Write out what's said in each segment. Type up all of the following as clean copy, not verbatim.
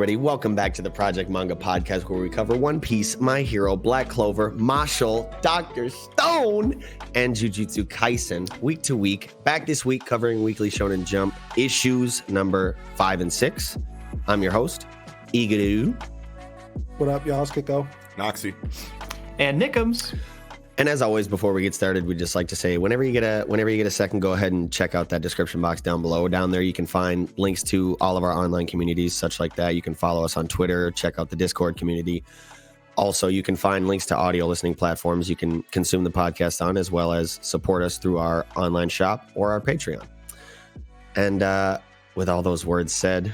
everybody. Welcome back to the Project Manga Podcast, where we cover One Piece, My Hero, Black Clover, Mashle, Dr. Stone, and Jujutsu Kaisen, week to week. Back this week, covering Weekly Shonen Jump issues number 5 and 6. I'm your host, Igadu. What up, y'all? It's Kiko. Noxie. And Nickums. And as always, before we get started, we'd just like to say, whenever you get a second, go ahead and check out that description box down below. Down there, you can find links to all of our online communities, such like that. You can follow us on Twitter, check out the Discord community. Also, you can find links to audio listening platforms you can consume the podcast on, as well as support us through our online shop or our Patreon. And with all those words said,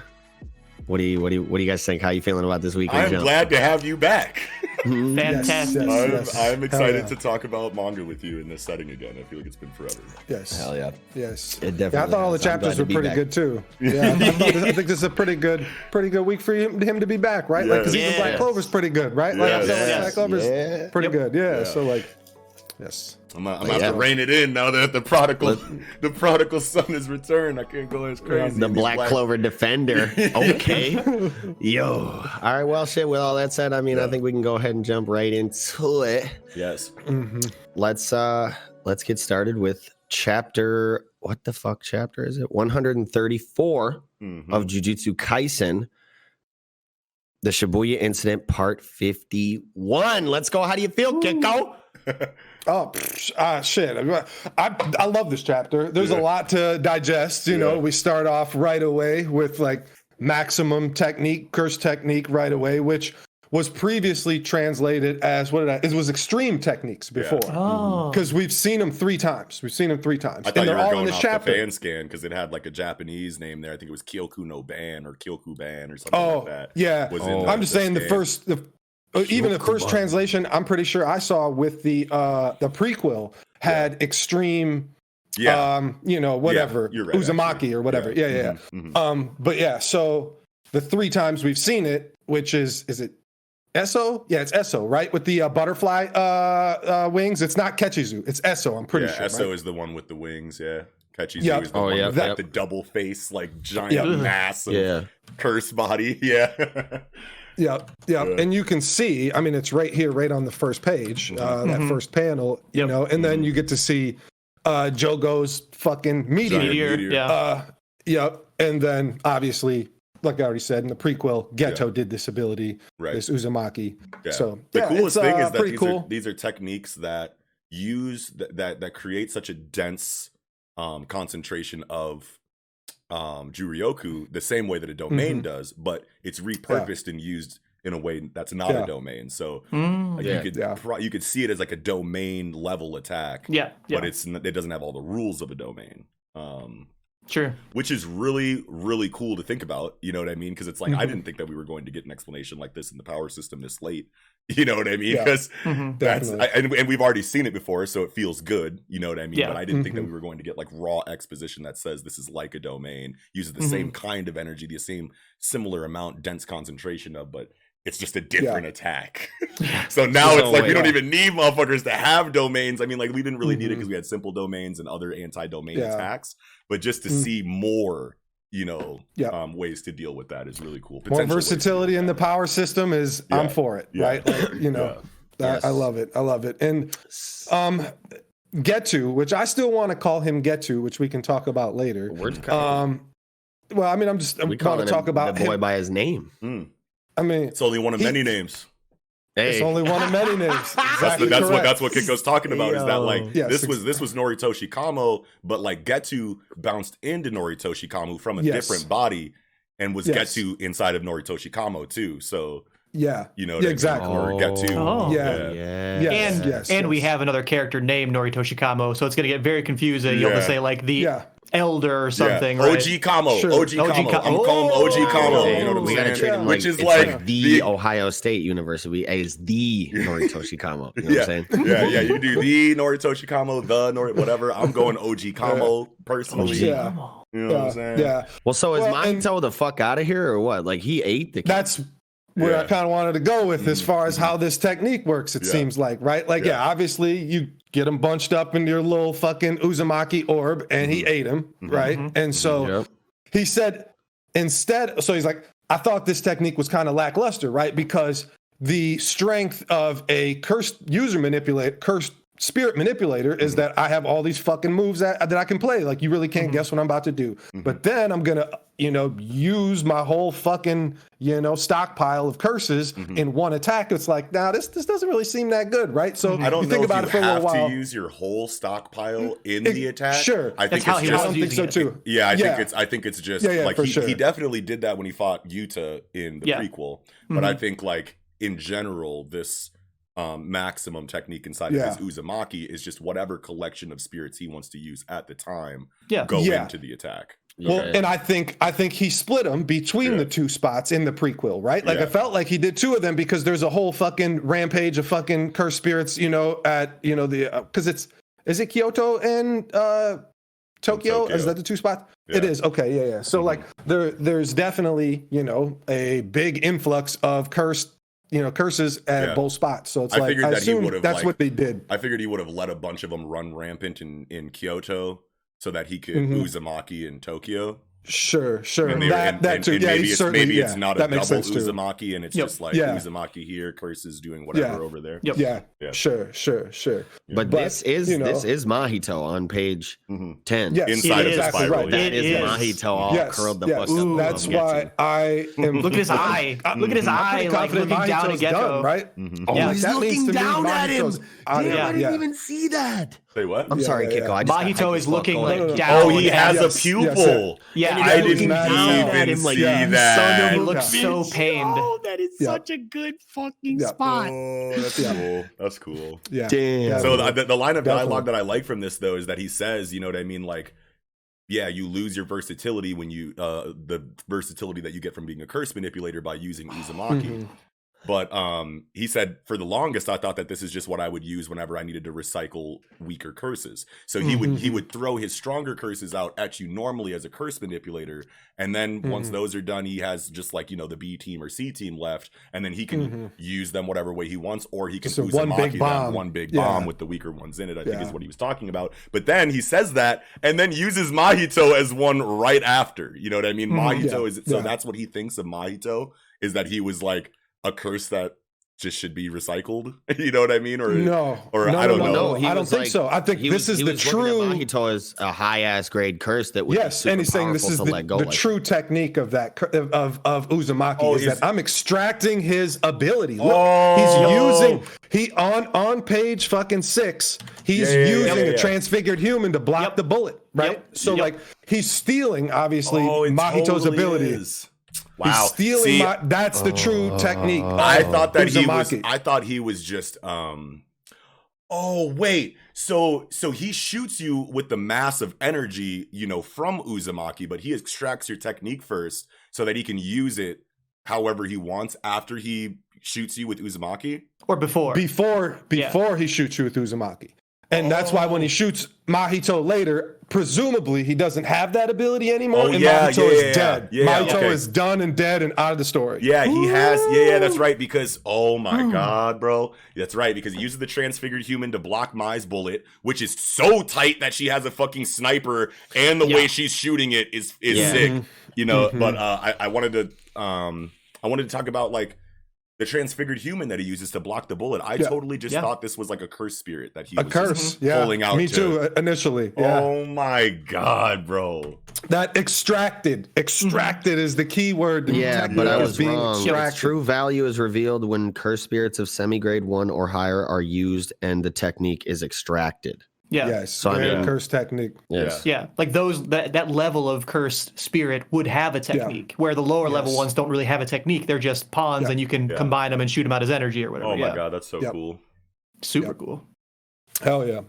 what do you guys think? How you feeling about this week? I'm glad to have you back. Fantastic. Yes. I'm excited to talk about manga with you in this setting again. I feel like it's been forever. Yes. Hell yeah. Yes. It definitely I thought all the is. I'm chapters glad were to be pretty back. good too. Yeah, I think this is a pretty good week for him to be back, right? Like, because even Black Clover's pretty good, right? Like, I feel like Black Clover's pretty good. Yeah. So like, yes. I'm about to rein it in now that the prodigal son is returned. I can't go as crazy. The Black Clover defender. Okay. Yo. All right. Well, shit. With all that said, I mean, I think we can go ahead and jump right into it. Yes. Mm-hmm. Let's get started with chapter. What the fuck chapter is it? 134 of Jujutsu Kaisen. The Shibuya Incident, Part 51. Let's go. How do you feel, Kiko? Shit. I love this chapter. There's a lot to digest. You know, we start off right away with like maximum technique, curse technique right away, which was previously translated as it was extreme techniques before. Because we've seen them 3 times. I thought and you they're were all going in this off chapter. the fan scan because it had like a Japanese name there. I think it was Kyoku no Ban or Kyoku Ban or something like that. Yeah. I'm just saying even the first translation, I'm pretty sure I saw with the prequel had extreme, whatever, you're right, Uzumaki actually. or whatever. Yeah. But yeah, so the 3 times we've seen it, which is it Esso? Yeah, it's Esso, right? With the butterfly wings. It's not Kechizu. It's Esso, I'm pretty sure. Esso is the one with the wings, Kechizu is the one with the double face, like giant mass of curse body. Yep. And you can see, I mean, it's right here, right on the first page, that first panel, you know, and then you get to see Jogo's fucking meteor. Yeah. And then obviously, like I already said in the prequel, Geto did this ability, this Uzumaki. So the coolest thing is that these are techniques that use that create such a dense concentration of Juryoku the same way that a domain does, but it's repurposed and used in a way that's not a domain. So you could see it as like a domain level attack. But it doesn't have all the rules of a domain. Sure. Which is really, really cool to think about. You know what I mean? Because it's like I didn't think that we were going to get an explanation like this in the power system this late. You know what I mean? Because and we've already seen it before, so it feels good. You know what I mean? But I didn't think that we were going to get like raw exposition that says this is like a domain, uses the same kind of energy, the same similar amount, dense concentration of, but it's just a different attack. So now it's like we don't even need motherfuckers to have domains. I mean, like we didn't really need it because we had simple domains and other anti-domain attacks. But just to see more, ways to deal with that is really cool. More versatility in the power system is I'm for it, right? Like, I love it. And Getu, which I still want to call him Getu, which we can talk about later. Well, I mean, I'm going to talk about the boy him by his name. I mean, it's only one of many names. It's only one of many names. That's what Kiko's talking about. Is that like this was Noritoshi Kamo, but like Getu bounced into Noritoshi Kamo from a different body and was Getu inside of Noritoshi Kamo too. So exactly. Or Getu. And we have another character named Noritoshi Kamo, so it's going to get very confusing. You'll just say like the elder or something, right? OG Kamo. Sure. OG Kamo. I'm calling him OG Kamo. You know what I'm We got to saying? treat him Which like is it's like the Ohio State University. Is the Noritoshi Kamo. You know what I'm saying? Yeah. You do the Noritoshi Kamo, whatever. I'm going OG Kamo personally. You know what I'm saying? Yeah. Well, so is Mahito the fuck out of here or what? Like he ate the kid. That's where I kind of wanted to go with as far as how this technique works, it seems like, right? Like, obviously you get him bunched up in your little fucking Uzumaki orb and he ate him, right? And so he said, instead, so he's like, I thought this technique was kind of lackluster, right? Because the strength of a cursed spirit manipulator is that I have all these fucking moves that I can play. Like, you really can't guess what I'm about to do. But then I'm gonna, use my whole fucking, stockpile of curses in one attack. It's like, nah, this doesn't really seem that good, right? So I don't you think know about if it you for a little have while. to use your whole stockpile in the attack. Sure, I think That's how it's he just. I don't think so too. Yeah, I think it's just like he definitely did that when he fought Yuta in the prequel. But I think like in general, this maximum technique inside of his Uzumaki is just whatever collection of spirits he wants to use at the time go into the attack. Well, and I think he split them between the two spots in the prequel, right? Like I felt like he did two of them because there's a whole fucking rampage of fucking cursed spirits, at the because is it Kyoto and Tokyo? Is that the two spots? Yeah. It is. Okay, yeah. So like there's definitely, a big influx of curses at both spots. So it's I assume that's what they did. I figured he would have let a bunch of them run rampant in Kyoto so that he could Uzumaki in Tokyo. Sure. And that too. Maybe it's not a double Uzumaki, and it's just like Uzumaki here, curses doing whatever over there. Yeah. Sure. But this is Mahito on page 10. Yes, inside of the spiral. Right. That is Mahito all curled the fuck up. That's why I am. Look at his eye. Look at his eye, like looking down at Gecko. Right? Oh, he's looking down at him. I didn't even see that. Say what? I'm sorry, Kiko. Mahito is looking like down. Oh, he has a pupil. Yeah, I didn't even see that. He looks so pained. Oh, that is such a good fucking spot. Oh, that's cool. That's cool. Yeah. Damn. So the line of dialogue that I like from this though is that he says, you know what I mean, like, yeah, you lose your versatility when you the versatility that you get from being a curse manipulator by using Uzumaki. But he said, for the longest, I thought that this is just what I would use whenever I needed to recycle weaker curses. So he would throw his stronger curses out at you normally as a curse manipulator, and then once those are done, he has just like the B team or C team left, and then he can use them whatever way he wants, or he can Uzumaki them one big bomb with the weaker ones in it. I think is what he was talking about. But then he says that, and then uses Mahito as one right after. You know what I mean? Mahito is so that's what he thinks of Mahito, is that he was like a curse that just should be recycled. You know what I mean? Or I don't know. I don't think so. I think this is the true. Mahito is a high ass grade curse that would and he's saying this is the true technique of that of Uzumaki is that I'm extracting his ability. Look, he's using on page fucking 6. He's using a transfigured human to block the bullet. Right. So like he's stealing obviously Mahito's ability. Wow, he's stealing that's the true technique. I thought that he was just oh wait, so he shoots you with the mass of energy, from Uzumaki, but he extracts your technique first so that he can use it however he wants after he shoots you with Uzumaki, or before he shoots you with Uzumaki. And that's why when he shoots Mahito later, presumably he doesn't have that ability anymore, Mahito is dead. Mahito is done and dead and out of the story. Yeah, he has. Yeah, that's right. Because, oh my God, bro. That's right. Because he uses the transfigured human to block Mai's bullet, which is so tight that she has a fucking sniper, and the way she's shooting it is sick. But I wanted to talk about like the transfigured human that he uses to block the bullet. I totally just thought this was like a curse spirit that he was pulling out. Me too, initially. Yeah. Oh my God, bro. That extracted is the key word. Yeah, but I was wrong. Its true value is revealed when curse spirits of semi-grade 1 or higher are used and the technique is extracted. Yeah. Yes. So curse technique. Yes. Yeah. Like that level of cursed spirit would have a technique, where the lower level ones don't really have a technique. They're just pawns, and you can combine them and shoot them out as energy or whatever. Oh my God, that's so cool. Super cool. Hell yeah.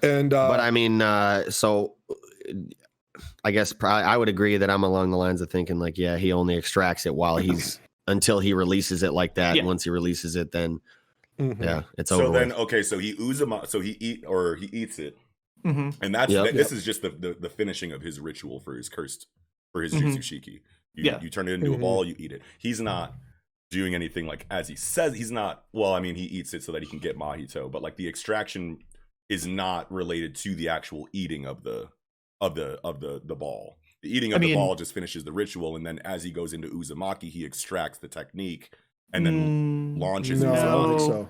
And but I mean, so I guess I would agree that I'm along the lines of thinking like, he only extracts it while he's until he releases it like that. And once he releases it, then. It's over. So then, so he he eats it, and that's this is just the finishing of his ritual for his Jutsushiki. You turn it into a ball, you eat it. He's not doing anything like as he says. He's not. Well, I mean, he eats it so that he can get Mahito, but like the extraction is not related to the actual eating of the ball. The eating of the ball just finishes the ritual, and then as he goes into Uzumaki, he extracts the technique and then launches No, I Uzumaki. don't think so.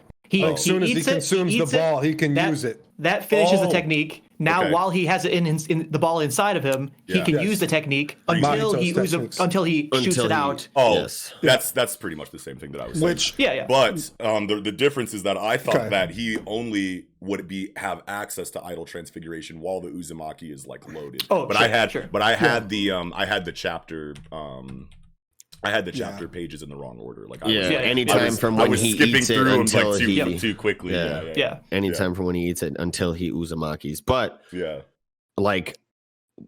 As soon as he consumes the ball, he can use it. That finishes the technique. Now, while he has it in the ball inside of him, he can use the technique until he shoots it out. Oh, yes. That's pretty much the same thing that I was saying. But the difference is that I thought that he only would have access to idle transfiguration while the Uzumaki is like loaded. Oh, but I had the chapter. I had the chapter pages in the wrong order. Like anytime from when he eats it until too quickly. Anytime from when he eats it until he Uzumakis. But like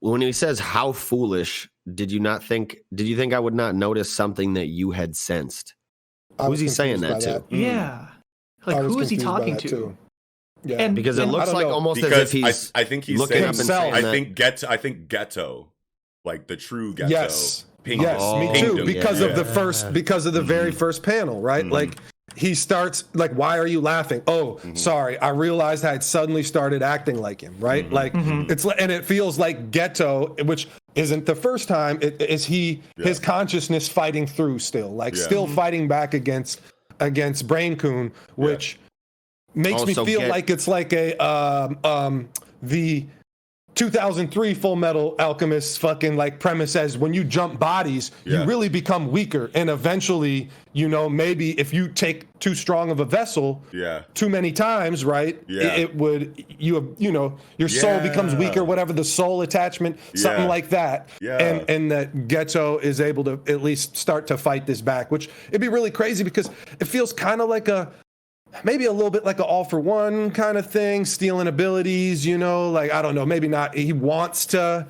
when he says how foolish, did you think I would not notice something that you had sensed? Who's he saying that to? Yeah. Like who is he talking to? Yeah. And because it looks like almost as if he's I think he's looking saying up and saying I think Geto, like the true Geto. Yes. Pink. Me too. Because of the very first panel, right? Like he starts like, why are you laughing? Oh, sorry, I realized I had suddenly started acting like him, right? Like it's and it feels like Geto, which isn't the first time. His consciousness fighting through still, still fighting back against Brain-kun, which makes also me feel like it's like the 2003 Full Metal Alchemist fucking like premise says when you jump bodies, you really become weaker, and eventually, maybe if you take too strong of a vessel, too many times, right? It would your soul becomes weaker, whatever the soul attachment, something like that. And that Geto is able to at least start to fight this back, which it'd be really crazy because it feels kind of like maybe a little bit like an all for one kind of thing, stealing abilities, like, I don't know, maybe not. He wants to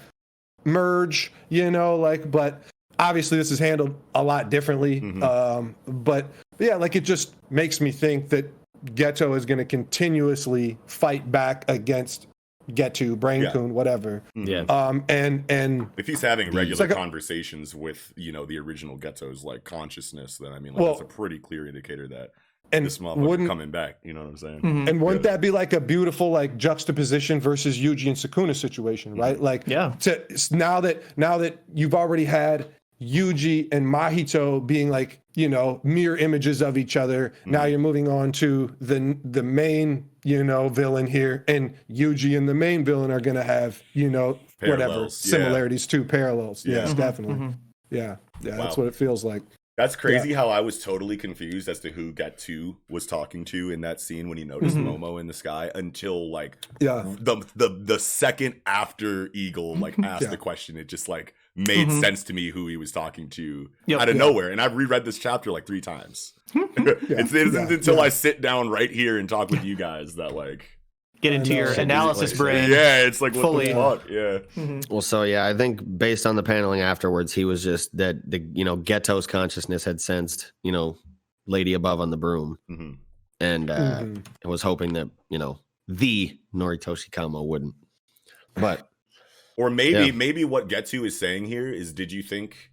merge, but obviously this is handled a lot differently. But yeah, like it just makes me think that Geto is going to continuously fight back against Geto, Brain-kun, whatever. And if he's having regular conversations with, the original Geto's like consciousness, then that's a pretty clear indicator that this motherfucker coming back, you know what I'm saying? And wouldn't that be like a beautiful like juxtaposition versus Yuji and Sukuna situation, right? Like now that you've already had Yuji and Mahito being like, mirror images of each other, now you're moving on to the main, villain here, and Yuji and the main villain are gonna have, whatever similarities too, parallels. Yes, definitely. Yeah, that's what it feels like. That's crazy how I was totally confused as to who Geto was talking to in that scene when he noticed Momo in the sky until like the second after Eagle like asked the question. It just like made sense to me who he was talking to out of nowhere. And I've reread this chapter like 3 times. It isn't until I sit down right here and talk with you guys that like get into your analysis brain. Yeah, it's like fully. What the fuck? Yeah. Well, so I think based on the paneling afterwards, he was just that Geto's consciousness had sensed, lady above on the broom, and was hoping that the Noritoshi Kamo wouldn't. But or maybe what Geto is saying here is, did you think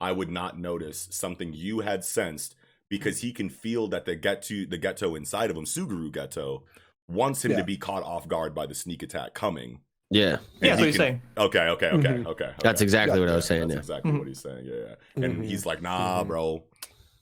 I would not notice something you had sensed, because he can feel that the Geto inside of him, Suguru Geto, wants him to be caught off guard by the sneak attack coming. Yeah, that's what he's saying. Okay. That's exactly what I was saying. That's exactly what he's saying. Yeah. And he's like, nah, bro.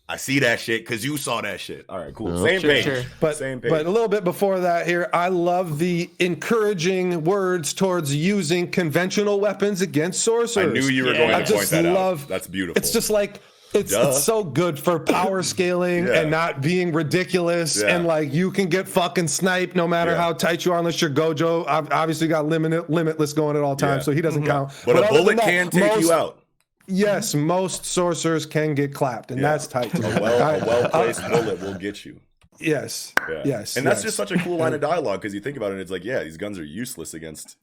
I see that shit because you saw that shit. All right, cool. Same page. But a little bit before that here, I love the encouraging words towards using conventional weapons against sorcerers. I knew you were going to point that out. That's beautiful. It's just like, it's so good for power scaling and not being ridiculous. And like, you can get fucking sniped no matter how tight you are, unless you're Gojo. I've obviously got limitless going at all times, so he doesn't count. But a bullet can take you out. Yes, most sorcerers can get clapped, and that's tight. A well-placed bullet will get you. Yes. And that's just such a cool line of dialogue, because you think about it, it's like, these guns are useless against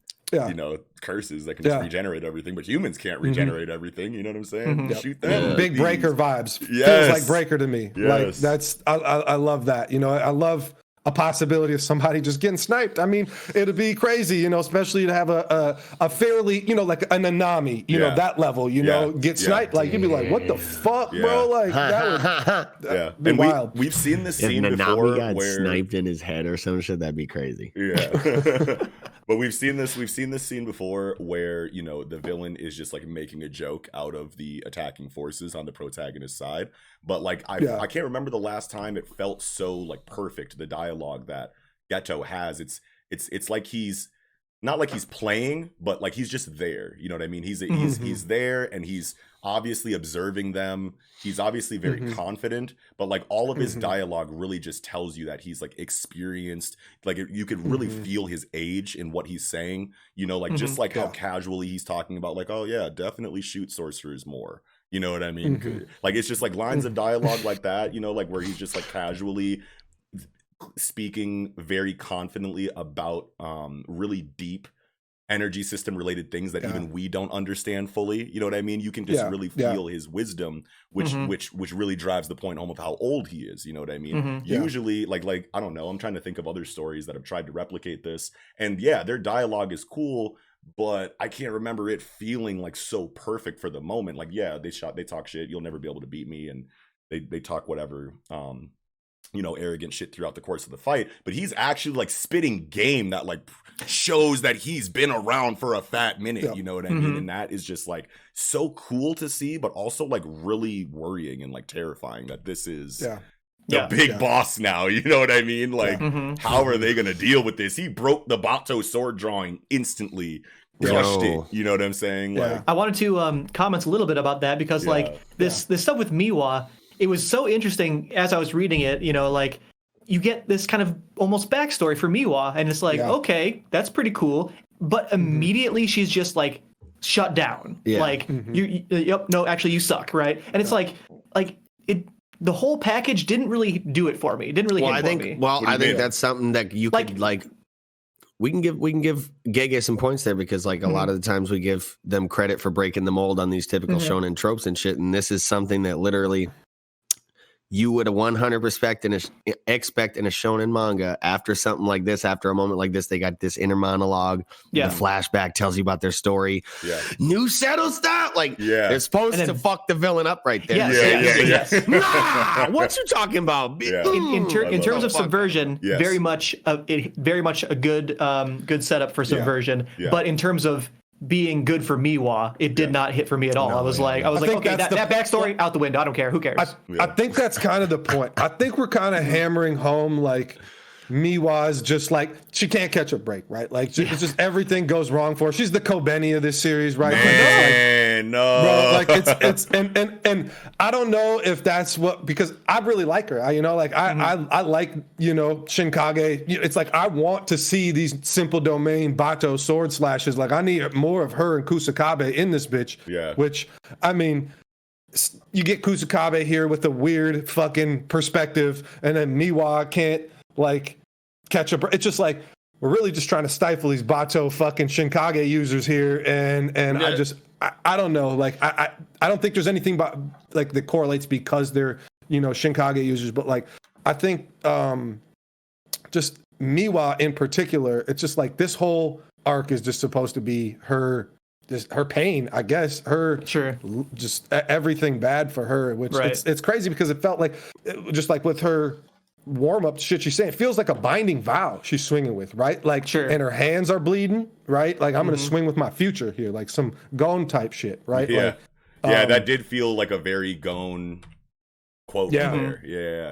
curses that can just regenerate everything, but humans can't regenerate everything. You know what I'm saying? Shoot them. Big Breaker vibes. Feels like Breaker to me. Like that's I love that. I love a possibility of somebody just getting sniped. I mean, it'd be crazy, especially to have a fairly, like an Anami, that level, get sniped. Like, you'd be like, what the fuck, bro? Like, that would be wild. We've seen this scene if before Nanami got where sniped in his head or some shit, that'd be crazy. Yeah. But we've seen this scene before where, you know, the villain is just like making a joke out of the attacking forces on the protagonist's side. But like I can't remember the last time it felt so like perfect, the dialogue that Geto has. It's like he's not like he's playing, but like he's just there. You know what I mean? He's there, and he's obviously observing them. He's obviously very confident, but like all of his dialogue really just tells you that he's like experienced. Like you could really feel his age in what he's saying. You know, like just like how casually he's talking about like, oh yeah, definitely shoot sorcerers more. You know what I mean? Like it's just like lines of dialogue like that. You know, like where he's just like casually speaking very confidently about really deep energy system related things that even we don't understand fully. You know what I mean? You can just really feel his wisdom, which really drives the point home of how old he is. You know what I mean? Usually like I don't know, I'm trying to think of other stories that have tried to replicate this, and their dialogue is cool, but I can't remember it feeling like so perfect for the moment. Like they talk shit, you'll never be able to beat me, and they talk whatever you know, arrogant shit throughout the course of the fight, but he's actually like spitting game that like shows that he's been around for a fat minute. You know what I mean? And that is just like so cool to see, but also like really worrying and like terrifying that this is the big boss now. You know what I mean? Like how are they gonna deal with this? He broke the Bato sword drawing instantly, crushed it. You know what I'm saying? Like I wanted to comment a little bit about that because like this stuff with Miwa, it was so interesting as I was reading it, you know, like you get this kind of almost backstory for Miwa, and it's like, okay, that's pretty cool. But immediately she's just like shut down. Like no, actually you suck, right? And it's like the whole package didn't really do it for me. It didn't really hit for me. Well, I think that's something that you could like we can give Gege some points there, because like a lot of the times we give them credit for breaking the mold on these typical shonen tropes and shit, and this is something that literally you would 100% expect in a shonen manga. After something like this, after a moment like this, they got this inner monologue. The flashback tells you about their story. New settle style. Like they're supposed to fuck the villain up right there. Nah, what you talking about? In terms of subversion, very much a good setup for subversion. But in terms of being good for Miwa, it did not hit for me at all. I was like, okay, that backstory out the window. I don't care. Who cares? I think that's kind of the point. I think we're kind of hammering home like Miwa's just like, she can't catch a break, right? Like it's just everything goes wrong for her. She's the Kobeni of this series, right? Man, no. Bro, like it's and I don't know if that's what, because I really like her. I like, you know, Shinkage. It's like I want to see these simple domain Bato sword slashes. Like I need more of her and Kusakabe in this bitch. Which I mean, you get Kusakabe here with a weird fucking perspective, and then Miwa can't like catch up. It's just like we're really just trying to stifle these Bato fucking Shinkage users here, and I don't know. Like I don't think there's anything about like that correlates because they're, you know, Shinkage users, but like I think just Miwa in particular, it's just like this whole arc is just supposed to be her pain, I guess, just everything bad for her, which it's crazy because it felt like just like with her warm-up shit she's saying, it feels like a binding vow she's swinging with, right? Like and her hands are bleeding, right? Like I'm gonna swing with my future here, like some Gon type shit, right? That did feel like a very Gon quote there.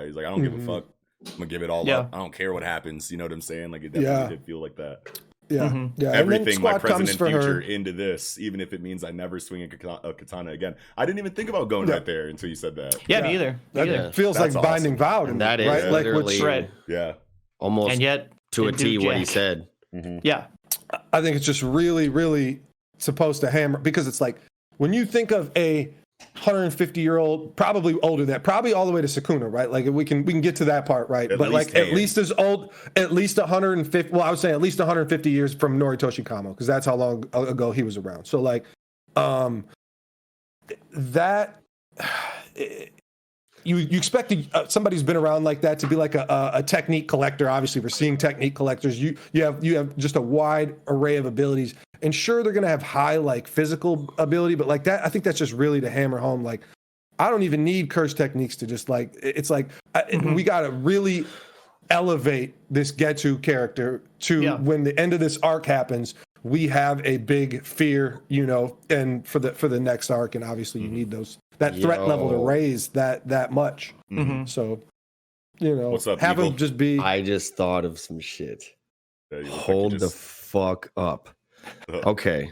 He's like, I don't give a fuck, I'm gonna give it all up, I don't care what happens. You know what I'm saying? Like it definitely did feel like that. Everything, my present and future into this, even if it means I never swing a katana again. I didn't even think about going right there until you said that. Me either. That feels like awesome. Binding vow to me, that is right? Like literally, almost and yet to a T what he said. I think it's just really, really supposed to hammer, because it's like when you think of a 150-year-old, probably older than that, probably all the way to Sukuna, right? Like we can get to that part, right? But like at least as old, at least 150. Well, I would say at least 150 years from Noritoshi Kamo, because that's how long ago he was around. So like, that you expect somebody who's been around like that to be like a technique collector. Obviously, we're seeing technique collectors. You have just a wide array of abilities. And sure, they're going to have high like physical ability, but like that, I think that's just really to hammer home. Like, I don't even need curse techniques to just like, it's like we got to really elevate this Getsu character to when the end of this arc happens, we have a big fear, and for the next arc, and obviously you need that threat level to raise that much. So, what's up, have Eagle? him just be. I just thought of some shit. Yeah, Hold the fuck up. Okay.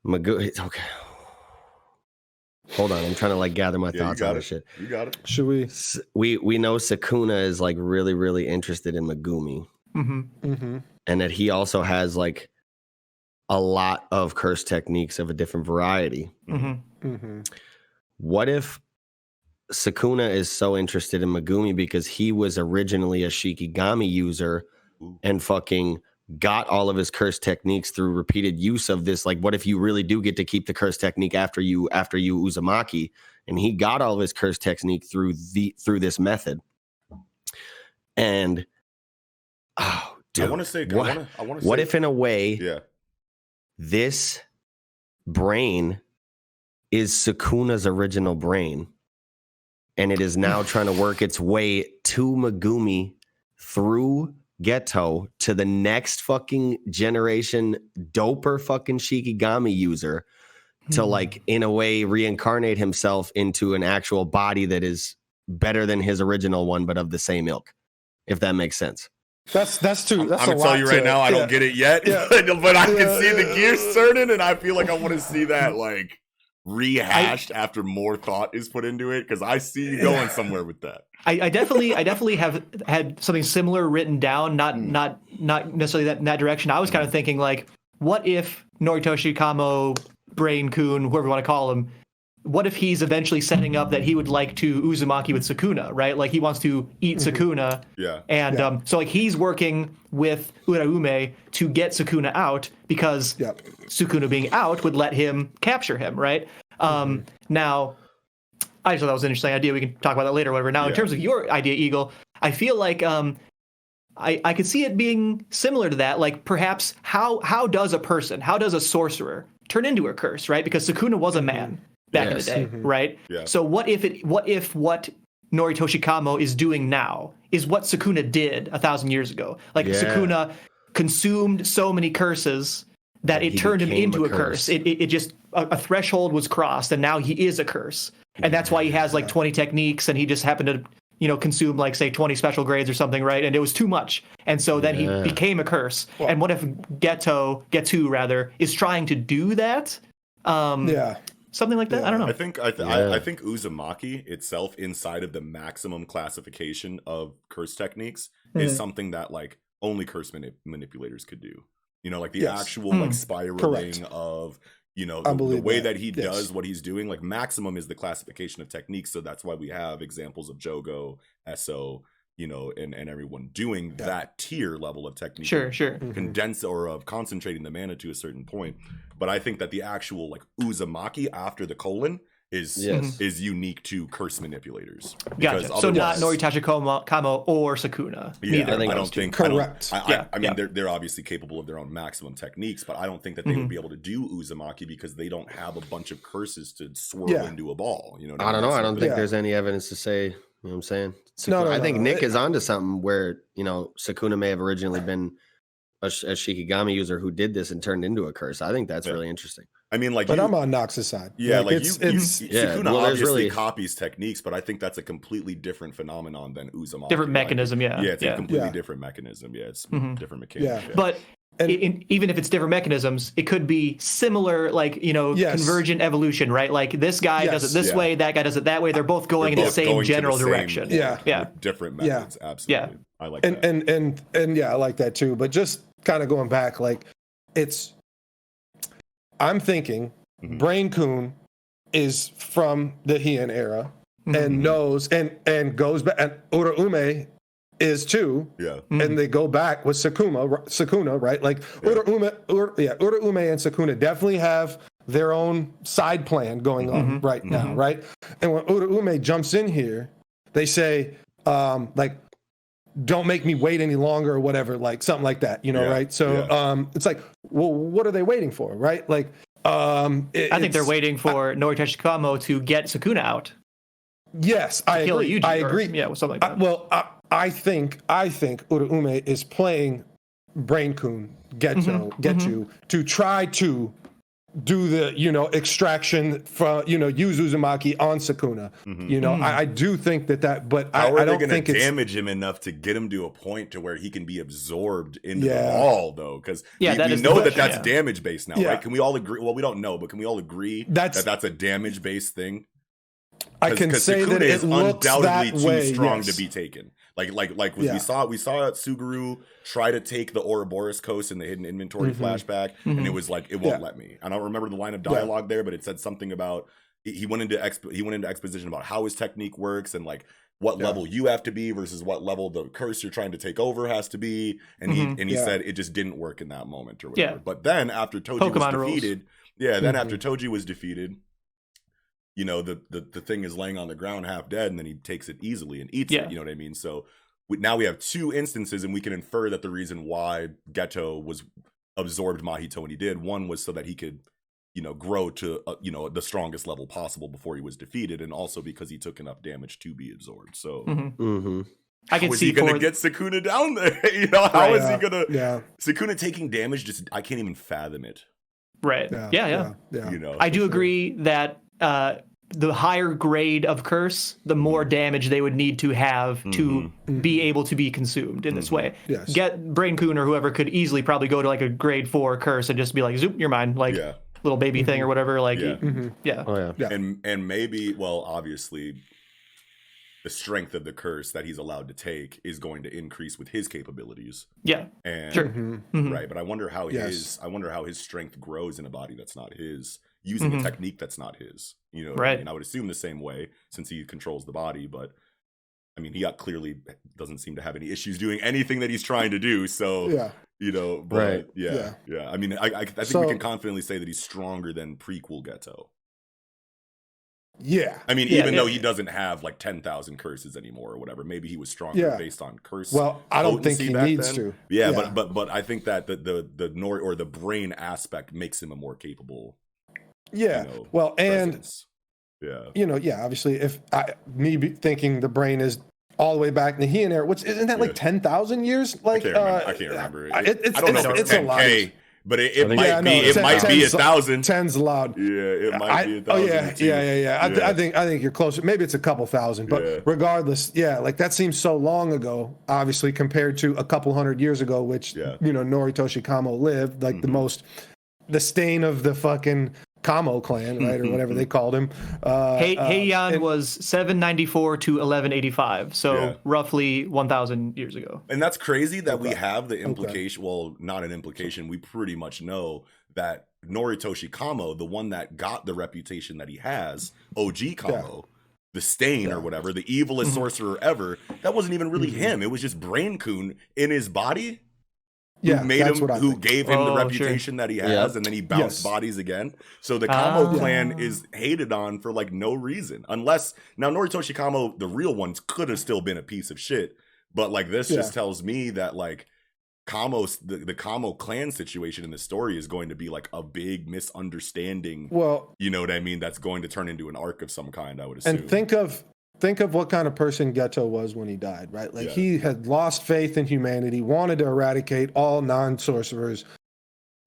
Okay. Hold on, I'm trying to gather my thoughts on this shit. You got it. Should we? We know Sukuna is really, really interested in Megumi. And that he also has a lot of curse techniques of a different variety. What if Sukuna is so interested in Megumi because he was originally a Shikigami user and fucking got all of his curse techniques through repeated use of this? What if you really do get to keep the curse technique after you Uzumaki, and he got all of his curse technique through this method? And dude, I want to say, what if in a way, this brain is Sukuna's original brain, and it is now trying to work its way to Megumi through Geto to the next fucking generation doper fucking Shikigami user to in a way reincarnate himself into an actual body that is better than his original one, but of the same ilk, if that makes sense. That's too. I'm gonna tell you right now, I don't get it yet, but I can see the gears turning, and I feel like I want to see that rehashed after more thought is put into it, because I see you going somewhere with that. I definitely have had something similar written down, not necessarily in that direction. I was kind of thinking what if Noritoshi Kamo, Brain Kun, whoever you want to call him, what if he's eventually setting up that he would like to Uzumaki with Sukuna, right? He wants to eat Sukuna. Yeah. And so he's working with Uraume to get Sukuna out because Sukuna being out would let him capture him, right? Now, I just thought that was an interesting idea. We can talk about that later or whatever. Now, in terms of your idea, Eagle, I feel like I could see it being similar to that. Perhaps how does a sorcerer turn into a curse, right? Because Sukuna was a man back in the day, right? Yeah. So what if what Noritoshi Kamo is doing now is what Sukuna did 1,000 years ago? Sukuna consumed so many curses that it turned him into a curse. It just a threshold was crossed, and now he is a curse. And that's why he has 20 techniques, and he just happened to consume say 20 special grades or something, right? And it was too much. And so then he became a curse. Well, and what if Getsu rather is trying to do that? Something like that. I don't know. I think Uzumaki itself, inside of the maximum classification of curse techniques, is something that only curse manipulators could do. The actual spiraling of the way that he does what he's doing. Maximum is the classification of techniques, so that's why we have examples of Jogo, Esso, and everyone doing that tier level of technique. Sure. Condense or of concentrating the mana to a certain point. But I think that the actual Uzumaki after the colon is unique to curse manipulators. Gotcha. So not Noritoshi Kamo or Sukuna. Yeah, I don't think. Correct. I mean, they're obviously capable of their own maximum techniques, but I don't think that they would be able to do Uzumaki because they don't have a bunch of curses to swirl into a ball. I don't know. I don't think there's any evidence to say. You know what I'm saying? I think Nick is onto something where Sukuna may have originally been a Shikigami user who did this and turned into a curse. I think that's really interesting. I mean, but I'm on Nox's side. Yeah, Sukuna obviously copies techniques, but I think that's a completely different phenomenon than Uzumaki. Different mechanism, Yeah, it's a completely different mechanism. Yeah, it's different mechanics. Yeah. But even if it's different mechanisms, it could be similar, convergent evolution, right? This guy does it this way, that guy does it that way. They're both going in the same general direction. Different methods. Absolutely. I like that. And I like that too. But just kind of going back, I'm thinking Brain Kun is from the Heian era and knows and goes back, and Uraume is too. Yeah. And they go back with Sukuna, right? Uraume and Sukuna definitely have their own side plan going on right now, right? And when Uraume jumps in here, they say, don't make me wait any longer or whatever, something like that, right? So it's well, what are they waiting for, right? I think they're waiting for Noritoshi Kamo to get Sukuna out. Yes, I agree. I agree. Yeah, something like that. I think Uraume is playing Brain-kun, Getsu, to try to do the, extraction from, use Uzumaki on Sukuna. I do think that, but I don't think it's... damage him enough to get him to a point to where he can be absorbed into the wall, though? Because we know that's damage-based now, right? Can we all agree? Well, we don't know, but can we all agree that's a damage-based thing? I can say Sukuna that it is looks undoubtedly that too way, strong to be taken. We saw Suguru try to take the Ouroboros Coast in the hidden inventory flashback, and it was like, it won't let me. I don't remember the line of dialogue there, but it said something about he went into exposition about how his technique works and like what level you have to be versus what level the curse you're trying to take over has to be, and he said it just didn't work in that moment or whatever. But then after Toji was defeated, after Toji was defeated, the thing is laying on the ground half dead, and then he takes it easily and eats it. You know what I mean? So now we have two instances, and we can infer that the reason why Geto was absorbed Mahito when he did, one was so that he could, grow to, the strongest level possible before he was defeated, and also because he took enough damage to be absorbed. So I can see he going to get Sukuna down there? How is he going to? Yeah. Sukuna taking damage, I can't even fathom it. Right. Yeah. I do agree that the higher grade of curse, the more damage they would need to have to be able to be consumed in this way. Yes. Get Brain-kun or whoever could easily probably go to like a grade 4 curse and just be like, zoop, you're mine, like little baby thing or whatever. Like, and maybe, well, obviously, the strength of the curse that he's allowed to take is going to increase with his capabilities. Yeah, and sure. Right, but I wonder how his strength grows in a body that's not his, using a technique that's not his. Right. I mean, I would assume the same way since he controls the body, but I mean, he clearly doesn't seem to have any issues doing anything that he's trying to do. So but I mean, I think we can confidently say that he's stronger than prequel Geto. Yeah. I mean, even though he doesn't have like 10,000 curses anymore or whatever, maybe he was stronger based on curse. Well, I don't think he needs to. Yeah, but I think that the Nori or the brain aspect makes him a more capable. Yeah. Presence. Obviously, if me thinking the brain is all the way back in the Heian era, isn't that like 10,000 years? Like I can't remember. I don't know if it's a lot. But it might be 1,000. 10's allowed. Yeah, it might be 1,000. Oh yeah. I think you're closer. Maybe it's a couple thousand, but regardless, like that seems so long ago, obviously compared to a couple hundred years ago, which Noritoshi Kamo lived, like the stain of the fucking Kamo clan, right, or whatever they called him. Heian was 794 to 1185, so roughly 1,000 years ago. And that's crazy that we have the implication. Well, not an implication. We pretty much know that Noritoshi Kamo, the one that got the reputation that he has, OG Kamo, the stain or whatever, the evilest sorcerer ever, that wasn't even really him. It was just Brain-kun in his body. Who gave him the reputation that he has, and then he bounced bodies again. So the Kamo clan is hated on for like no reason, unless now Noritoshi Kamo, the real ones, could have still been a piece of shit. But like this just tells me that like the Kamo clan situation in the story is going to be like a big misunderstanding. Well, you know what I mean? That's going to turn into an arc of some kind, I would assume. And think of what kind of person Geto was when he died, right? Like he had lost faith in humanity, wanted to eradicate all non-sorcerers.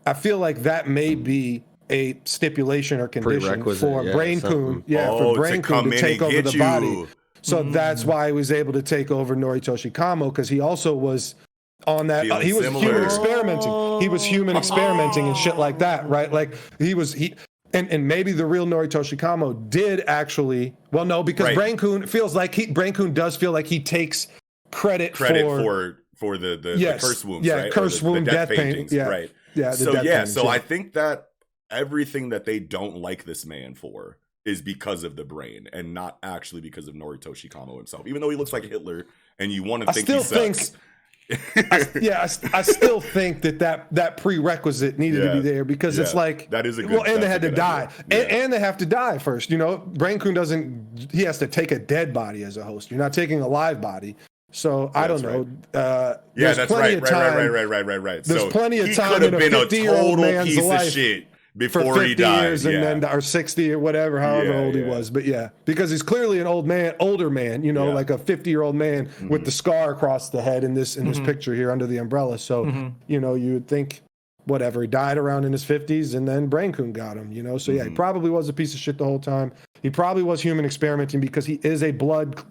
I feel like that may be a stipulation or condition for Brain-kun, for Brain-kun to take over the body. So that's why he was able to take over Noritoshi Kamo, because he also was on that. He was human experimenting. He was human experimenting and shit like that, right? Like And maybe the real Noritoshi Kamo did actually. Well, no, because Brain-kun feels like Brain-kun does feel like he takes credit for the curse wounds, right? Curse wound, death paintings, right? Yeah. So I think that everything that they don't like this man for is because of the brain, and not actually because of Noritoshi Kamo himself. Even though he looks like Hitler, and you want to think he sucks. I still think that prerequisite needed to be there, because it's like that is a good, and they had to die, and they have to die first. Brain-kun he has to take a dead body as a host. You're not taking a live body. So I don't know. That's right. Right. There's so plenty of time. He could have been a total piece of shit before he died, years and then or 60 or whatever, however old he was. But because he's clearly an older man, you know, like a 50-year-old man with the scar across the head in this picture here under the umbrella. So, you know, you would think whatever, he died around in his 50s and then Brain Coon got him, you know. So he probably was a piece of shit the whole time. He probably was human experimenting because he is a blood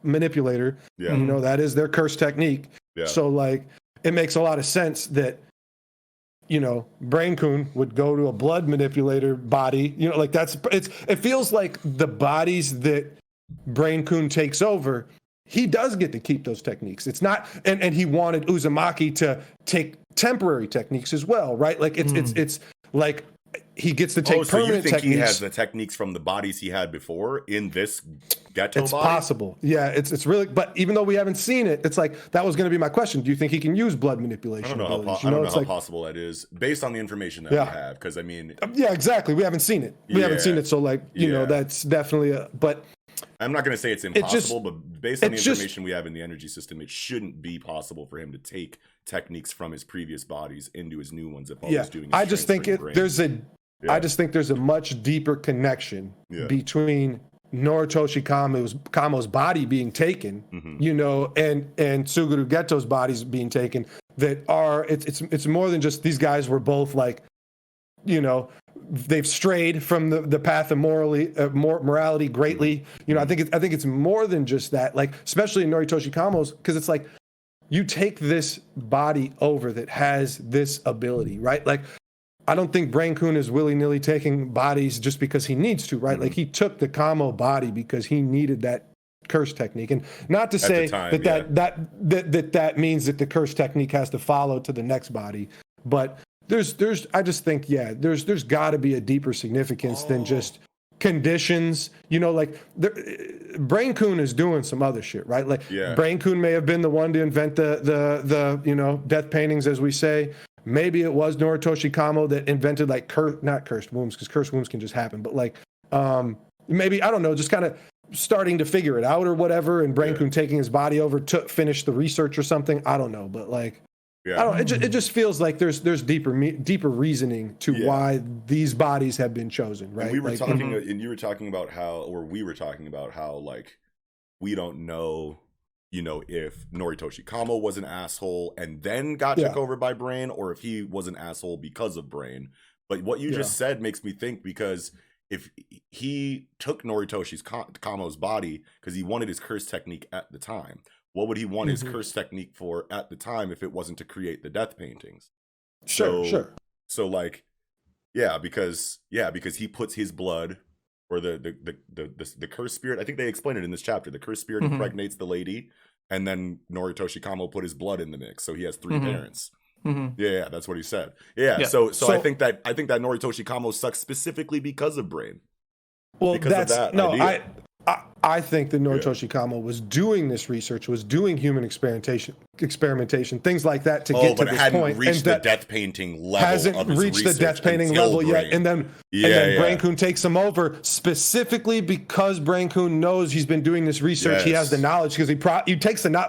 manipulator. You know, that is their curse technique. So like it makes a lot of sense that, you know, Brain Coon would go to a blood manipulator body, you know, like it feels like the bodies that Brain Coon takes over, he does get to keep those techniques. It's not, and he wanted Uzumaki to take temporary techniques as well, right? Like it's like he gets to take permanent techniques. So you think he has the techniques from the bodies he had before in this ghetto it's body? Possible. Yeah, it's really, but even though we haven't seen it, it's like, that was going to be my question. Do you think he can use blood manipulation? I don't know how possible that is based on the information that we have. Because I mean, yeah, exactly. We haven't seen it. We haven't seen it. So like, you know, that's definitely but I'm not going to say it's impossible, but based on the information we have in the energy system, it shouldn't be possible for him to take techniques from his previous bodies into his new ones. If all he's doing is I just think I just think there's a much deeper connection between Noritoshi Kamo's body being taken, you know, and Suguru Geto's bodies being taken. That are it's more than just these guys were both like, you know, they've strayed from the path of morality greatly. You know, I think it's more than just that. Like especially in Noritoshi Kamo's, because it's like you take this body over that has this ability, right? Like I don't think Brain Coon is willy-nilly taking bodies just because he needs to, right? Like he took the Kamo body because he needed that curse technique. And not to say that means that the curse technique has to follow to the next body, but I just think there's got to be a deeper significance than just conditions, you know, like Brain Coon is doing some other shit, right? Like Brain Coon may have been the one to invent the you know, death paintings, as we say. Maybe it was Noritoshi Kamo that invented like not cursed wombs, because cursed wombs can just happen, but like maybe, I don't know, just kind of starting to figure it out or whatever, and Brain Coon taking his body over to finish the research or something. I don't know, but like I don't. It just feels like there's deeper reasoning to why these bodies have been chosen, right? And we were talking, and you were talking about how, or we were talking about how, like, we don't know, you know, if Noritoshi Kamo was an asshole and then got took over by Brain, or if he was an asshole because of Brain. But what you just said makes me think, because if he took Noritoshi Kamo's body because he wanted his curse technique at the time, what would he want his curse technique for at the time if it wasn't to create the death paintings? Sure. So like, because he puts his blood, or the curse spirit. I think they explain it in this chapter. The curse spirit impregnates the lady, and then Noritoshi Kamo put his blood in the mix, so he has three parents. Yeah, that's what he said. So I think that Noritoshi Kamo sucks specifically because of Brain. Well, I think that Noritoshi Kamo was doing this research, was doing human experimentation, things like that to get to this point. Reached the death painting level. Hasn't reached the death painting level yet. And then Brain Coon takes him over specifically because Brain Coon knows he's been doing this research. He has the knowledge, because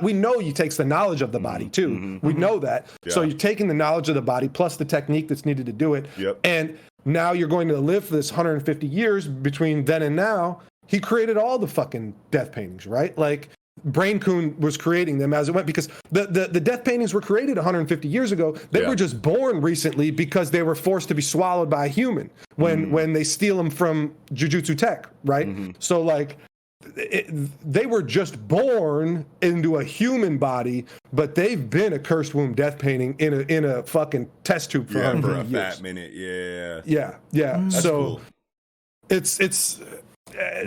we know he takes the knowledge of the body too. We know that. So you're taking the knowledge of the body plus the technique that's needed to do it. And now you're going to live for this 150 years between then and now. He created all the fucking death paintings, right? Like Brain Coon was creating them as it went, because the death paintings were created 150 years ago. They were just born recently because they were forced to be swallowed by a human when they steal them from Jujutsu Tech, right? So like they were just born into a human body, but they've been a cursed womb death painting in a fucking test tube for 150 years. Fat minute, That's so cool. It's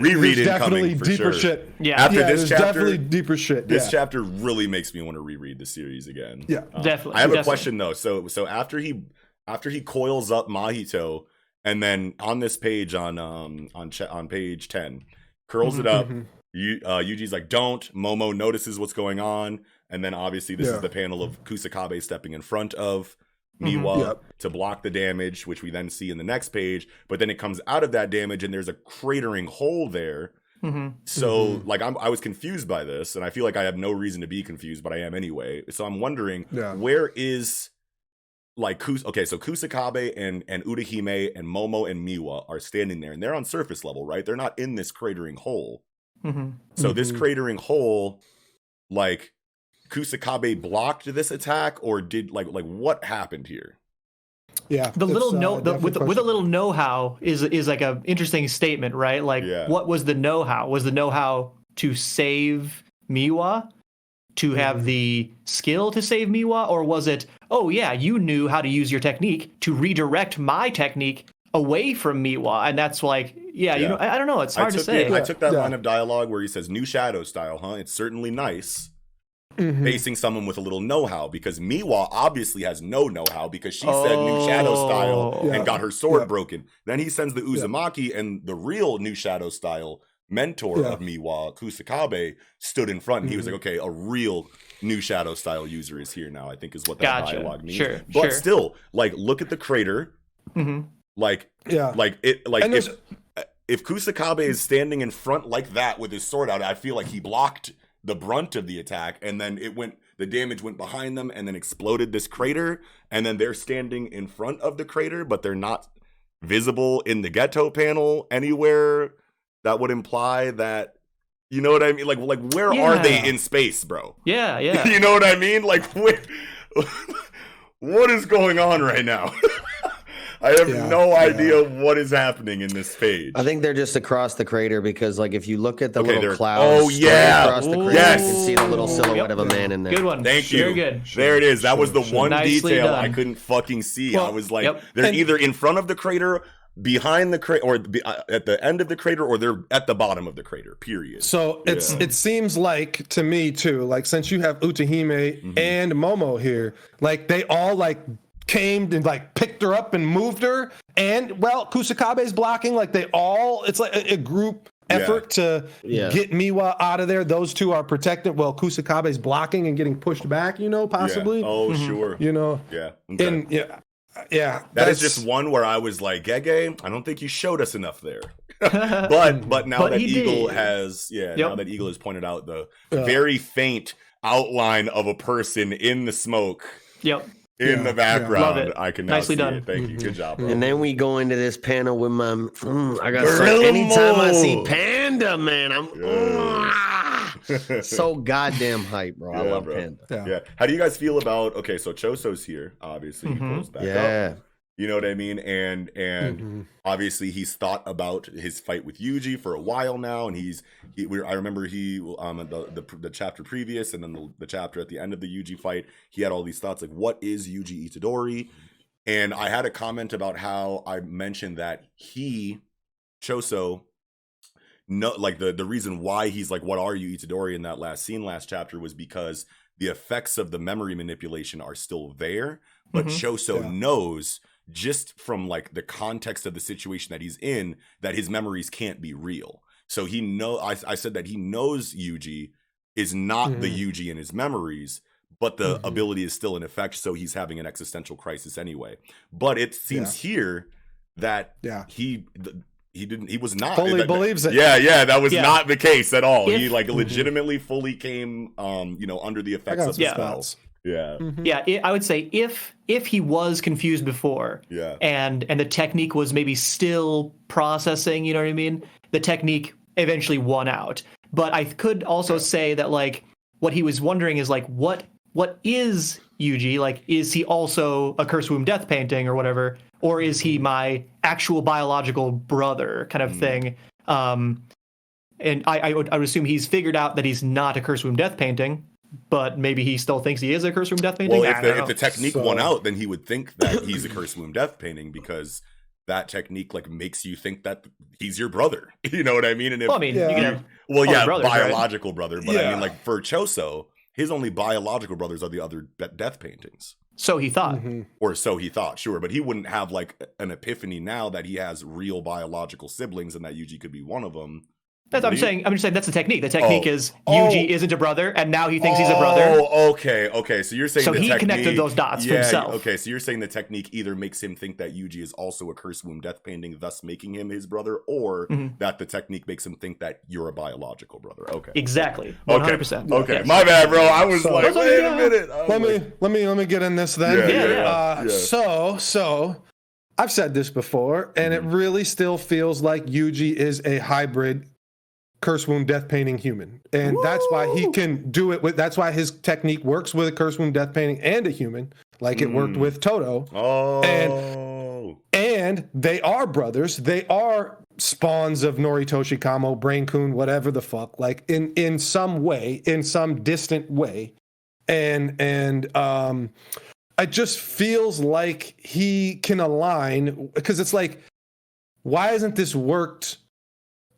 rereading definitely coming for deeper sure. shit. After this chapter, definitely deeper shit. This chapter really makes me want to reread the series again. Definitely. I have a question though. So after he coils up Mahito, and then on this page on page 10, curls it up. Yuji's like, don't. Momo notices what's going on, and then obviously this is the panel of Kusakabe stepping in front of Miwa to block the damage, which we then see in the next page. But then it comes out of that damage, and there's a cratering hole there. So like I was confused by this, and I feel like I have no reason to be confused, but I am anyway. So I'm wondering, where is like okay, so Kusakabe and Urahime and Momo and Miwa are standing there, and they're on surface level, right? They're not in this cratering hole. So this cratering hole, like Kusakabe blocked this attack, or did like what happened here? Yeah, the little with a little know-how is like a interesting statement, right? Like, what was the know-how? Was the know-how to save Miwa, to have the skill to save Miwa, or was it, oh yeah, you knew how to use your technique to redirect my technique away from Miwa, and that's like, you know, I don't know, it's hard to say. I took that line of dialogue where he says, "New shadow style, huh? It's certainly nice." Facing someone with a little know-how, because Miwa obviously has no know-how because she said new shadow style and got her sword broken. Then he sends the Uzumaki, and the real new shadow style mentor of Miwa, Kusakabe, stood in front, and he was like, okay, a real new shadow style user is here now, I think is what that dialogue means. But still, like, look at the crater. Like if Kusakabe is standing in front like that with his sword out, I feel like he blocked the brunt of the attack, and then the damage went behind them and then exploded this crater, and then they're standing in front of the crater, but they're not visible in the ghetto panel anywhere. That would imply that, you know what I mean? Like where are they in space, bro? Yeah. You know what I mean? Like, what is going on right now? I have no idea what is happening in this page. I think they're just across the crater, because like if you look at the little clouds across the crater, you can see the little silhouette of a man in there. Good one. Thank you. Very good. There it is. That was the one Nicely detail done. I couldn't fucking see. Well, I was like, they're either in front of the crater, behind the crater, or at the end of the crater, or they're at the bottom of the crater, period. So it seems like to me too, like since you have Utahime and Momo here, like they all like came and like picked her up and moved her, and well, Kusakabe's blocking, like they all, it's like a group effort to get Miwa out of there. Those two are protected. Well, Kusakabe's blocking and getting pushed back, you know, possibly. Yeah. Oh, sure. You know. Yeah. Okay. And yeah. That is just one where I was like, Gege, I don't think you showed us enough there. but now that Eagle has now that Eagle has pointed out the very faint outline of a person in the smoke. In the background, I can now Nicely see done. it. Thank you. Good job, bro. And then we go into this panel with my. I got anytime I see Panda, man, I'm so goddamn hype, bro. I love Panda. Yeah. How do you guys feel about? Okay, so Choso's here. Obviously, he pulls back up. You know what I mean? And obviously he's thought about his fight with Yuji for a while now, and I remember the chapter previous, and then the chapter at the end of the Yuji fight, he had all these thoughts like, what is Yuji Itadori? And I had a comment about how I mentioned that Choso, no, like the reason why he's like, what are you, Itadori, in that last chapter was because the effects of the memory manipulation are still there, but Choso knows, just from like the context of the situation that he's in, that his memories can't be real. So I said that he knows Yuji is not the Yuji in his memories, but the ability is still in effect, so he's having an existential crisis anyway. But it seems here that he was not fully believes it. That was not the case at all. He like legitimately fully came under the effects of the spells. I would say if he was confused before, and the technique was maybe still processing, you know what I mean, the technique eventually won out. But I could also say that like what he was wondering is like what is Yuji? Like, is he also a Curse Womb Death painting or whatever, or is he my actual biological brother kind of thing? And I would assume he's figured out that he's not a Curse Womb Death painting, but maybe he still thinks he is a Curse Womb Death painting. Well, if the technique won out, then he would think that he's a Curse Womb Death painting, because that technique like makes you think that he's your brother. You know what I mean? And if, you can have brothers, biological right? brother, but I mean, like for Choso, his only biological brothers are the other death paintings. So he thought. Or so he thought, sure. But he wouldn't have like an epiphany now that he has real biological siblings and that Yuji could be one of them. That's I'm saying. I'm just saying that's the technique. The technique is Yuji isn't a brother, and now he thinks he's a brother. Oh, okay. So you're saying so he connected those dots for himself. Okay, so you're saying the technique either makes him think that Yuji is also a curse womb death painting, thus making him his brother, or that the technique makes him think that you're a biological brother. Okay. Exactly. 100%. Okay. Yes. My bad, bro. I was like, wait a minute. Let me get in this then. So I've said this before, and it really still feels like Yuji is a hybrid curse wound death painting human, and that's why he can do it with. That's why his technique works with a curse wound death painting and a human, like it worked with Todo. And they are brothers. They are spawns of Noritoshi Kamo, Brain Kun, whatever the fuck, like in some way, in some distant way, and it just feels like he can align, because it's like, why hasn't this worked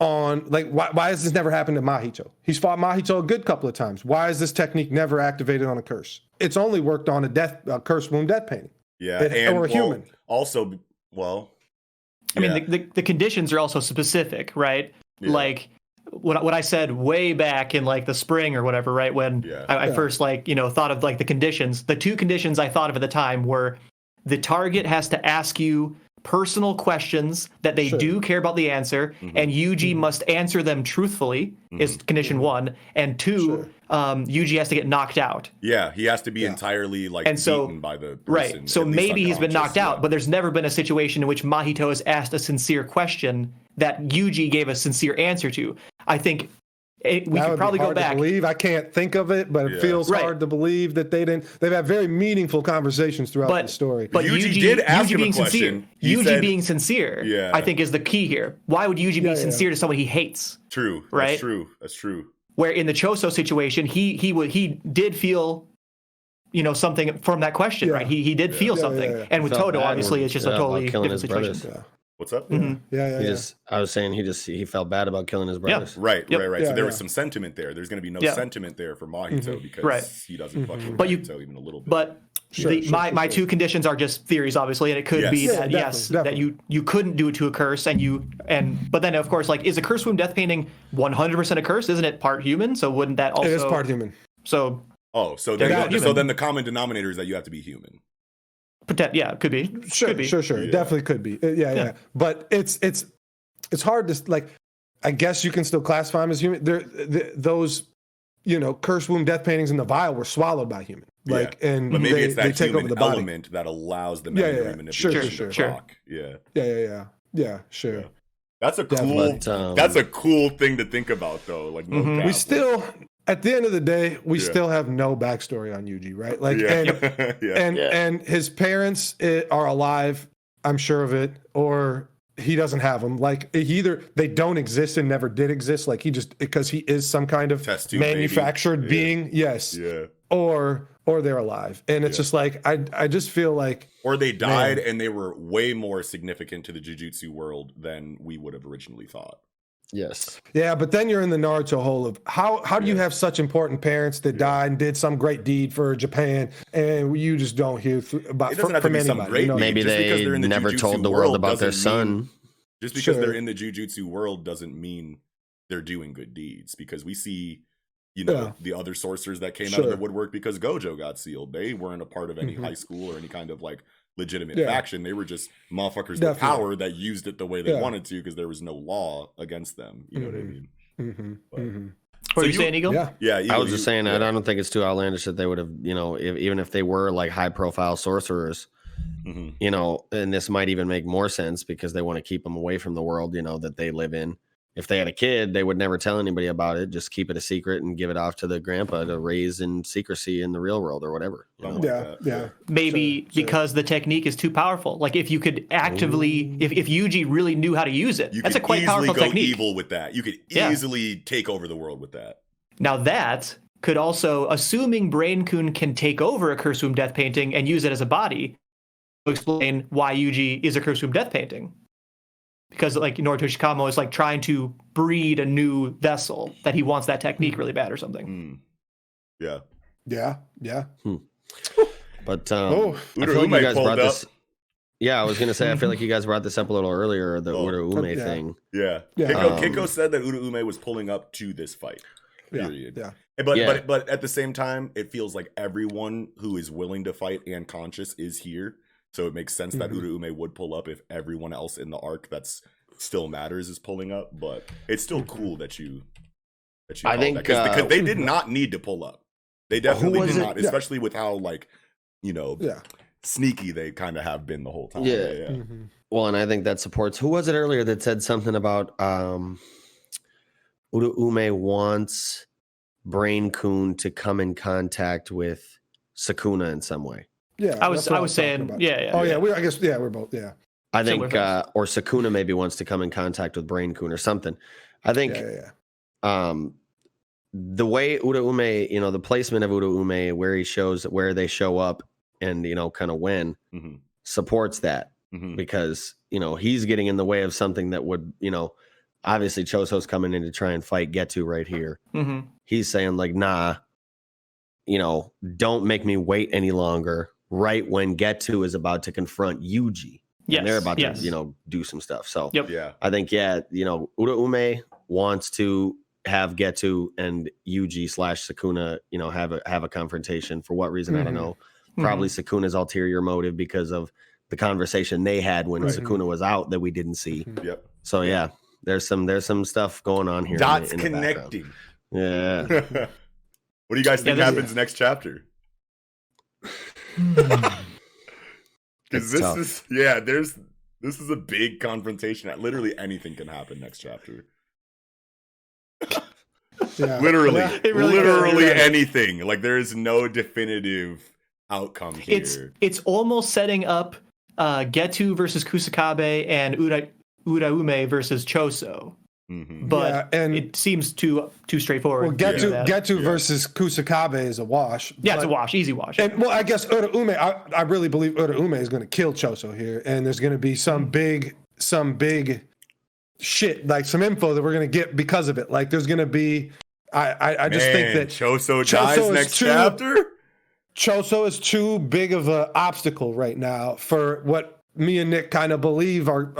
on, like, why has this never happened to Mahito? He's fought Mahito a good couple of times. Why is this technique never activated on a curse? It's only worked on a curse wound death painting. Yeah, or a human. Also, I mean, the conditions are also specific, right? Yeah. Like what I said way back in like the spring or whatever, right? When I first thought of like the conditions. The two conditions I thought of at the time were the target has to ask you personal questions that they do care about the answer, and Yuji must answer them truthfully is condition 1, and 2, Yuji has to get knocked out. Yeah, he has to be entirely beaten by the person. Right. So maybe he's been knocked out, but there's never been a situation in which Mahito has asked a sincere question that Yuji gave a sincere answer to. I think we could probably go back. I can't think of it, but it feels hard to believe that they didn't. They've had very meaningful conversations throughout the story. But Yuji did ask him a question. Yuji being sincere, I think, is the key here. Why would Yuji be sincere to someone he hates? True. Right. That's true. Where in the Choso situation, he did feel, something from that question, right? He did feel something, and with Todo, obviously, it's just a totally different situation. What's up? I was saying he felt bad about killing his brothers. Right. So there was some sentiment there. There's going to be no sentiment there for Mahito because he doesn't fuck with Mahito even a little bit. But my two conditions are just theories, obviously, and it could be that that you couldn't do it to a curse, but then of course, like, is a curse wound death painting 100% a curse? Isn't it part human? So wouldn't that also? It is part human. So then the common denominator is that you have to be human. Yeah, it could be. Sure. It definitely could be. Yeah. But it's hard to, like, I guess you can still classify them as human. Those, curse wound death paintings in the vial were swallowed by human. But maybe it's that take human over the body. element that allows the memory manipulation to rock. Yeah. Sure. That's a cool thing to think about, though. Like, we still. At the end of the day, we still have no backstory on Yuji, right? Like, and his parents are alive, I'm sure of it, or he doesn't have them. Like, either they don't exist and never did exist, like because he is some kind of manufactured being, or they're alive, and it's just like I just feel like, or they died and they were way more significant to the Jujutsu world than we would have originally thought. Yes. Yeah, but then you're in the Naruto hole of how do you have such important parents that died and did some great deed for Japan, and you just don't hear about from anybody. Maybe they never told the world about their son. Just because they're in the Jujutsu world doesn't mean they're doing good deeds. Because we see, the other sorcerers that came out of the woodwork because Gojo got sealed. They weren't a part of any high school or any kind of like legitimate faction. They were just motherfuckers with power that used it the way they wanted to because there was no law against them. You know what I mean? What are you saying, Eagle? Yeah. I was just saying I don't think it's too outlandish that they would have, even if they were like high profile sorcerers, and this might even make more sense because they want to keep them away from the world, that they live in. If they had a kid, they would never tell anybody about it. Just keep it a secret and give it off to the grandpa to raise in secrecy in the real world or whatever. Maybe because the technique is too powerful. Like, if you could actively, if Yuji really knew how to use it, that's a quite powerful technique. You could easily go evil with that. You could easily take over the world with that. Now that could also, assuming Brain Kun can take over a curse womb death painting and use it as a body, explain why Yuji is a curse womb death painting. Because like Noritoshi Kamo is like trying to breed a new vessel that he wants that technique really bad or something. Yeah. But I feel like you guys brought this. Yeah, I was gonna say I feel like you guys brought this up a little earlier, the Uraume thing. Yeah. Kiko said that Uraume was pulling up to this fight. Period. Yeah. But at the same time, it feels like everyone who is willing to fight and conscious is here. So it makes sense that Uraume would pull up if everyone else in the arc that's still matters is pulling up. But it's still cool that you I think because they did not need to pull up. They definitely did not, especially with how sneaky they kind of have been the whole time. Yeah. Well, and I think that supports. Who was it earlier that said something about Uraume wants Brain Kun to come in contact with Sukuna in some way? Yeah, I was saying, I guess we're both. Yeah, I think, or Sukuna maybe wants to come in contact with Brain Kun or something. I think, the way Uraume, the placement of Uraume, where they show up, and kind of when supports that because he's getting in the way of something that would obviously Choso's coming in to try and fight Getu right here. He's saying like, nah, don't make me wait any longer. Right when Getu is about to confront Yuji, and they're about to do some stuff. So I think Uraume wants to have Getu and Yuji / Sukuna have a confrontation. For what reason I don't know. Probably Sukuna's ulterior motive because of the conversation they had when Sukuna was out that we didn't see. So yeah, there's some stuff going on here. Dots connecting. Yeah. What do you guys think happens next chapter? Because this is a big confrontation. Literally anything can happen next chapter. Literally anything. Like there is no definitive outcome here. It's almost setting up Getu versus Kusakabe and Uraume versus Choso. But it seems too straightforward. Well, Getu versus Kusakabe is a wash. Yeah, it's a wash, easy wash. And I guess Uraume, I really believe Uraume is going to kill Choso here, and there's going to be some big shit, like some info that we're going to get because of it. Like there's going to be, I just think that Choso dies next chapter. Choso is too big of an obstacle right now for what me and Nick kind of believe are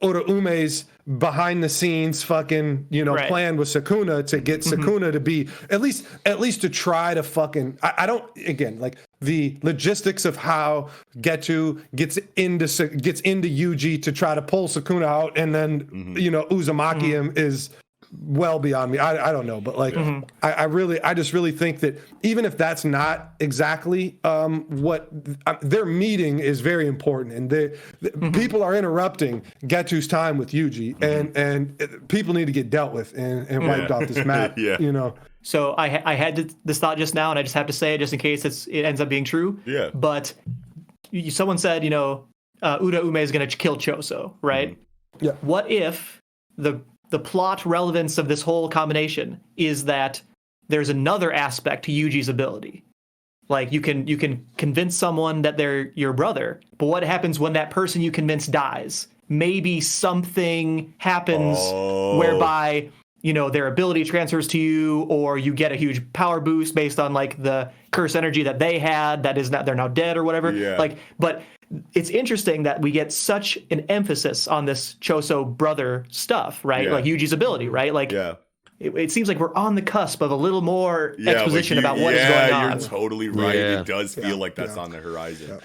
Uraume's behind the scenes fucking plan with Sukuna to get Sukuna to be at least to try to fucking I don't again like the logistics of how Getu gets into Yuji to try to pull Sukuna out and then Uzumaki him is well beyond me. I don't know, but like I just really think that even if that's not exactly what their meeting is very important, and people are interrupting Getu's time with Yuji, and people need to get dealt with and wiped off this map. So I had this thought just now, and I just have to say it just in case it ends up being true. Yeah. But someone said Uraume is going to kill Choso, right? Yeah. What if the plot relevance of this whole combination is that there's another aspect to Yuji's ability. Like you can convince someone that they're your brother, but what happens when that person you convince dies? Maybe something happens whereby their ability transfers to you, or you get a huge power boost based on like the curse energy that they had they're now dead or whatever. But it's interesting that we get such an emphasis on this Choso brother stuff, right? Like Yuji's ability, right? Like it seems like we're on the cusp of a little more exposition about what is going on. You're totally right. It does feel like that's on the horizon.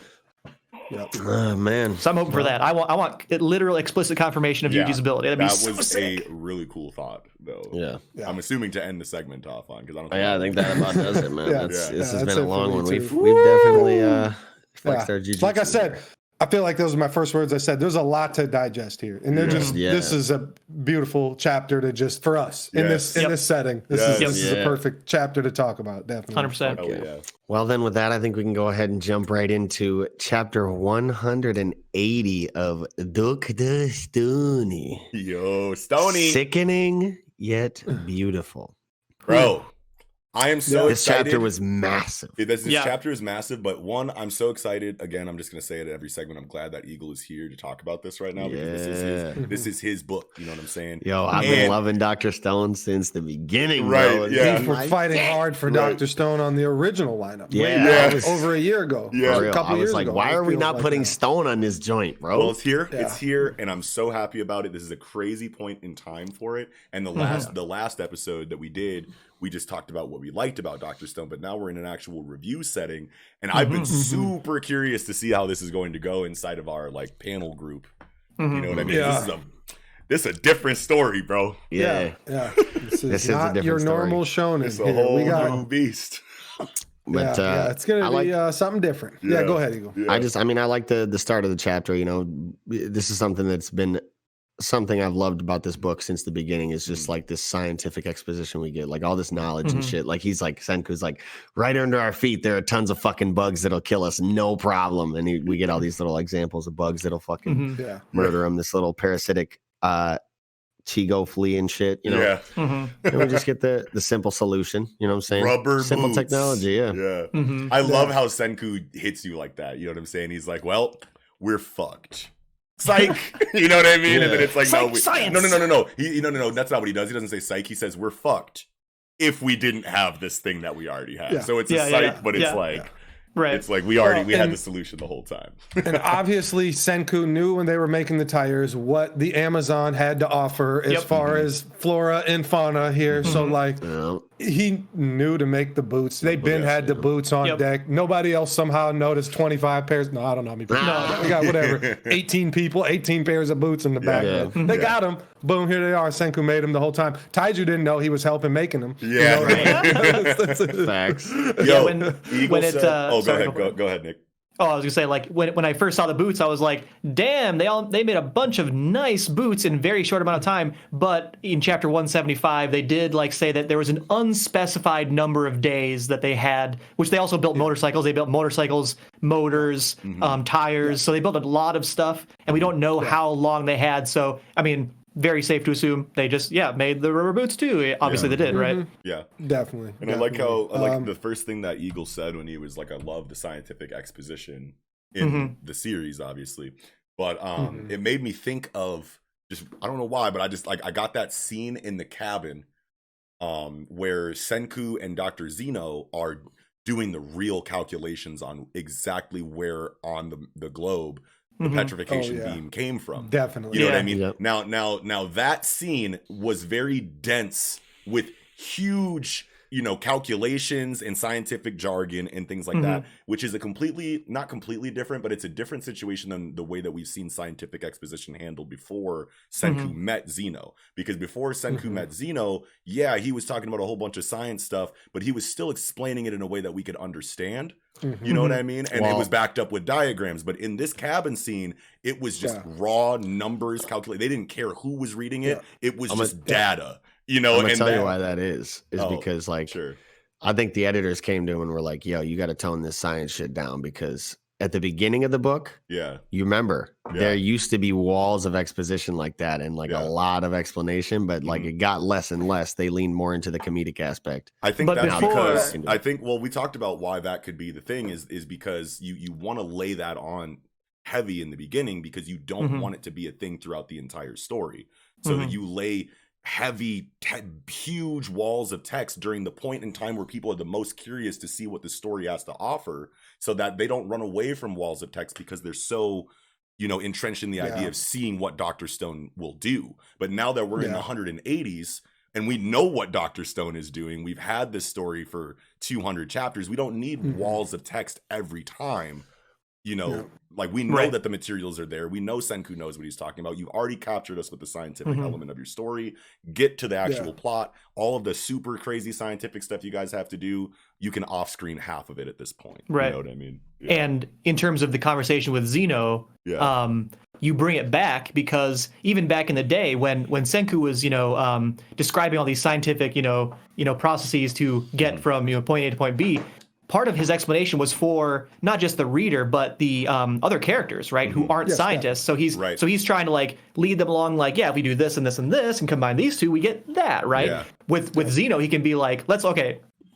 Oh man! So I'm hoping for that. I want literal explicit confirmation of Yuji's ability. That was sick. A really cool thought, though. Yeah. I'm assuming to end the segment off on because I don't. I think that about does it, man. This has been a long one. We've definitely flexed our Jujutsu. Like I said, I feel like those are my first words I said. There's a lot to digest here, and they're this is a beautiful chapter to just for us in this setting. This is a perfect chapter to talk about. Definitely, 100%. Well, then with that, I think we can go ahead and jump right into chapter 180 of Dr. Stony. Yo, Stony, sickening yet beautiful, bro. I am so This excited. chapter was massive. This chapter is massive, but one, I'm so excited. Again, I'm just going to say it at every segment. I'm glad that Eagle is here to talk about this right now because this is his book. You know what I'm saying? Yo, I've been loving Dr. Stone since the beginning, right? Bro. Yeah, for fighting hard for Dr. Stone on the original lineup. Yeah, over a year ago. Yeah, a couple I was years like, ago. why are we not like putting that. Stone on this joint, bro? Well, it's here. Yeah. It's here, and I'm so happy about it. This is a crazy point in time for it. And the last episode that we did, we just talked about what we liked about Dr. Stone, but now we're in an actual review setting, and I've been super curious to see how this is going to go inside of our like panel group. You know what I mean? Yeah. This is a different story, bro. Yeah. This is not a your different normal shonen. It's a whole new beast. But it's gonna be something different. Yeah, go ahead, Eagle. Yeah. I like the start of the chapter. You know, this is something that's been something I've loved about this book since the beginning. Is just like this scientific exposition we get, like all this knowledge and shit. Like he's like, Senku's like, right under our feet there are tons of fucking bugs that'll kill us, no problem. And we get all these little examples of bugs that'll fucking murder him. This little parasitic Chigo flea and shit, you know. And we just get the simple solution, you know what I'm saying? Rubber simple boots. Technology, I love how Senku hits you like that. You know what I'm saying? He's like, well, we're fucked. Psych. You know what I mean? And then it's like, science. No. That's not what he does. He doesn't say psych. He says we're fucked if we didn't have this thing that we already have. Yeah. So it's a psych, but it's like Right. It's like we had the solution the whole time. And obviously Senku knew when they were making the tires what the Amazon had to offer as far as flora and fauna here. So like he knew to make the boots. They had the boots on deck. Nobody else somehow noticed 25 pairs. No, I don't know. We got whatever. 18 people, 18 pairs of boots in the back. They got them. Boom, here they are. Senku made them the whole time. Taiju didn't know he was helping making them. Yeah. Facts. Yo, when it go ahead, Nick. Oh, I was gonna say, like when I first saw the boots, I was like, damn, they made a bunch of nice boots in a very short amount of time. But in chapter 175, they did like say that there was an unspecified number of days that they had, which they also built motorcycles. They built motorcycles, motors, tires. So they built a lot of stuff, and we don't know how long they had. So I mean, very safe to assume they just made the rubber boots too. Obviously they did, right? Yeah, definitely. And I like how the first thing that Eagle said when he was like, I love the scientific exposition in the series, obviously, but it made me think of just, I don't know why, but I got that scene in the cabin where Senku and Dr. Zeno are doing the real calculations on exactly where on the globe the petrification beam came from. Definitely. You know what I mean? Yep. Now that scene was very dense with huge, calculations and scientific jargon and things like that, which is not completely different, but it's a different situation than the way that we've seen scientific exposition handled before Senku met Zeno. Because before Senku met Zeno, he was talking about a whole bunch of science stuff, but he was still explaining it in a way that we could understand. You know what I mean? And it was backed up with diagrams. But in this cabin scene, it was just raw numbers calculated. They didn't care who was reading it. It was just data. I'm gonna tell you why that is because I think the editors came to him and were like, yo, you got to tone this science shit down, because at the beginning of the book, you remember there used to be walls of exposition like that and like a lot of explanation, but like it got less and less. They leaned more into the comedic aspect. I think that's because we talked about why that could be the thing is because you want to lay that on heavy in the beginning because you don't want it to be a thing throughout the entire story. So that you lay heavy, huge walls of text during the point in time where people are the most curious to see what the story has to offer, so that they don't run away from walls of text because they're so, entrenched in the idea of seeing what Dr. Stone will do. But now that we're in the 180s and we know what Dr. Stone is doing, we've had this story for 200 chapters. We don't need walls of text every time. Like we know that the materials are there. We know Senku knows what he's talking about. You've already captured us with the scientific element of your story. Get to the actual plot. All of the super crazy scientific stuff you guys have to do, you can off-screen half of it at this point. Right. You know what I mean? Yeah. And in terms of the conversation with Zeno, you bring it back because even back in the day when Senku was, describing all these scientific, processes to get from, point A to point B, part of his explanation was for not just the reader, but the other characters, right, who aren't scientists. So he's trying to like lead them along, like, if we do this and this and this and combine these two, we get that, right? Yeah. With Zeno, he can be like,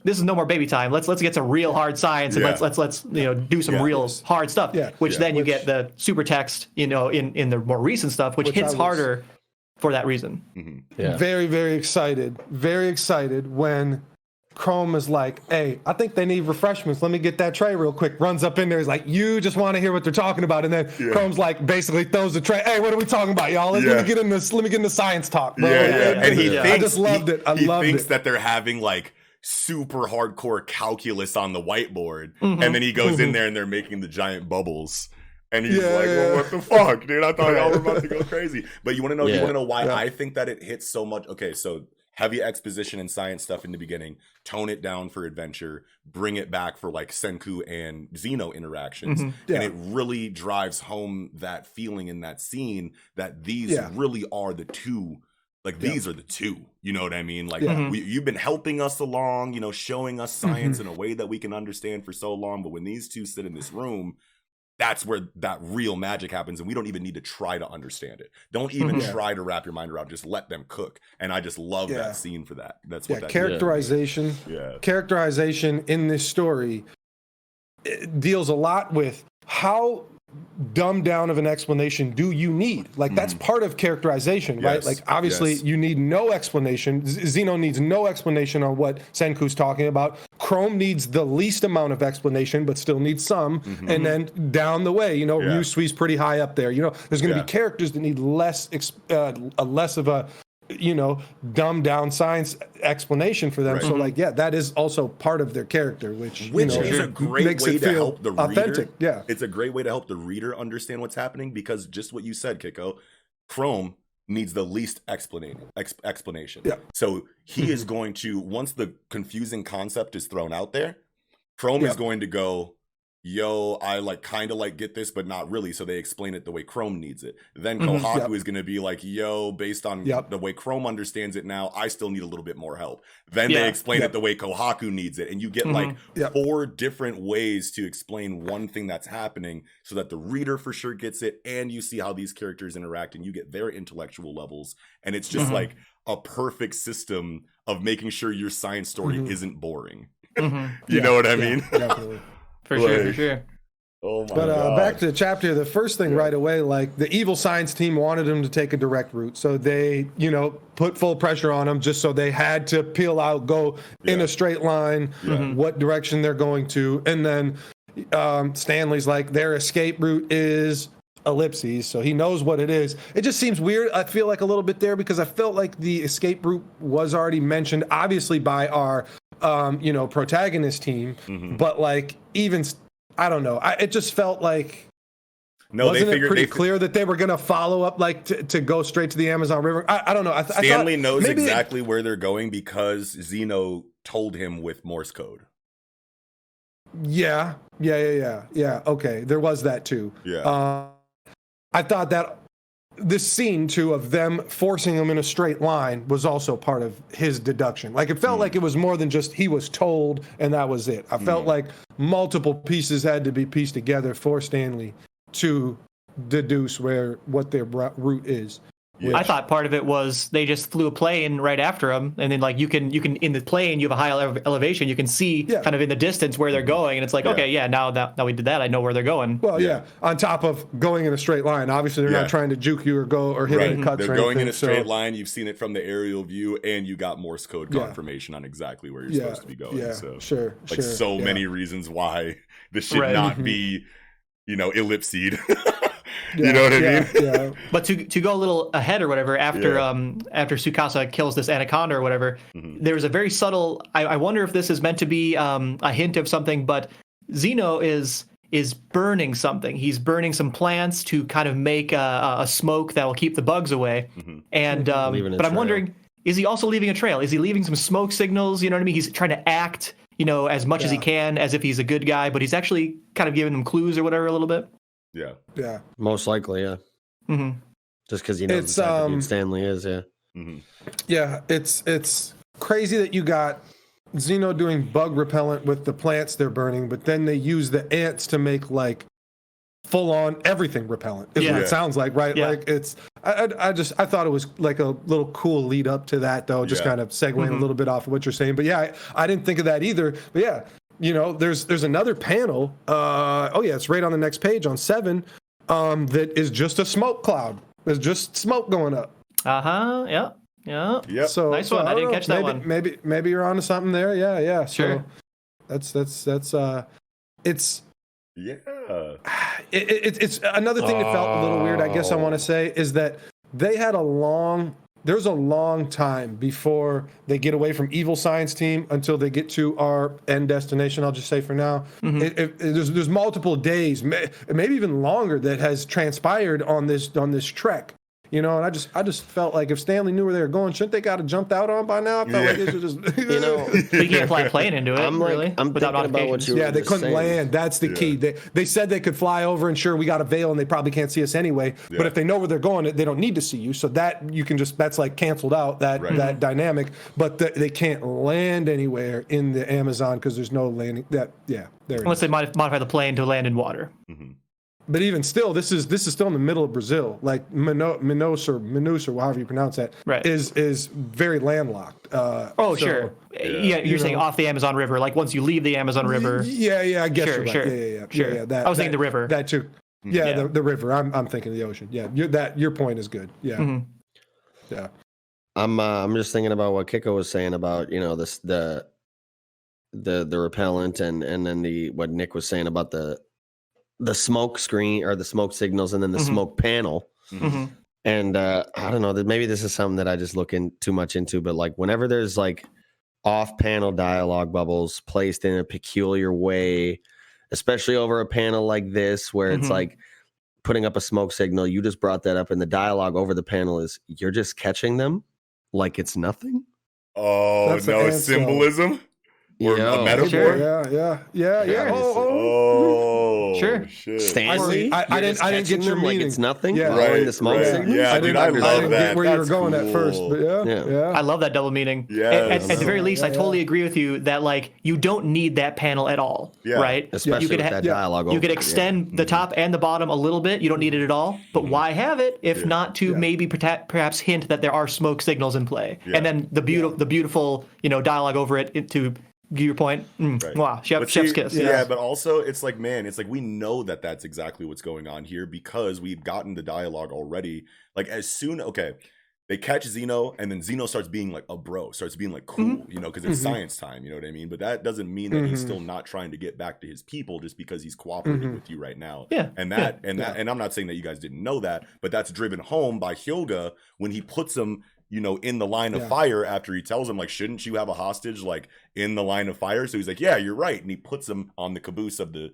this is no more baby time. Let's get some real hard science and let's do some real hard stuff. Yeah. Which then you get the super text, in the more recent stuff, which hits harder for that reason. Mm-hmm. Yeah. Very, very excited. Very excited when Chrome is like, hey, I think they need refreshments. Let me get that tray real quick. Runs up in there. He's like, you just want to hear what they're talking about. And then Chrome's like, basically throws the tray. Hey, what are we talking about, y'all? Let me get in this. Let me get in the science talk, bro. And he thinks, I just loved it. He thinks that they're having like super hardcore calculus on the whiteboard. And then he goes in there and they're making the giant bubbles. And he's like, well, what the fuck, dude? I thought y'all were about to go crazy. But you want to know? You want to know why I think that it hits so much? Okay, so heavy exposition and science stuff in the beginning, tone it down for adventure, bring it back for like Senku and Zeno interactions. And it really drives home that feeling in that scene that these really are the two. Like these are the two, you know what I mean? Like you've been helping us along, showing us science in a way that we can understand for so long. But when these two sit in this room, that's where that real magic happens, and we don't even need to try to understand it. Don't even try to wrap your mind around. Just let them cook. And I just love that scene for that. That's what that characterization. Characterization in this story deals a lot with how dumbed down of an explanation do you need? Like that's part of characterization, right? Like obviously you need no explanation. Zeno needs no explanation on what Senku's talking about. Chrome needs the least amount of explanation, but still needs some. And then down the way, Ryusui's pretty high up there. There's going to be characters that need less of a dumbed down science explanation for them. So that is also part of their character, which is a great way to help the reader. Authentic. Yeah. It's a great way to help the reader understand what's happening, because just what you said, Kiko, Chrome needs the least explanation. Yeah. So he is going to, once the confusing concept is thrown out there, Chrome is going to go, yo, I kind of get this, but not really. So they explain it the way Chrome needs it. Then Kohaku is going to be like, yo, based on the way Chrome understands it now, I still need a little bit more help. Then they explain it the way Kohaku needs it. And you get 4 different ways to explain one thing that's happening so that the reader for sure gets it. And you see how these characters interact and you get their intellectual levels. And it's just like a perfect system of making sure your science story isn't boring. You know what I mean? Definitely. For sure. Oh my God. Back to the chapter, the first thing right away, the evil science team wanted him to take a direct route. So they, put full pressure on him just so they had to peel out, go in a straight line, what direction they're going to. And then Stanley's like, their escape route is ellipses. So he knows what it is. It just seems weird. I feel like a little bit there because I felt like the escape route was already mentioned, obviously by our protagonist team, but even I don't know. It just felt like wasn't it pretty clear that they were going to follow up to go straight to the Amazon River? I don't know. Stanley knows exactly where they're going because Zeno told him with Morse code. Yeah. Okay, there was that too. Yeah. I thought that this scene too of them forcing him in a straight line was also part of his deduction. It felt like it was more than just he was told and that was it. I felt like multiple pieces had to be pieced together for Stanley to deduce what their route is. I thought part of it was they just flew a plane right after him, and then you can in the plane you have a high elevation, you can see kind of in the distance where they're going, and it's okay, now we did that, I know where they're going. Well, on top of going in a straight line, obviously they're not trying to juke you or hit any cuts. They're going in a straight line. You've seen it from the aerial view, and you got Morse code confirmation on exactly where you're supposed to be going. So many reasons why this should not be, ellipsed. You know what I mean? Yeah. But to go a little ahead or whatever, after Tsukasa kills this anaconda or whatever, there's a very subtle. I wonder if this is meant to be a hint of something. But Zeno is burning something. He's burning some plants to kind of make a smoke that will keep the bugs away. And but I'm wondering, is he also leaving a trail? Is he leaving some smoke signals? You know what I mean? He's trying to act, as much as he can, as if he's a good guy, but he's actually kind of giving them clues or whatever a little bit. Yeah. Most likely, yeah. Just because you know it's, the type of dude Stanley is, Yeah, it's crazy that you got Zeno doing bug repellent with the plants they're burning, but then they use the ants to make full on everything repellent is what it sounds like, right? Like it's I thought it was like a little cool lead up to that though, just kind of segueing a little bit off of what you're saying. But yeah, I didn't think of that either. But yeah, you know, there's another panel. It's right on the next page on 7. That is just a smoke cloud. There's just smoke going up. Yeah. So nice one. I didn't catch that one. Maybe you're onto something there. Yeah. Sure. So it's it's another thing that felt a little weird. I guess I want to say is that they had there's a long time before they get away from evil science team until they get to our end destination. I'll just say for now, there's multiple days, maybe even longer, that has transpired on this trek. You know, and I just felt like if Stanley knew where they were going, shouldn't they got jumped out on by now? I felt like they should just, you know, you can't fly a plane into it. I'm thinking about what you were they couldn't land. That's the key. They said they could fly over, and sure, we got a veil, and they probably can't see us anyway. Yeah. But if they know where they're going, they don't need to see you. So that you can that's like canceled out that dynamic. But they can't land anywhere in the Amazon because there's no landing. Unless they modify the plane to land in water. Mm-hmm. But even still, this is still in the middle of Brazil. Like Manaus or however you pronounce that, is very landlocked. Sure. You're saying off the Amazon River, like once you leave the Amazon River. Yeah, I guess you're right. Sure. Yeah. I was thinking the river. That too. Yeah, the river. I'm thinking the ocean. Yeah, your point is good. Yeah. Mm-hmm. Yeah. I'm just thinking about what Kiko was saying about, you know, this the repellent and then what Nick was saying about the smoke screen or the smoke signals and then the smoke panel. Mm-hmm. And I don't know, that maybe this is something that I just look too much into, but like whenever there's like off panel dialogue bubbles placed in a peculiar way, especially over a panel like this, where it's like putting up a smoke signal, you just brought that up, and the dialogue over the panel is you're just catching them like it's nothing. Oh, that's no symbolism. Or a metaphor? Sure. Yeah. Oh, sure. Shit. Stanley, I didn't get your like meaning. it's nothing. Yeah, the smoke signals. Yeah, I didn't get where you were going at first, but yeah. I love that double meaning. Yeah. At the very least, I totally agree with you that like you don't need that panel at all, right? Especially with that dialogue. You could extend the top and the bottom a little bit. You don't need it at all. But why have it if not to maybe perhaps hint that there are smoke signals in play, and then the beautiful dialogue over it to give your point. Wow, chef's kiss. Yeah, but also it's like, man, it's like we know that that's exactly what's going on here because we've gotten the dialogue already. Like as soon, they catch Zeno and then Zeno starts being like a bro, starts being like cool, because it's science time, you know what I mean? But that doesn't mean that he's still not trying to get back to his people just because he's cooperating with you right now. Yeah. And I'm not saying that you guys didn't know that, but that's driven home by Hyuga when he puts him in the line of fire after he tells him, like, shouldn't you have a hostage, like, in the line of fire? So he's like, yeah, you're right. And he puts him on the caboose of the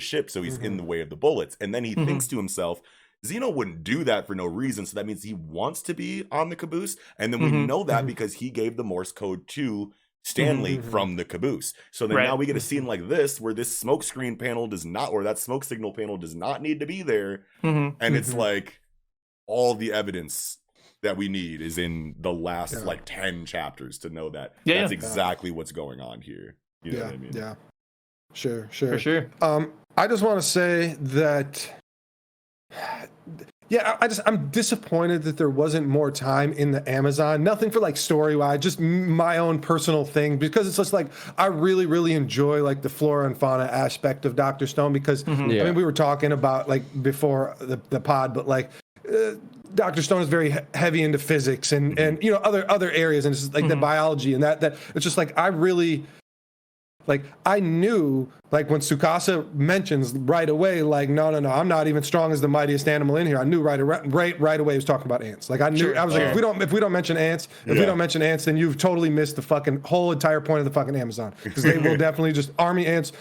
ship, so he's in the way of the bullets. And then he thinks to himself, Zeno wouldn't do that for no reason. So that means he wants to be on the caboose. And then we know that because he gave the Morse code to Stanley from the caboose. So then now we get a scene like this where this smoke screen panel does not, or that smoke signal panel does not need to be there. And it's like all the evidence that we need is in the last like 10 chapters to know that that's exactly what's going on here. You know what I mean? Yeah. Sure. For sure. I just want to say that I'm disappointed that there wasn't more time in the Amazon. Nothing for like story-wise, just my own personal thing, because it's just like I really, really enjoy like the flora and fauna aspect of Dr. Stone because I mean we were talking about like before the pod, but like Dr. Stone is very heavy into physics and other areas, and it's just like the biology and that it's just like I really like I knew like when Tsukasa mentions right away like no I'm not even strong as the mightiest animal in here. I knew right away he was talking about ants. Like I knew I was like if we don't mention ants then you've totally missed the fucking whole entire point of the fucking Amazon, because they will definitely just army ants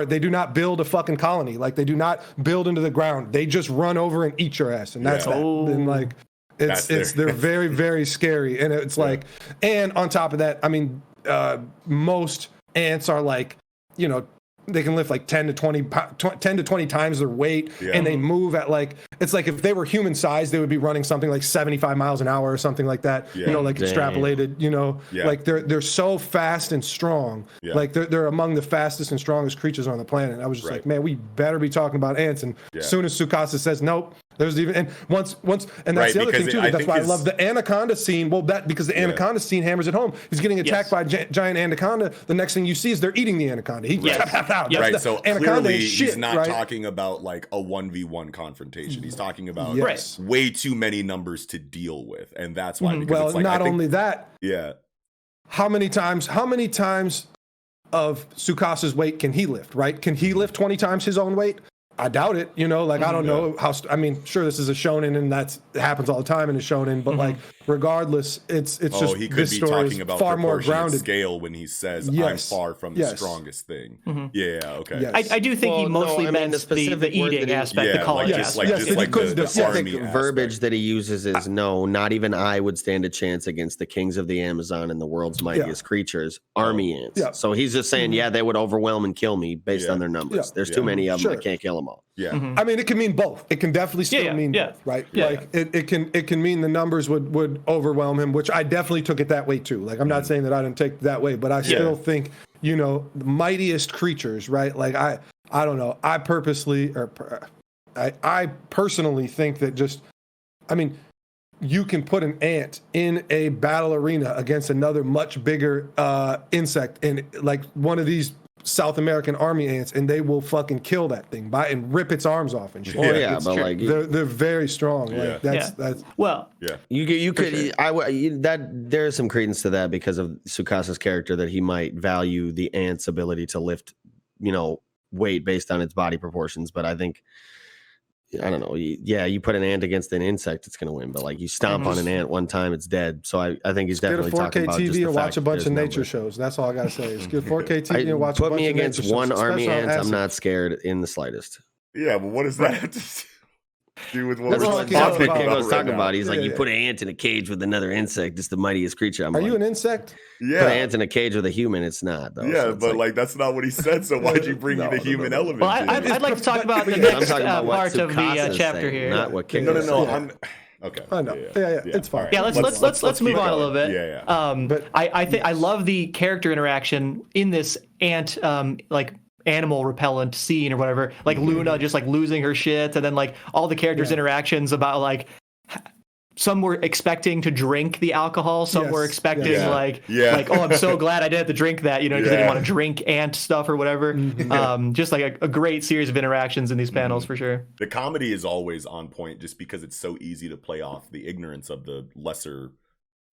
they do not build a fucking colony. Like they do not build into the ground. They just run over and eat your ass, and that's that. And like they're very, very scary. And it's like, and on top of that, I mean, most ants are like, they can lift like 10 to 20 times their weight, and they move at like, it's like if they were human size, they would be running something like 75 miles an hour or something like that. You know, like extrapolated. You know, like they're so fast and strong. Like they're among the fastest and strongest creatures on the planet. I was just like, man, we better be talking about ants. And as soon as Tsukasa says nope. There's even, and once, and that's the other thing too. That's why I love the anaconda scene. Well, because the anaconda scene hammers it home. He's getting attacked by a giant anaconda. The next thing you see is they're eating the anaconda. Right. So clearly, he's not talking about like a 1v1 confrontation. He's talking about way too many numbers to deal with, and that's why. Well, like, not only that. How many times of Tsukasa's weight can he lift? Right? Can he lift 20 times his own weight? I doubt it, you know, like, I don't know how, I mean, sure, this is a shonen and it happens all the time in a shonen, but like, regardless, it's just, he could this be story talking is about far more grounded scale when he says, I'm far from the strongest thing. Okay. I do think he mostly meant the eating aspect, the college aspect. The army verbiage that he uses is, no, not even I would stand a chance against the kings of the Amazon and the world's mightiest creatures, army ants. So he's just saying, they would overwhelm and kill me based on their numbers. There's too many of them, I can't kill them all. I mean, it can mean both. It can definitely still mean both, right? Like it can mean the numbers would overwhelm him, which I definitely took it that way too. Like, I'm not saying that I didn't take it that way, but I still think, you know, the mightiest creatures, right? Like I don't know. I personally think that just, I mean, you can put an ant in a battle arena against another much bigger insect, and like one of these South American army ants, and they will fucking kill that thing and rip its arms off and shit. But like they're very strong. Like that's well, you could there's some credence to that because of Tsukasa's character, that he might value the ant's ability to lift, you know, weight based on its body proportions. But I think, I don't know. You put an ant against an insect, it's going to win. But like, you stomp on an ant one time, it's dead. So I think he's definitely talking about just the 4K TV and watch a bunch of nature shows. That's all I got to say. Is get 4K TV and watch a bunch of nature shows. Put me against one army ant, I'm not scared in the slightest. Yeah, but what does that have to do with what we're talking about? He's like, you put an ant in a cage with another insect, it's the mightiest creature. Are you an insect? Yeah. Put an ant in a cage with a human, it's not, though. Yeah, so but like that's not what he said. So why'd you bring the human element? Well, I'd like to talk about the next part of the chapter here. Not what No. Okay. I know. Yeah. It's fine. Yeah, let's move on a little bit. Yeah. I love the character interaction in this ant like animal repellent scene or whatever, like Luna just like losing her shit, and then like all the characters' interactions about like some were expecting to drink the alcohol, some were expecting like oh, I'm so glad I didn't have to drink that, you know, because they didn't want to drink ant stuff or whatever. Just like a great series of interactions in these panels for sure. The comedy is always on point just because it's so easy to play off the ignorance of the lesser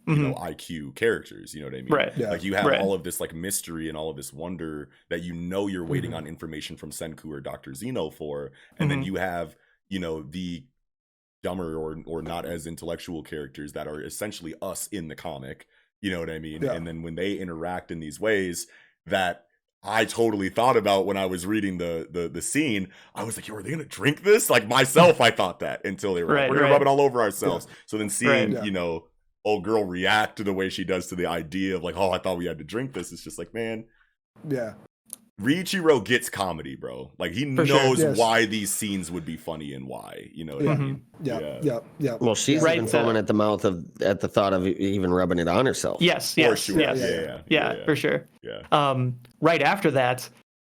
you know, IQ characters, you know what I mean? Right. Like you have all of this like mystery and all of this wonder that you know you're waiting on information from Senku or Dr. Zeno for, and then you have, you know, the dumber or not as intellectual characters that are essentially us in the comic, you know what I mean? And then when they interact in these ways that I totally thought about when I was reading the scene, I was like, yo, are they gonna drink this? Like myself, I thought that until they were like, we're gonna rub it all over ourselves. So then seeing, you know, old girl react to the way she does to the idea of like, oh, I thought we had to drink this. It's just like, man, Riichiro gets comedy, bro. Like he knows why these scenes would be funny and why, you know what I mean? Yeah. Well, she's even foaming at the mouth at the thought of even rubbing it on herself. Yes, for sure. Yeah, for sure. Yeah. Right after that,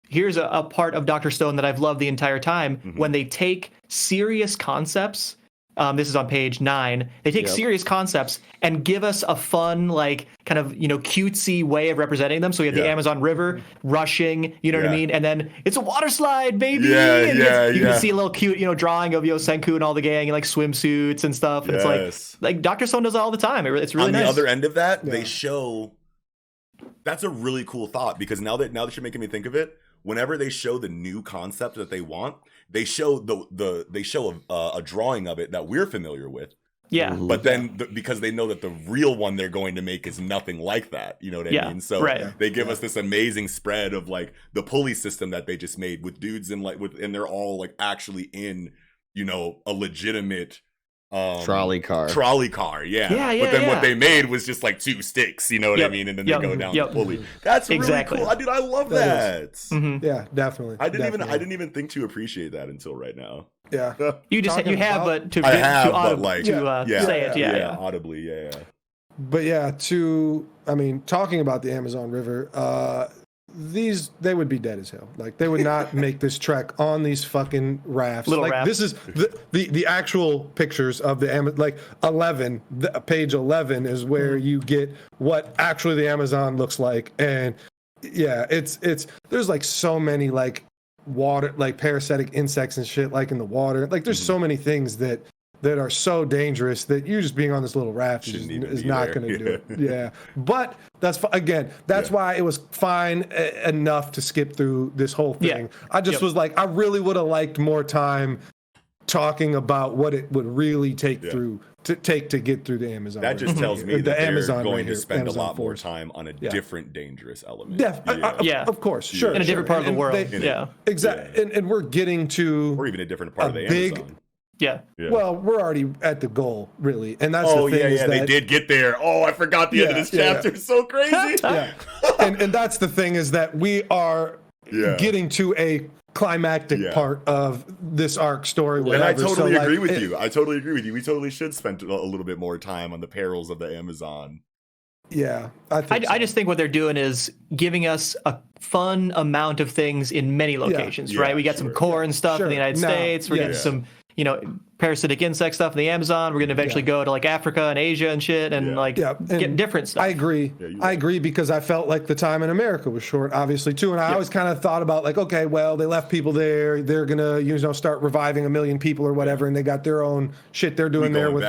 here's a part of Dr. Stone that I've loved the entire time, when they take serious concepts. This is on page 9. They take serious concepts and give us a fun, like, kind of, you know, cutesy way of representing them. So we have the Amazon River rushing, you know what I mean? And then it's a water slide, baby! You can see a little cute, you know, drawing of Senku and all the gang in, like, swimsuits and stuff. And it's like Dr. Stone does it all the time. It's really nice. On the other end of that, they show... That's a really cool thought, because now that you're making me think of it, whenever they show the new concept that they want, they show a drawing of it that we're familiar with. Yeah. But then because they know that the real one they're going to make is nothing like that, you know what I mean? So they give us this amazing spread of like the pulley system that they just made with dudes and they're all like actually in, you know, a legitimate trolley car. Yeah. But then what they made was just like 2 sticks, you know what I mean? And then they go down the pulley. That's really cool. Dude, I love that. Yeah, definitely. I didn't even think to appreciate that until right now. Yeah. You have, but to say it, audibly, yeah. But yeah, talking about the Amazon River, they would be dead as hell. Like, they would not make this trek on these fucking rafts. Rafts. This is the actual pictures of the Amazon. Like, page 11 is where you get what actually the Amazon looks like. And yeah, it's there's like so many like water, like parasitic insects and shit like in the water. Like, there's so many things that are so dangerous that you just being on this little raft is not going to do it. Yeah. But that's why it was fine enough to skip through this whole thing. Yeah. I just was like, I really would have liked more time talking about what it would really take to get through the Amazon. That just tells me that they're going to spend a lot more time on a different dangerous element. Of course. Sure. In a different part of the world. Exactly. And we're getting to... Or even a different part of the Amazon. Yeah. Well, we're already at the goal, really, and that's the thing. They did get there. Oh, I forgot the end of this chapter. It's so crazy. and that's the thing is that we are getting to a climactic part of this arc story. And I totally agree with you. I totally agree with you. We totally should spend a little bit more time on the perils of the Amazon. Yeah, I just think what they're doing is giving us a fun amount of things in many locations, right? We got some corn stuff in the United States. We're getting some parasitic insect stuff in the Amazon. We're going to eventually go to like Africa and Asia and shit and get different stuff. I agree. I agree because I felt like the time in America was short, obviously, too. And I always kind of thought about like, okay, well, they left people there. They're going to, start reviving 1 million people or whatever. And they got their own shit they're doing there with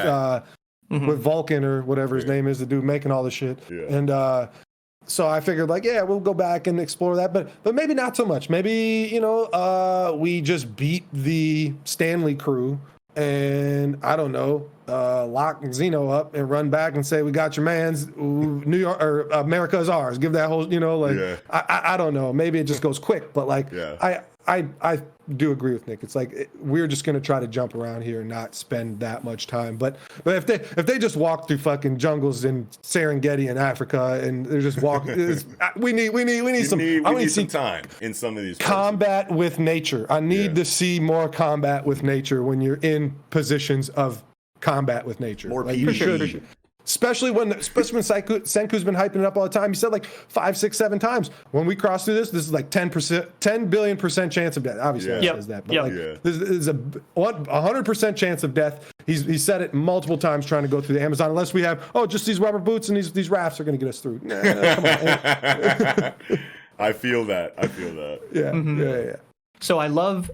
Vulcan or whatever his name is, the dude making all the shit. Yeah. And so I figured like, we'll go back and explore that, but maybe not so much. Maybe, we just beat the Stanley crew and I don't know, lock Zeno up and run back and say, we got your mans. Ooh, New York or America is ours. Give that whole, I don't know. Maybe it just goes quick, but like, I do agree with Nick. It's like we're just going to try to jump around here and not spend that much time. But if they just walk through fucking jungles in Serengeti in Africa and they're just walking, we need some time in some of these combat with nature. I need to see more combat with nature when you're in positions of combat with nature. More like you should. Especially when Senku's been hyping it up all the time. He said like 5, 6, 7 times. When we cross through this is like 10 billion % chance of death. Obviously, he says that, but this is a 100% chance of death. He said it multiple times trying to go through the Amazon. Unless we have just these rubber boots and these rafts are going to get us through. Come on. I feel that. Yeah. So I love.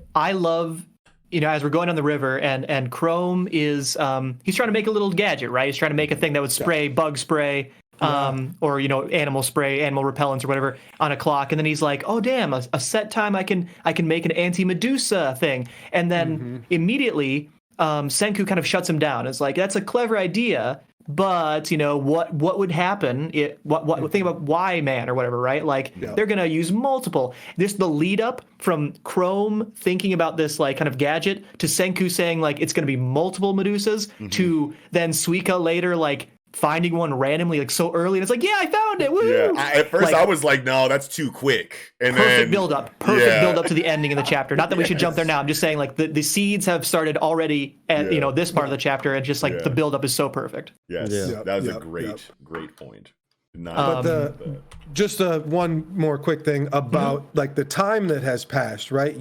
As we're going down the river and Chrome is, he's trying to make a little gadget, right? He's trying to make a thing that would spray bug spray, or, animal spray, animal repellents or whatever on a clock. And then he's like, oh, damn, a set time I can make an anti-Medusa thing. And then immediately Senku kind of shuts him down. It's like, that's a clever idea. But what would happen? What think about why man or whatever, right? Like they're gonna use multiple. The lead up from Chrome thinking about this like kind of gadget to Senku saying like it's gonna be multiple Medusas to then Suika later like finding one randomly like so early and it's like I found it. Woo! Yeah, at first I was like no, that's too quick. And perfect build up to the ending of the chapter. Not that we should jump there now. I'm just saying like the seeds have started already at this part of the chapter and just like the build up is so perfect. Yes, that was a great point. Just one more quick thing about like the time that has passed, right?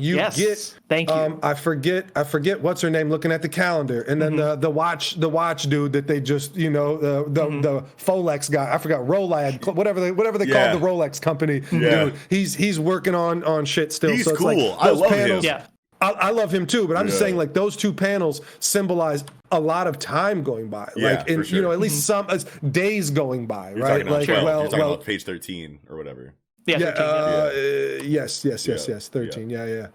Thank you. I forget what's her name looking at the calendar, and then the watch dude that they just the Folex guy, I forgot Rolad, whatever they call the Rolex company. Dude, he's working on shit still. He's so it's cool. Like, I love panels, him. I love him too, but I'm just saying like those 2 panels symbolize a lot of time going by, like in at least some days going by, right? Like you're talking about page 13 or whatever. Yes, 13. Yeah.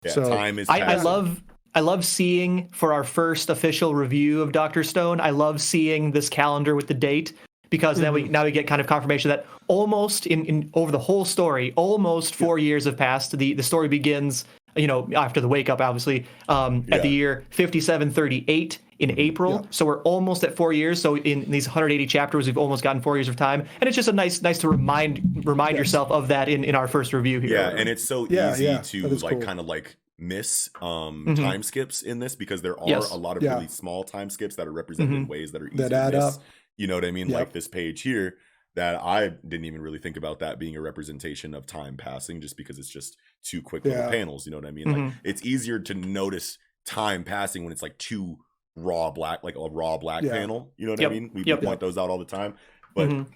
So time is. I love seeing for our first official review of Dr. Stone. I love seeing this calendar with the date because now we get kind of confirmation that almost in over the whole story, almost 4 years have passed. The story begins. After the wake up, obviously, at the year 5738, in April. So we're almost at 4 years. So in these 180 chapters, we've almost gotten 4 years of time. And it's just a nice to remind yourself of that in our first review here. Yeah, and it's so easy to like cool. kind of like miss time skips in this, because there are a lot of really small time skips that are represented in ways that are easy that to add miss. up. You know what I mean? Like this page here, that I didn't even really think about that being a representation of time passing, just because it's just two quick little panels. You know what I mean? Like it's easier to notice time passing when it's like two raw black, like a raw black panel. You know what I mean? We point those out all the time, but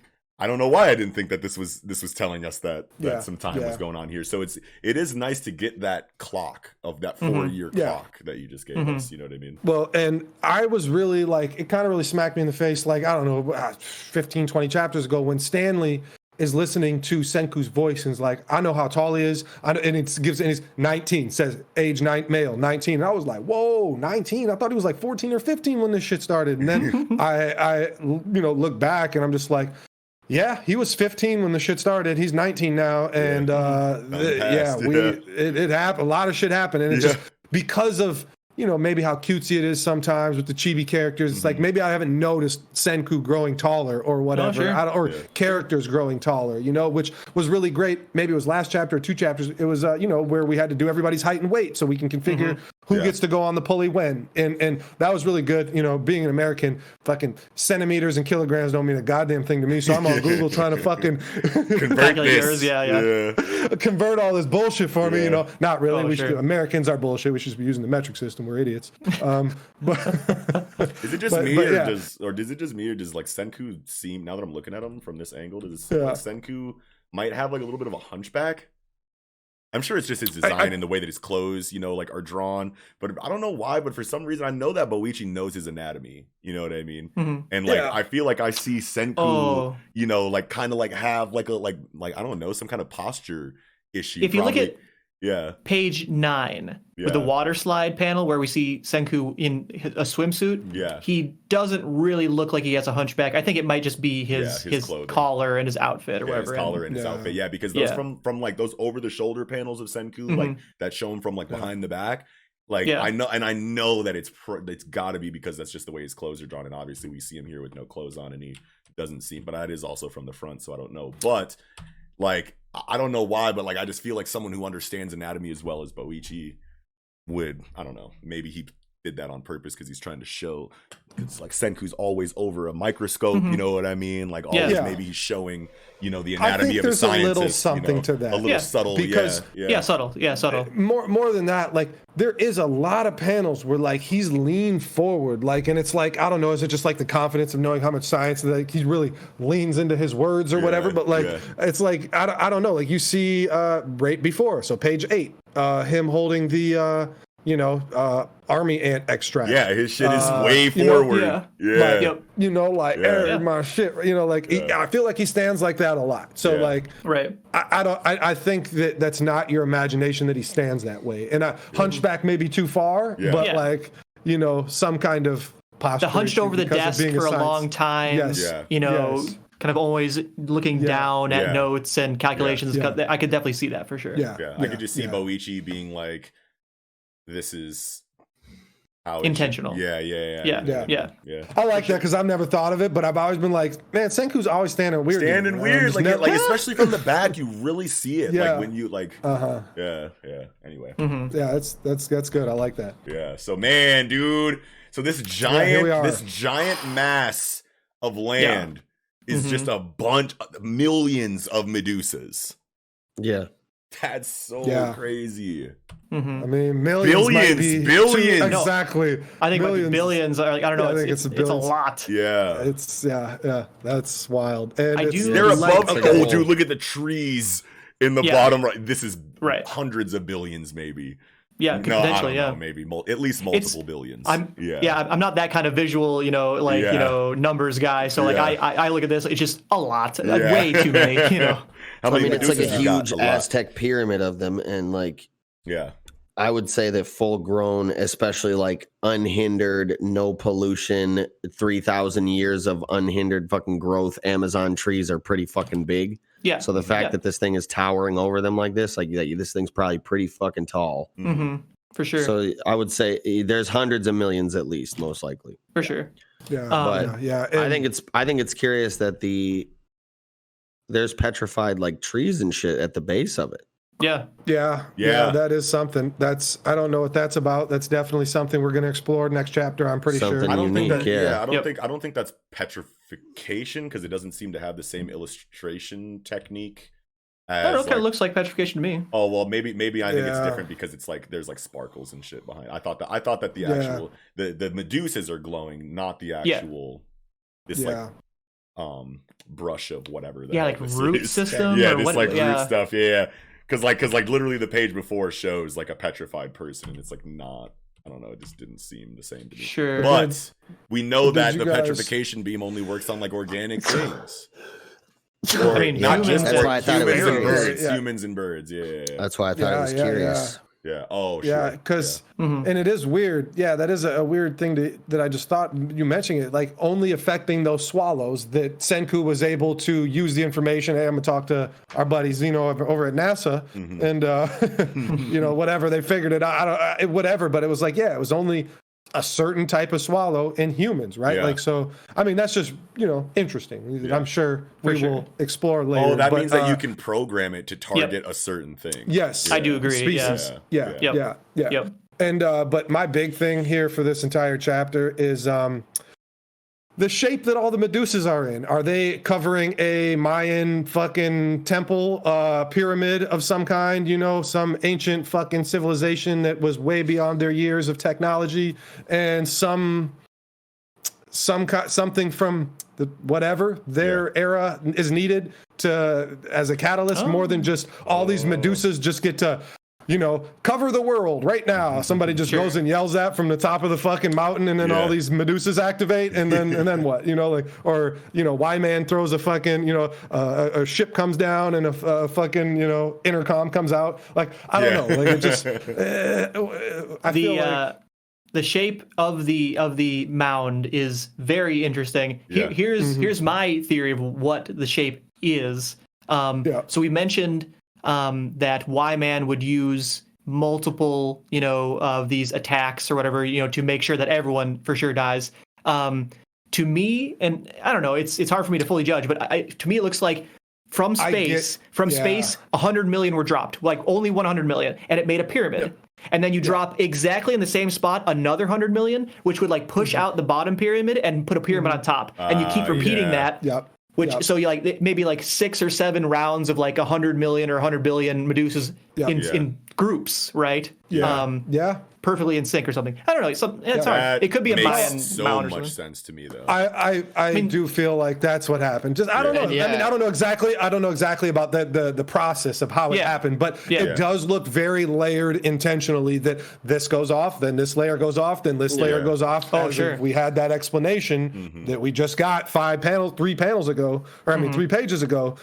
I don't know why I didn't think that this was telling us that some time was going on here. So it is nice to get that clock of that 4-year clock that you just gave us. You know what I mean? Well, and I was really like, it kind of really smacked me in the face, like, I don't know, 15, 20 chapters ago, when Stanley is listening to Senku's voice and is like, I know how tall he is. And he's 19, says age male, 19. And I was like, whoa, 19? I thought he was like 14 or 15 when this shit started. And then I look back and I'm just like, yeah, he was 15 when the shit started. He's 19 now, and it happened. A lot of shit happened, and it's just because of maybe how cutesy it is sometimes with the chibi characters. It's like maybe I haven't noticed Senku growing taller or whatever, or characters growing taller, which was really great. Maybe it was last chapter or 2 chapters. It was where we had to do everybody's height and weight so we can configure who gets to go on the pulley when, and that was really good. Being an American, fucking centimeters and kilograms don't mean a goddamn thing to me. So I'm on Google trying to fucking convert this. Convert all this bullshit for me. Not really. Americans are bullshit. We should be using the metric system. We're idiots. But is it just me, or does it just me, or does like Senku seem, now that I'm looking at him from this angle, does it seem like Senku might have like a little bit of a hunchback? I'm sure it's just his design and the way that his clothes, like, are drawn. But I don't know why, but for some reason I know that Boichi knows his anatomy. You know what I mean? And like I feel like I see Senku, like kind of like have like a I don't know, some kind of posture issue. If you look at page 9 with the water slide panel where we see Senku in a swimsuit, he doesn't really look like he has a hunchback. I think it might just be his collar and his outfit or whatever. His collar and his outfit, because those from like those over the shoulder panels of Senku, like that show him from like behind the back. Like I know that it's got to be because that's just the way his clothes are drawn, and obviously we see him here with no clothes on, and he doesn't seem. But that is also from the front, so I don't know. But like I don't know why, but like I just feel like someone who understands anatomy as well as Boichi would, I don't know, maybe he did that on purpose because he's trying to show, it's like Senku's always over a microscope, you know what I mean? Like always maybe he's showing, the anatomy of a scientist. There's a little something to that. A little subtle, because, subtle. More than that, like there is a lot of panels where like he's leaned forward, like, and it's like, I don't know, is it just like the confidence of knowing how much science, like he really leans into his words or whatever, but like, it's like, I don't know, like you see right before, so page 8, him holding the, army ant extract. Yeah, his shit is way forward. My shit. I feel like he stands like that a lot. So I think that's not your imagination that he stands that way. And hunchback may be too far, but some kind of posture. The hunched over the desk for a long time. Kind of always looking down at notes and calculations. I could definitely see that for sure. I could just see Boichi being like, this is how intentional. Yeah. I like that because I've never thought of it, but I've always been like, man, Senku's always standing weird. Like especially from the back, you really see it. Like when you like, Anyway, that's good. I like that. Yeah. So man, dude. So this giant mass of land is just a bunch, millions of Medusas. Yeah. That's so crazy. I mean, billions. Exactly. I think billions are like, I don't know. It's a lot. Yeah. That's wild. And they're above. Dude, look at the trees in the bottom right. This is hundreds of billions, maybe. Yeah, potentially, know, maybe at least multiple billions. I'm not that kind of visual, numbers guy. So I look at this, it's just a lot, way too many, it's like a huge Aztec pyramid of them, and I would say that full grown, especially like unhindered, no pollution, 3,000 years of unhindered fucking growth Amazon trees are pretty fucking big. Yeah. So the fact that this thing is towering over them like this thing's probably pretty fucking tall. Mm-hmm. For sure. So I would say there's hundreds of millions at least, most likely. For sure. Yeah, But yeah. I think it's curious that there's petrified like trees and shit at the base of it. Yeah. That is something. I don't know what that's about. That's definitely something we're going to explore next chapter. I'm pretty sure. I don't think unique, I don't think that's petrification because it doesn't seem to have the same illustration technique. I don't know, it kind of looks like petrification to me. Oh well, maybe I think it's different because it's like there's like sparkles and shit behind. I thought that the actual the Medusas are glowing, not the actual this like brush of whatever. Like root system. Yeah, or this what, like root stuff. Yeah, because like literally the page before shows like a petrified person, and it's like not. I don't know. It just didn't seem the same to me. Sure, but we know that the petrification beam only works on like organic things. Or, I mean, not just that's why I thought it was birds. Humans and birds. Yeah. That's why I thought it was curious. Yeah. Oh, sure. Yeah, because and it is weird. Yeah, that is a weird thing that I just thought you mentioning it, like only affecting those swallows. That Senku was able to use the information. Hey, I'm gonna talk to our buddy Zeno over at NASA, and whatever they figured it out. I don't whatever, but it was like it was only a certain type of swallow in humans, right? Yeah. Like, so, I mean, that's just, interesting. Yeah. I'm sure we will explore later. Oh, that means that you can program it to target a certain thing. Yes. I do agree. Species. Yeah. And, but my big thing here for this entire chapter is the shape that all the Medusas are in. Are they covering a Mayan fucking temple, pyramid of some kind, some ancient fucking civilization that was way beyond their years of technology, and something from the whatever their era is needed as a catalyst, more than just all these Medusas just get to cover the world right now. Somebody just goes and yells that from the top of the fucking mountain, and then all these Medusas activate, and then what? Y-Man throws a fucking, a ship comes down and a fucking, intercom comes out. Like, I don't know. Like, it just, I feel like the shape of the mound is very interesting. Here's my theory of what the shape is. So we mentioned that Y-Man would use multiple, of these attacks or whatever, to make sure that everyone for sure dies. To me, and I don't know, it's hard for me to fully judge, but to me it looks like from space, 100 million were dropped, like only 100 million, and it made a pyramid. And then you drop exactly in the same spot another 100 million, which would like push out the bottom pyramid and put a pyramid on top, and you keep repeating that. So you like maybe like 6 or 7 rounds of like 100 million or 100 billion Medusas in groups, right? Perfectly in sync or something. I don't know. It's hard. It could be a Mayan mound or something. Much sense to me though. I do feel like that's what happened. Just I don't know. I mean, I don't know exactly. I don't know exactly about the process of how it happened, but it does look very layered intentionally. That this goes off, then this layer goes off, then this layer goes off. Oh, sure. We had that explanation that we just got 3 panels ago, or 3 pages ago.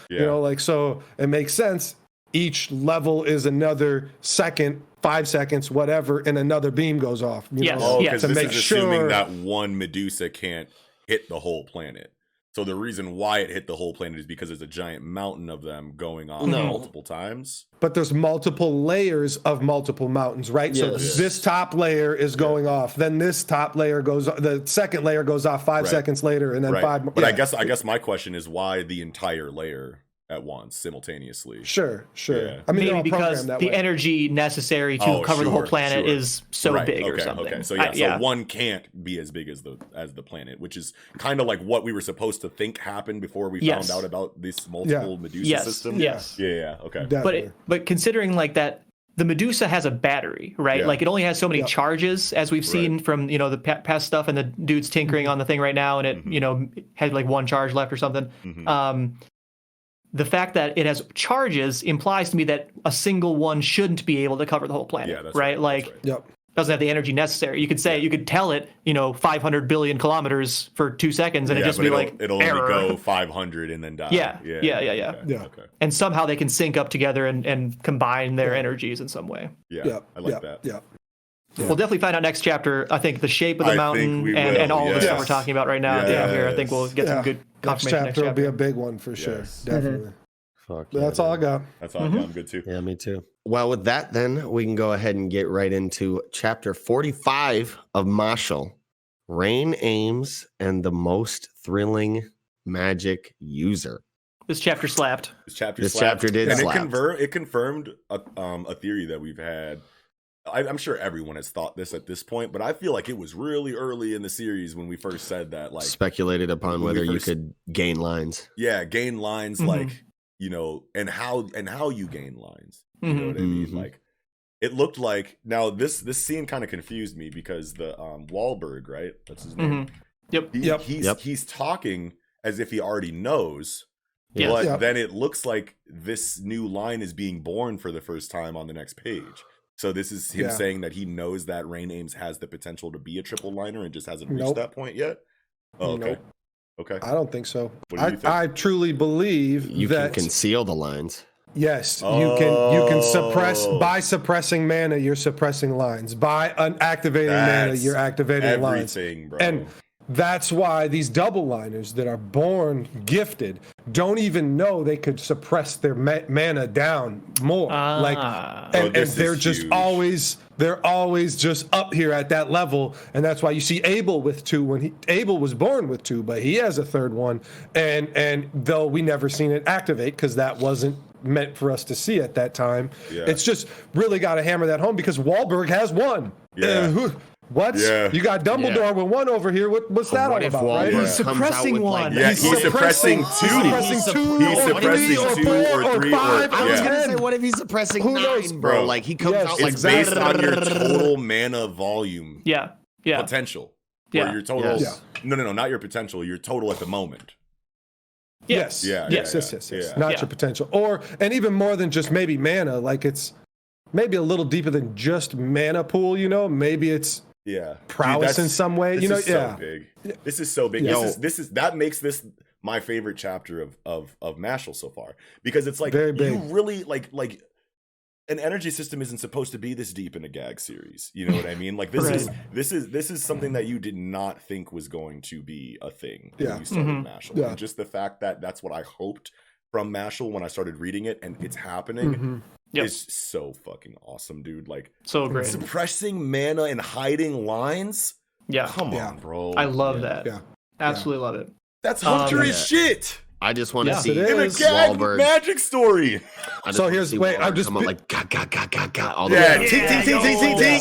So it makes sense. Each level is another second, 5 seconds, whatever, and another beam goes off. Because this is assuming that one Medusa can't hit the whole planet. So the reason why it hit the whole planet is because there's a giant mountain of them going on multiple times. But there's multiple layers of multiple mountains, right? Yes. So this top layer is going off. Then this top layer the second layer goes off 5 seconds later, and then 5 more. But I guess my question is why the entire layer at once simultaneoely. Sure. Yeah. I mean, maybe because the energy necessary to cover the whole planet is so big or something. Okay. So one can't be as big as the planet, which is kind of like what we were supposed to think happened before we found out about this multiple Medusa system. Yes. Yeah. Okay. Definitely. But considering like that, the Medusa has a battery, right? Like it only has so many charges, as we've seen from the past stuff, and the dude's tinkering on the thing right now, and it had like 1 charge left or something. The fact that it has charges implies to me that a single one shouldn't be able to cover the whole planet, right? Like, doesn't have the energy necessary. You could say, you could tell it, 500 billion kilometers for 2 seconds, and it'll only go 500 and then die. Yeah. Okay. And somehow they can sync up together and combine their energies in some way. I like that. Yeah. We'll definitely find out next chapter. I think the shape of the mountain and all of the stuff we're talking about right now down here. I think we'll get some good confirmation next chapter. Next chapter will be a big one for sure. Definitely. Fuck That's all I got. That's all I got. I'm good too. Yeah, me too. Well, with that, then we can go ahead and get right into chapter 45 of Mashle, Rain Ames and the Most Thrilling Magic User. This chapter slapped. This chapter did and slap. it confirmed a theory that we've had. I'm sure everyone has thought this at this point, but I feel like it was really early in the series when we first said that, like, speculated upon whether you could gain lines. Yeah, gain lines, like, you know, and how you gain lines. You know what I mean? Like, it looked like, now this scene kind of confused me because the Wahlberg, right? That's his name. Yep. He's talking as if he already knows. Yes. But then it looks like this new line is being born for the first time on the next page. So this is him saying that he knows that Rain Ames has the potential to be a triple liner and just hasn't reached that point yet. Oh, okay. Nope. Okay. I don't think so. What do you think? I truly believe You that can conceal the lines. yes, you can suppress by suppressing mana. You're suppressing lines by activating mana. You're activating lines. Bro. And that's why these double liners that are born gifted don't even know they could suppress their mana down more. And they're just huge. they're always just up here at that level. And that's why you see Abel with 2 Abel was born with 2, but he has a third one. And though we never seen it activate because that wasn't meant for us to see at that time. Yeah. It's just really got to hammer that home because Wahlberg has 1. Yeah. What? Yeah. You got Dumbledore with 1 over here. What's that all about? Right? He's suppressing 1. He's suppressing 2. He's suppressing 2 or 3 or 5. I was gonna say, what if he's suppressing 9, bro? Like he comes out like it's based on your total mana volume. Yeah. Potential. Or your total. No, not your potential. Your total at the moment. Yes. Not your potential. And even more than just maybe mana. Like it's maybe a little deeper than just mana pool. You know, maybe it's prowess in some way. You know, so big. This is so big. This is that makes this my favorite chapter of Mashle so far because it's like you really like an energy system isn't supposed to be this deep in a gag series. You know what I mean? Like this is something that you did not think was going to be a thing when you started Mashle. And just the fact that that's what I hoped from Mashle when I started reading it and it's happening is so fucking awesome, dude. Like so great. Suppressing mana and hiding lines. Yeah. Come on, bro. I love that. Yeah. Absolutely love it. That's Hunter as shit. I just want to see in a gag magic story. So here's I'm just like ga all the way.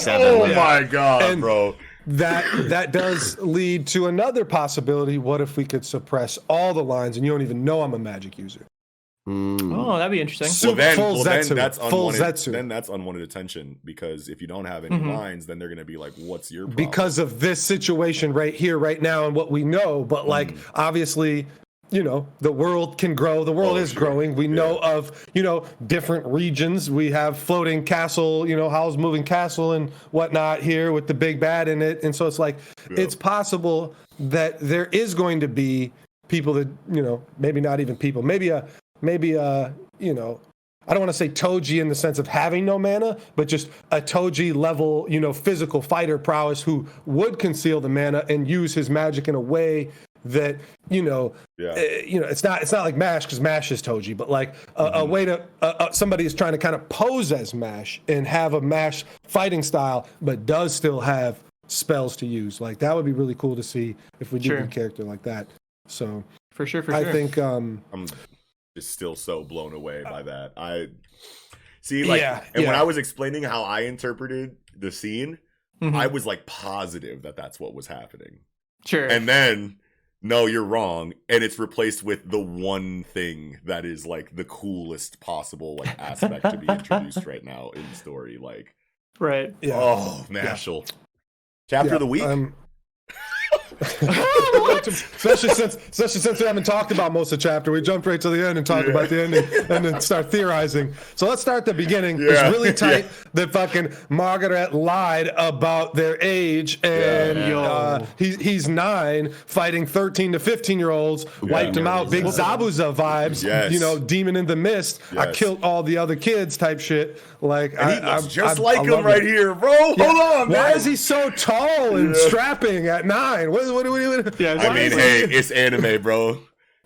Oh my god, bro. That does lead to another possibility. What if we could suppress all the lines and you don't even know I'm a magic user? Oh, that'd be interesting. Then that's unwanted attention because if you don't have any lines, then they're gonna be like, "What's your problem?" Because of this situation right here, right now, and what we know. But like, obviously, you know, the world can grow. The world is growing. We know of, you know, different regions. We have floating castle, you know, Howl's Moving Castle and whatnot here with the big bad in it. And so it's like, it's possible that there is going to be people that, you know, maybe not even people, maybe you know, I don't want to say Toji in the sense of having no mana, but just a Toji level, you know, physical fighter prowess who would conceal the mana and use his magic in a way that, you know, it's not like MASH because MASH is Toji, but like a way to somebody is trying to kind of pose as MASH and have a MASH fighting style, but does still have spells to use. Like that would be really cool to see if we did a character like that. So for sure. I think I'm just still so blown away by that. I see, like, when I was explaining how I interpreted the scene, I was like positive that that's what was happening. Sure. And then, no, you're wrong, and it's replaced with the one thing that is like the coolest possible like aspect to be introduced right now in the story. Like, right? Yeah. Oh, Mashle. Chapter of the week. especially since we haven't talked about most of the chapter, we jumped right to the end and talked about the ending and then start theorizing. So let's start at the beginning. It's really tight that fucking Margaret lied about their age and he's 9 fighting 13 to 15-year-olds, wiped him out, big Zabuza vibes, you know, demon in the mist. I killed all the other kids type shit. Like, and he looks just like him right here, bro. Hold on, man. Why is he so tall and strapping at 9? What? I mean, hey, it's anime, bro.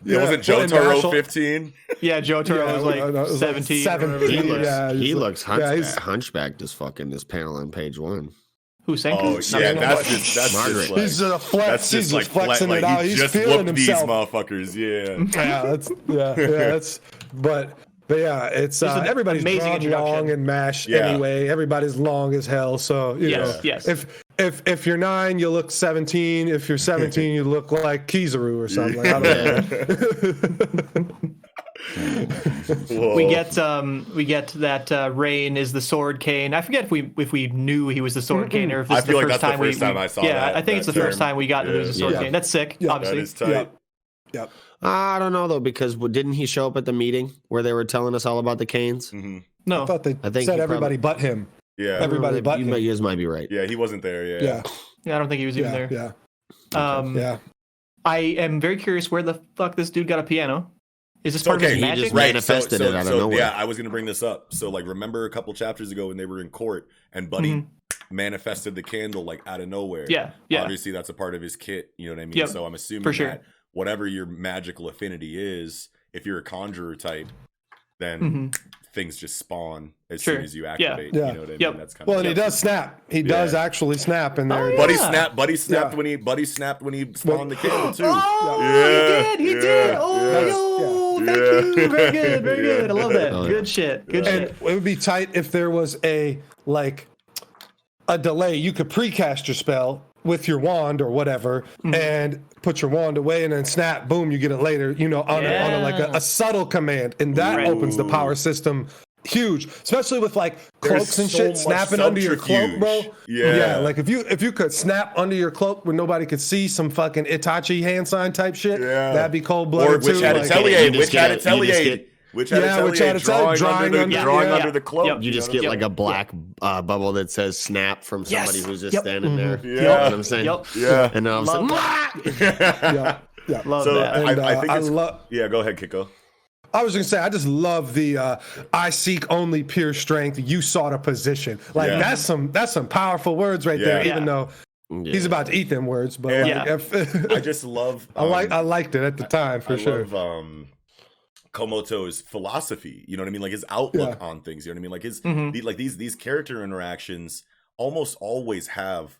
It wasn't Jotaro 15. Yeah, Jotaro was like 17. 17. He looks hunchbacked as fuck in this panel on page 1. Who Senku? Oh yeah, that's just Margaret. like, he's just flex. He's just flexing it out. He He's just feeling whooped himself. these motherfuckers. But yeah, it's everybody's drawn long and mash anyway. Everybody's long as hell. So you know, if you're 9, you look 17. If you're 17, you look like Kizaru or something. Like, I don't know. We get that Rain is the Sword Cane. I forget if we knew he was the Sword Cane or if this is the first time the first time I saw that. Yeah, I think it's the first time we got to lose the Sword Cane. That's sick, obviously. That is tight. Yep. I don't know though, because didn't he show up at the meeting where they were telling us all about the canes? Mm-hmm. No, I thought they think said everybody but him. Yeah, everybody but him. You guys might be right. Yeah, he wasn't there. Yeah. I don't think he was even there. Yeah. I am very curious where the fuck this dude got a piano. Is this part of his He magic? just manifested it out of nowhere. Yeah, I was gonna bring this up. So like, remember a couple chapters ago when they were in court and Buddy manifested the candle like out of nowhere. Yeah. Obviously, that's a part of his kit. You know what I mean? Yep. So I'm assuming For sure. that whatever your magical affinity is, if you're a conjurer type, then things just spawn as soon as you activate. Yeah. You know what I mean? Yep. That's kind Well, of and he does snap. He does actually snap in there. Buddy snapped when he spawned the candle too. Oh, he did. Oh, thank you. Very good. Very good. I love that. Good shit. Good shit. It would be tight if there was a delay. You could precast your spell with your wand or whatever and put your wand away and then snap, boom, you get it later, on a subtle command. And that opens the power system huge, especially with like cloaks and shit snapping under your cloak, bro. Yeah, like if you could snap under your cloak where nobody could see some fucking Itachi hand sign type shit, that'd be cold blooded too. Which had Atelier, drawing under the cloak. You just get like a black bubble that says snap from somebody who's just standing there. Yeah. You know what I'm saying? Yeah. And then all of a sudden, Love so that. I think it's go ahead, Kiko. I was gonna say, I just love the I seek only pure strength, you sought a position. Like that's some powerful words right there, even though he's about to eat them words. But I just love I liked it at the time for sure. Love, Komoto's philosophy, you know what I mean? Like his outlook on things, you know what I mean? Like his these character interactions almost always have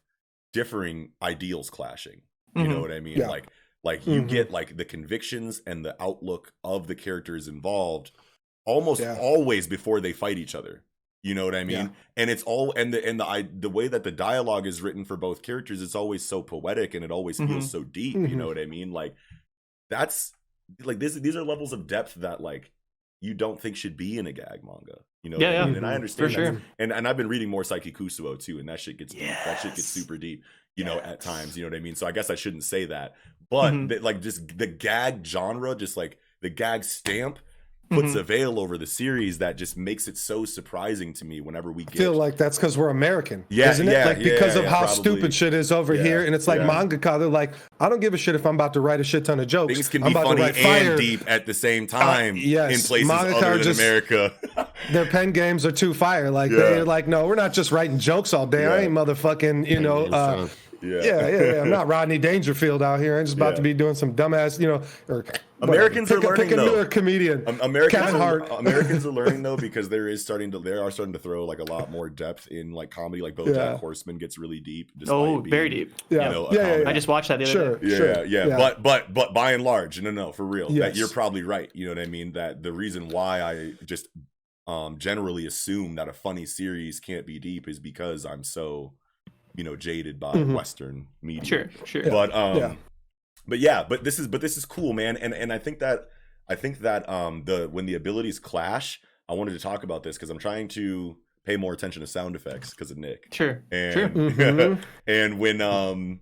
differing ideals clashing. You know what I mean? Yeah. Like you get like the convictions and the outlook of the characters involved almost always before they fight each other. You know what I mean? Yeah. And it's all the way that the dialogue is written for both characters, it's always so poetic and it always feels so deep. You know what I mean? Like that's like these are levels of depth that like you don't think should be in a gag manga. You know what I mean? And I understand for that. Sure. And I've been reading more Psyche Kusuo too, and that shit gets deep. That shit gets super deep, you know, at times. You know what I mean? So I guess I shouldn't say that. But like just the gag genre, just like the gag stamp puts a veil over the series that just makes it so surprising to me whenever we get. I feel like that's because we're American, isn't it? Like because of how stupid shit is over here, and it's like mangaka, they're like, I don't give a shit if I'm about to write a shit ton of jokes. Things can be funny and deep at the same time in places other than America. Their pen games are too fire. Like they're like, no, we're not just writing jokes all day. I ain't motherfucking, I'm not Rodney Dangerfield out here. I'm just about to be doing some dumbass, or Americans are learning though. Comedian. Americans are learning though because they are starting to throw like a lot more depth in like comedy. Like BoJack Horseman gets really deep. Very deep. I just watched that the other day. But by and large, no, for real. That you're probably right. You know what I mean? That the reason why I just generally assume that a funny series can't be deep is because I'm so jaded by Western media. Sure. But this is cool, man. And I think that when the abilities clash, I wanted to talk about this because I'm trying to pay more attention to sound effects because of Nick. Sure. And and when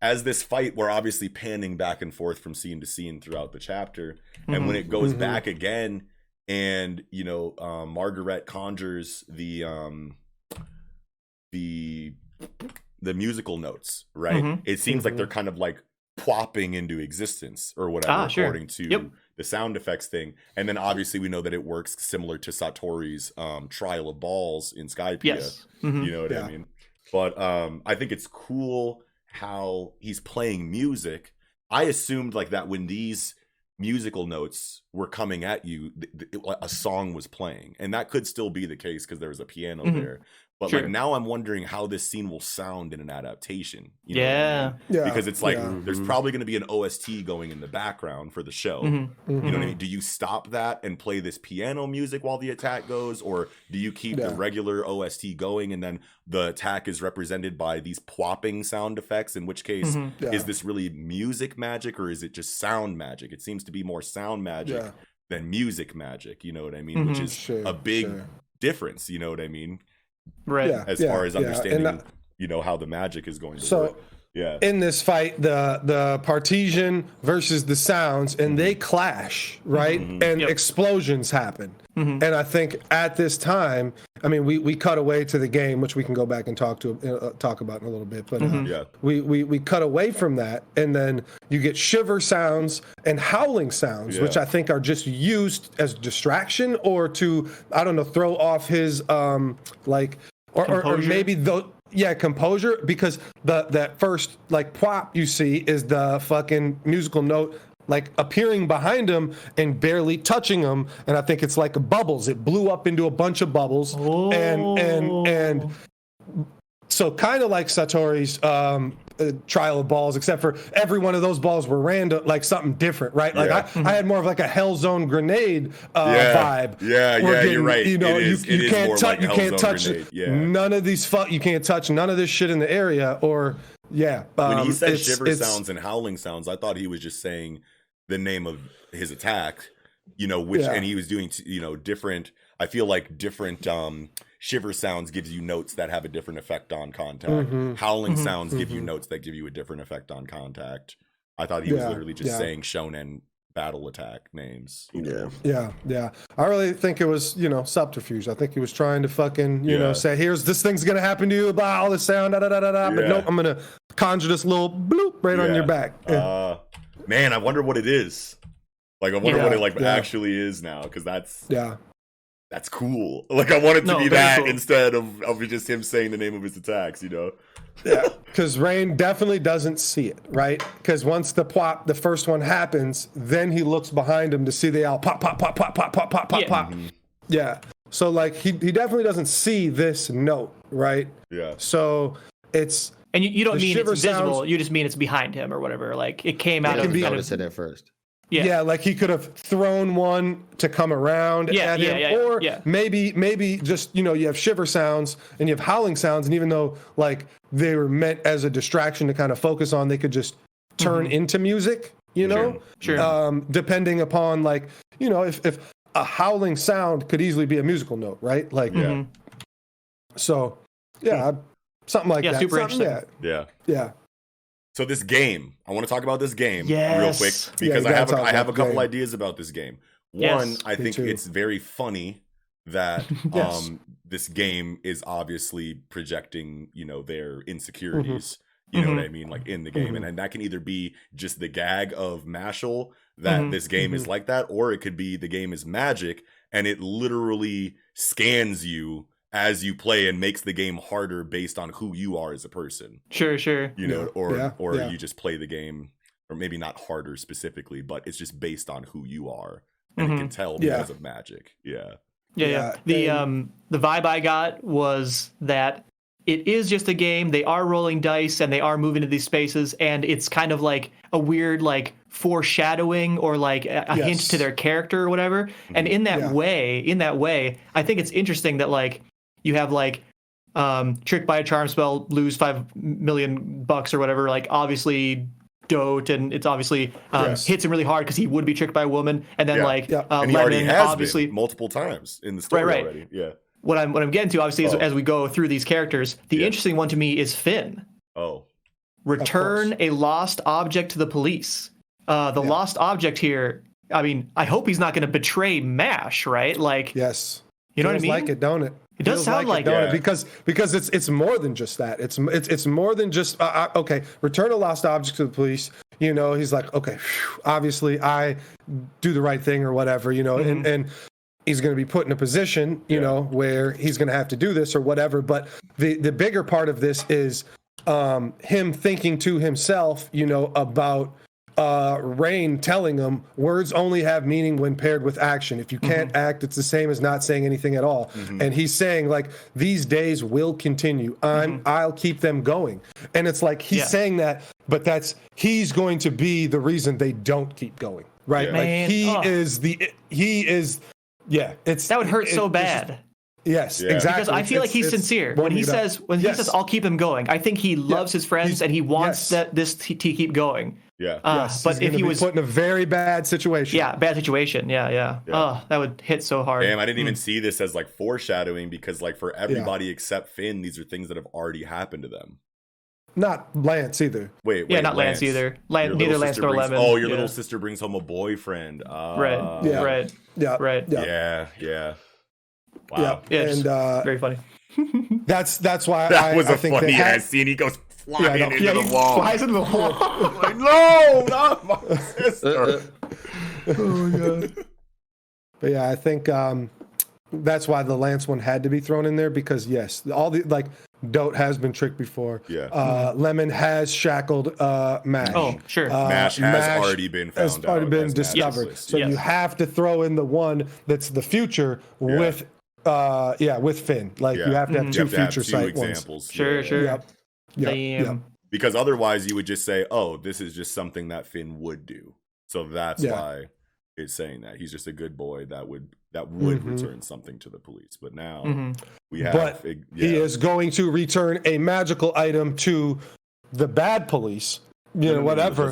as this fight, we're obviously panning back and forth from scene to scene throughout the chapter, and when it goes back again, and Margaret conjures the musical notes, right? It seems like they're kind of like plopping into existence or whatever, according to the sound effects thing. And then obviously we know that it works similar to Satori's trial of balls in Skypiea. Yes. You know what I mean? But I think it's cool how he's playing music. I assumed like that when these musical notes were coming at you, a song was playing, and that could still be the case because there was a piano there. But like now I'm wondering how this scene will sound in an adaptation. You know what I mean? Yeah. Because it's like there's probably going to be an OST going in the background for the show. You know what I mean? Do you stop that and play this piano music while the attack goes, or do you keep the regular OST going and then the attack is represented by these plopping sound effects? In which case, is this really music magic or is it just sound magic? It seems to be more sound magic than music magic. You know what I mean? Which is a big difference. You know what I mean? Right. As far as understanding, you know, how the magic is going to work. In this fight, the partition versus the sounds, and they clash, right? And explosions happen. And I think at this time, I mean, we cut away to the game, which we can go back and talk about in a little bit. But we cut away from that, and then you get shiver sounds and howling sounds, which I think are just used as distraction or to, I don't know, throw off his or maybe composure, because that first like pop you see is the fucking musical note like appearing behind him and barely touching him, and I think it's like bubbles. It blew up into a bunch of bubbles, and so kind of like Satori's Trial of Balls, except for every one of those balls were random, like something different, right? Like I had more of like a Hellzone grenade vibe. You're right. You know, you can't touch. You can't touch none of these. You can't touch none of this shit in the area. Or when he said shiver sounds and howling sounds, I thought he was just saying the name of his attack. You know, which and he was doing different. I feel like different. Shiver sounds gives you notes that have a different effect on contact. Howling sounds give you notes that give you a different effect on contact. I thought he was literally just saying Shonen battle attack names. You know? Yeah. I really think it was, subterfuge. I think he was trying to fucking, say, here's this thing's gonna happen to you, blah, all this sound, da da da da da. But nope, I'm gonna conjure this little bloop right on your back. Man, I wonder what it is. Like, I wonder what it actually is now, because that's cool. Like, I want it to be that cool. Instead of just him saying the name of his attacks, because Rain definitely doesn't see it, right? Because once the first one happens, then he looks behind him to see the owl pop, pop, pop, pop, pop, pop, pop, pop, pop. Yeah. So, like, he definitely doesn't see this note, right? Yeah. So, it's... And you don't mean it's visible, you just mean it's behind him or whatever. Like, it came out of... Notice it at first. Yeah, like he could have thrown one to come around at him, or maybe just you have shiver sounds and you have howling sounds, and even though like they were meant as a distraction to kind of focus on, they could just turn into music, Sure. Depending upon like if a howling sound could easily be a musical note, right? Like so something like that. Super interesting. Yeah. So this game, I want to talk about this game real quick because I have a couple ideas about this game. One, I think it's very funny that this game is obviously projecting, their insecurities. You know what I mean? Like in the game. And that can either be just the gag of Mashle that this game is like that, or it could be the game is magic and it literally scans you as you play and makes the game harder based on who you are as a person. Sure. Or you just play the game, or maybe not harder specifically, but it's just based on who you are. And it can tell because of magic. Yeah. The vibe I got was that it is just a game. They are rolling dice and they are moving to these spaces, and it's kind of like a weird like foreshadowing or like a hint to their character or whatever. And in that way, I think it's interesting that like you have like tricked by a charm spell, lose $5 million or whatever. Like obviously dote, and it's obviously hits him really hard because he would be tricked by a woman. And then and he already has obviously been multiple times in the story already. Yeah. What I'm getting to obviously is as we go through these characters, the interesting one to me is Finn. Return a lost object to the police. The lost object here. I mean, I hope he's not going to betray MASH, right? Like, you know what I mean? Like it, don't it? It does sound like it, because it's more than just that. It's more than just return a lost object to the police. He's like, okay, obviously I do the right thing or whatever. And he's going to be put in a position, where he's going to have to do this or whatever. But the bigger part of this is him thinking to himself, about Rain telling him words only have meaning when paired with action. If you can't act, it's the same as not saying anything at all. And he's saying like, these days will continue. I'll keep them going. And it's like he's saying that, but he's going to be the reason they don't keep going, right? Yeah. Like Man, that would hurt so bad. Yes, exactly. Because I feel like he's sincere when he says I'll keep him going. I think he loves his friends and he wants this to keep going. Yeah. But if he was put in a very bad situation. Yeah, bad situation. Yeah. Oh, that would hit so hard. Damn, I didn't even see this as like foreshadowing because like for everybody except Finn, these are things that have already happened to them. Not Lance either. Wait, not Lance either. Neither Lance nor Lemon. Oh, your little sister brings home a boyfriend. Right. Yeah. Yeah. Wow. Yeah, and very funny. That's why that was I a think funny ass scene. He goes flying into the wall. Flies into the wall. Like, no, not my sister. Oh my god. But yeah, I think that's why the Lance one had to be thrown in there because yes, all the like Dote has been tricked before. Yeah. Lemon has shackled Mash. Oh, sure. Mash has already been found out. Has already been discovered. So you have to throw in the one that's the future with Finn. Like you have to have two future sight examples. Ones. Sure. Yep. Because otherwise you would just say, oh, this is just something that Finn would do. So that's why it's saying that he's just a good boy that would return something to the police. But now we have. But he is going to return a magical item to the bad police. Whatever.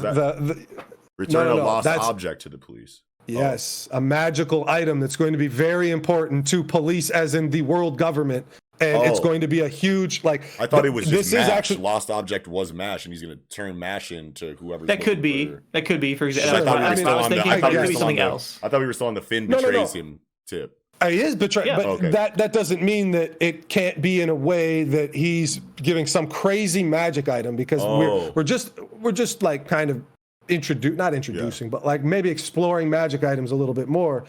Return a lost object to the police. Yes, a magical item that's going to be very important to police, as in the world government. And it's going to be a huge I thought it was just Mash. Actually lost object was Mash, and he's going to turn Mash into whoever. That could be. For example. Sure. I thought we were still something else. I thought we were still on the Finn betrays him tip. He is betrayed, but that doesn't mean that it can't be in a way that he's giving some crazy magic item because we're just like kind of not introducing, but like maybe exploring magic items a little bit more,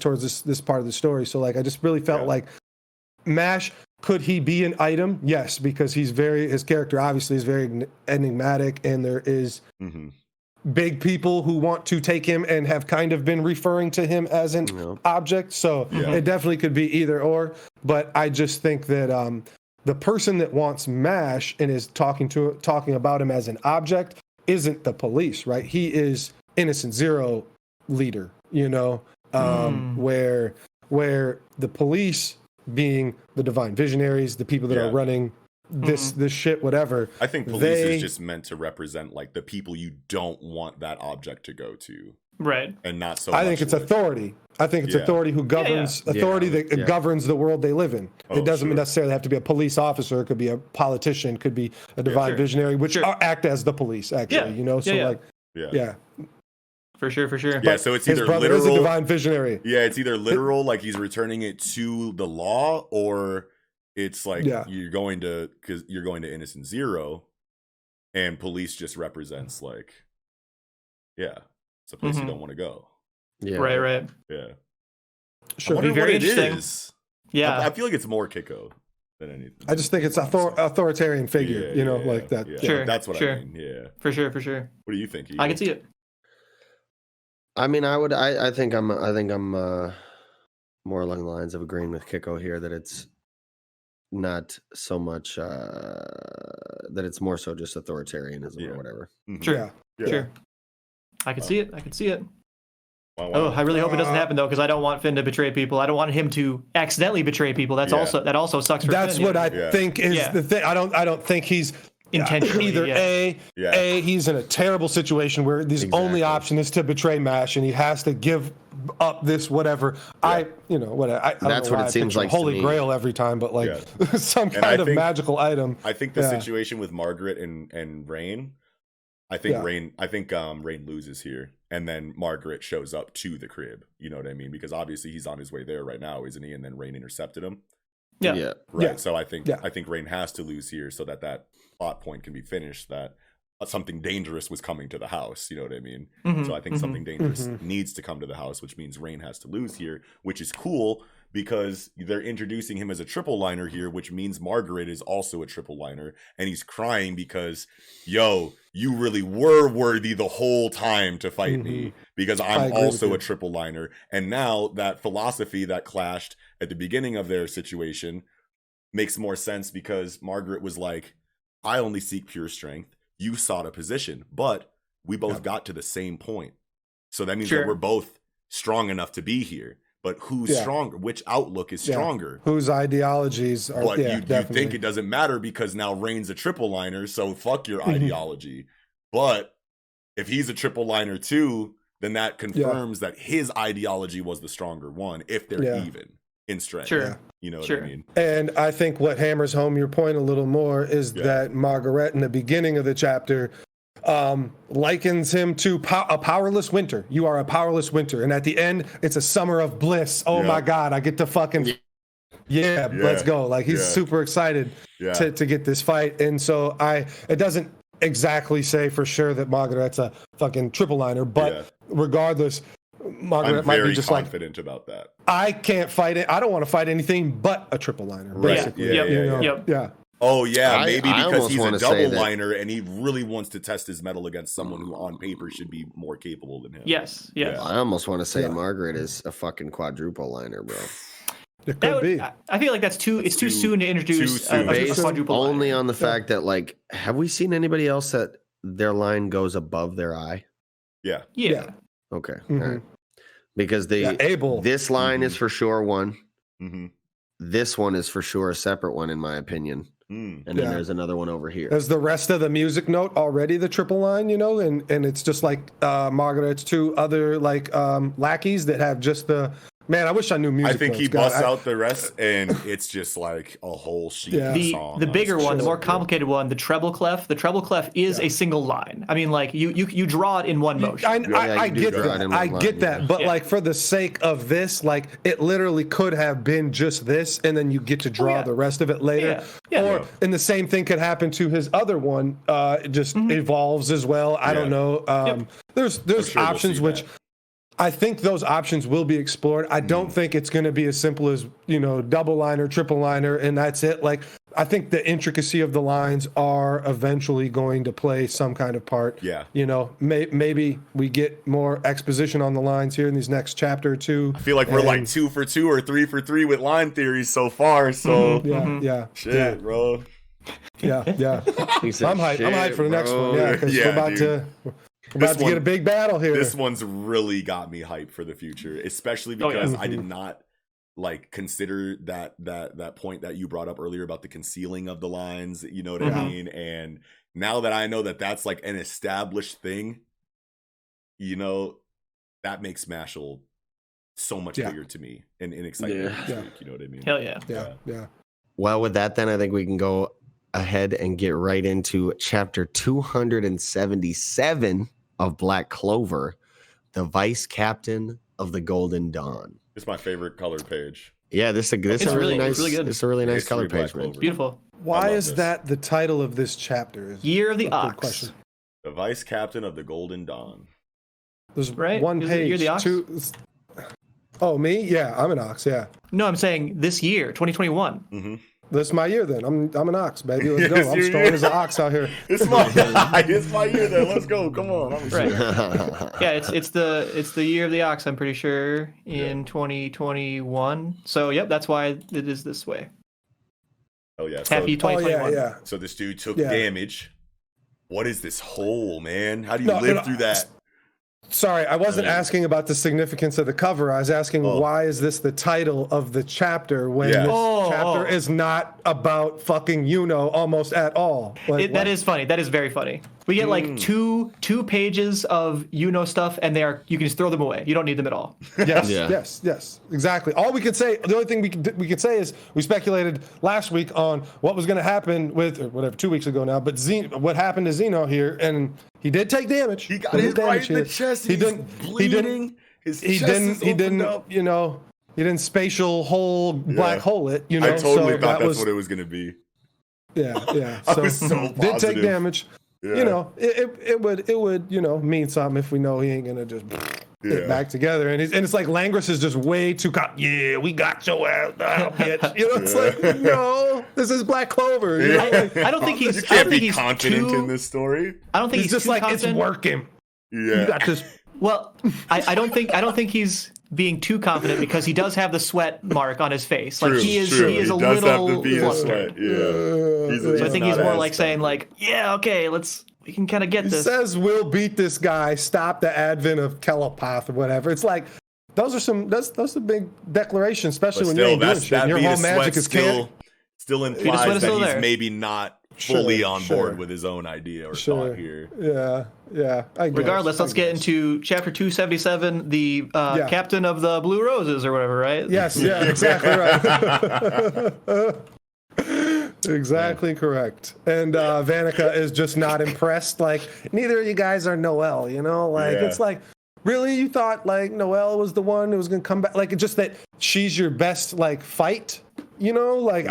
towards this part of the story. So like I just really felt like Mash, could he be an item? Yes, because his character obviously is very enigmatic, and there is big people who want to take him and have kind of been referring to him as an object. So it definitely could be either or. But I just think that the person that wants Mash and is talking about him as an object isn't the police, right? He is Innocent Zero leader, where the police being the divine visionaries, the people that are running this shit, whatever. I think police is just meant to represent like the people you don't want that object to go to. Right. And not so I think it's authority. I think it's authority who governs that governs the world they live in. It doesn't necessarily have to be a police officer. It could be a politician, could be a divine visionary, which act as the police, actually, For sure. Yeah, so it's either literal. Is a divine visionary. Yeah, it's either literal, like he's returning it to the law, or it's like you're going to Innocent Zero, and police just represents like, it's a place you don't want to go. Yeah. Right. Yeah. Sure. It'd be very interesting. Is. Yeah. I feel like it's more Kiko than anything. I just think it's authoritarian figure, like that. Yeah. Sure. That's what I mean. Yeah. For sure. What do you think? I can see it. I mean, I think I'm more along the lines of agreeing with Kiko here that it's not so much that it's more so just authoritarianism or whatever. Sure. I can see it. Wow. I really hope it doesn't happen though, because I don't want Finn to betray people. I don't want him to accidentally betray people. That also sucks for Finn. That's what I think is the thing. I don't think he's intentionally either he's in a terrible situation where his only option is to betray Mash, and he has to give up this whatever. I don't know that's what it seems like. Holy Grail every time, but like some kind of magical item. I think the situation with Margaret and Rain. I think Rain loses here, and then Margaret shows up to the crib. You know what I mean? Because obviously he's on his way there right now, isn't he? And then Rain intercepted him. Yeah. Right. Yeah. So I think Rain has to lose here so that plot point can be finished, that something dangerous was coming to the house. You know what I mean? So I think something dangerous needs to come to the house, which means Rain has to lose here, which is cool because they're introducing him as a triple liner here, which means Margaret is also a triple liner, and he's crying because, you really were worthy the whole time to fight me because I'm also a triple liner. And now that philosophy that clashed at the beginning of their situation makes more sense because Margaret was like, I only seek pure strength. You sought a position, but we both got to the same point. So that means that we're both strong enough to be here. But who's stronger? Which outlook is stronger? Whose ideologies are? But you think it doesn't matter because now Rain's a triple liner, so fuck your ideology. But if he's a triple liner too, then that confirms that his ideology was the stronger one. If they're even in strength, you know what I mean. And I think what hammers home your point a little more is that Margaret in the beginning of the chapter likens him to a powerless winter. You are a powerless winter, and at the end, it's a summer of bliss. Oh my God, I get to fucking let's go! Like he's super excited to get this fight, and so it doesn't exactly say for sure that Margaret's a fucking triple liner, but regardless, Margaret might be just confident about that. I can't fight it. I don't want to fight anything but a triple liner. Basically, Oh yeah, maybe because he's a double liner and he really wants to test his mettle against someone who on paper should be more capable than him. Yes. I almost want to say Margaret is a fucking quadruple liner, bro. It could be. I feel like it's too soon to introduce a quadruple liner. Only on the fact that, like, have we seen anybody else that their line goes above their eye? Yeah. Okay. All right. Because this line is for sure one. This one is for sure a separate one, in my opinion. And then there's another one over here. There's the rest of the music note already the triple line, you know, and it's just like Margaret's two other like lackeys that have just the man. I wish I knew music. I think notes. he busts out the rest, and it's just like a whole sheet of song. The bigger one, the more complicated one, the treble clef. The treble clef is a single line. I mean, like you draw it in one motion. I get that. I get that. But like for the sake of this, like it literally could have been just this, and then you get to draw the rest of it later. And the same thing could happen to his other one. It just evolves as well. I don't know. There's options which. I think those options will be explored. I don't think it's going to be as simple as, you know, double liner, triple liner, and that's it. Like, I think the intricacy of the lines are eventually going to play some kind of part. Yeah. You know, maybe we get more exposition on the lines here in these next chapter or two. I feel like we're like 2 for 2 or 3 for 3 with line theories so far. So, Shit, bro. Yeah. I'm hyped for the next one. Yeah, because we're about to get a big battle here. This one's really got me hyped for the future, especially because I did not like consider that point that you brought up earlier about the concealing of the lines. You know what I mean? And now that I know that that's like an established thing, you know, that makes Mashle so much bigger to me and exciting. You know what I mean? Hell yeah. Yeah. Well, with that, then I think we can go ahead and get right into chapter 277 of Black Clover, the Vice Captain of the Golden Dawn. It's my favorite colored page. Yeah, this is a really nice. Really good. It's a really nice color page, man. It's beautiful. Why is that the title of this chapter? Year of the Ox. The Vice Captain of the Golden Dawn. There's one page. You're the Ox? Oh, me? Yeah, I'm an ox. Yeah. No, I'm saying this year, 2021. This is my year then. I'm an ox, baby. Let's go. I'm strong as an ox out here. It's my year then. Let's go. Come on. Yeah, it's the year of the ox, I'm pretty sure, in 2021. So yep, that's why it is this way. Oh yeah. Happy 2021. Yeah. So this dude took damage. What is this hole, man? How do you live through that? Sorry, I wasn't asking about the significance of the cover. I was asking why is this the title of the chapter when this chapter is not about fucking almost at all. Like, that is funny. That is very funny. We get like two pages of stuff, and you can just throw them away. You don't need them at all. Yes, exactly. All we could say, the only thing we could say is we speculated last week on what was going to happen with, or whatever, 2 weeks ago now, but what happened to Zeno here, and he did take damage. He got his right in the chest. He didn't. He didn't spatial hole black hole it. I totally thought that's what it was going to be. Yeah. I was so positive. Did take damage. Yeah. It would mean something if we know he ain't gonna just it back together. And it's like Langris is just way too yeah, we got your ass now, bitch. You know, it's like, no, this is Black Clover. You know? Like, I don't think he's. You can't be he's confident in this story. I don't think he's just too like confident. it's working. Yeah, you got this. Well, I don't think he's being too confident because he does have the sweat mark on his face. Like he is a little flustered. Yeah. So I think he's more like saying like, yeah, okay, we can kind of get this. He says we'll beat this guy, stop the advent of Telepath or whatever. It's like those are big declarations, especially when you ain't doing shit. And your whole magic is still implies that he's there. maybe not fully on board with his own idea or thought here. Yeah. Regardless, let's get into chapter 277, the captain of the Blue Roses or whatever, right? Yes, yeah, exactly right. Exactly correct. And Vanica is just not impressed. Like, neither of you guys are Noelle, you know? Like, it's like, really? You thought, like, Noelle was the one who was going to come back? Like, it's just that she's your best, like, fight, you know? Like,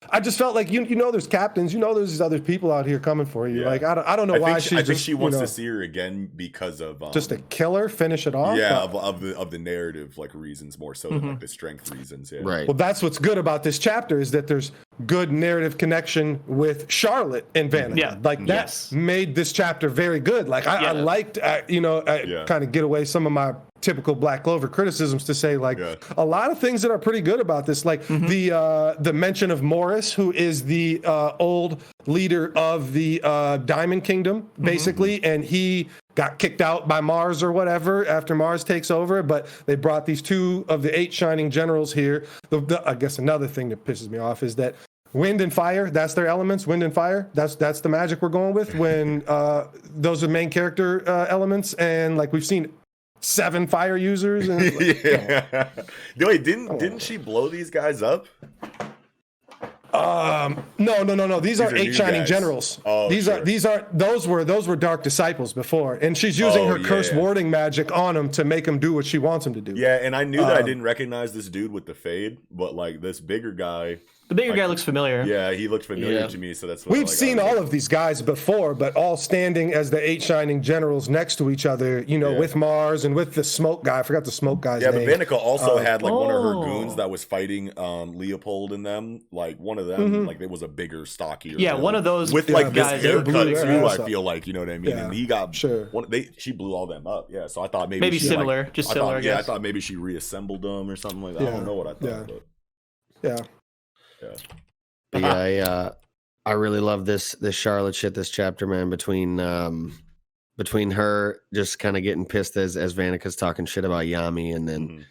I just felt like, you know, there's captains, you know, there's these other people out here coming for you. Like, I don't know why I think she wants to see her again because of just a killer, finish it off. Yeah, of the narrative like reasons more so than like the strength reasons. Yeah. Right. Well, that's what's good about this chapter is that there's good narrative connection with Charlotte and Vanica. Yeah. Like that made this chapter very good. Like I liked, kind of get away some of my typical Black Clover criticisms to say like a lot of things that are pretty good about this, like the mention of Morris, who is the old leader of the Diamond Kingdom, basically, and he got kicked out by Mars or whatever after Mars takes over, but they brought these two of the 8 shining generals here. I guess another thing that pisses me off is that wind and fire, that's their elements. Wind and fire, that's the magic we're going with when those are main character elements, and like we've seen 7 fire users. And like, Wait, didn't she blow these guys up? No. These are 8 shining guys. generals. Oh, those were dark disciples before, and she's using her curse warding magic on them to make them do what she wants them to do. Yeah, and I knew that I didn't recognize this dude with the fade, but like this bigger guy. The bigger guy looks familiar. Yeah, he looked familiar to me, so that's what we've seen all of these guys before, but all standing as the 8 shining generals next to each other, you know, with Mars and with the smoke guy. I forgot the smoke guy's name. Yeah, but Vanica also had like one of her goons that was fighting Leopold and them. Like one of them, like it was a bigger, stockier. Yeah, one of those with like this guys haircut too. I feel like, you know what I mean. Yeah, and he got she blew all them up. Yeah, so I thought maybe she, similar, like, just similar. I thought maybe she reassembled them or something like that. I don't know what I thought. But. Yeah, I really love this Charlotte shit, this chapter, man, between her just kind of getting pissed as Vanica's talking shit about Yami, and then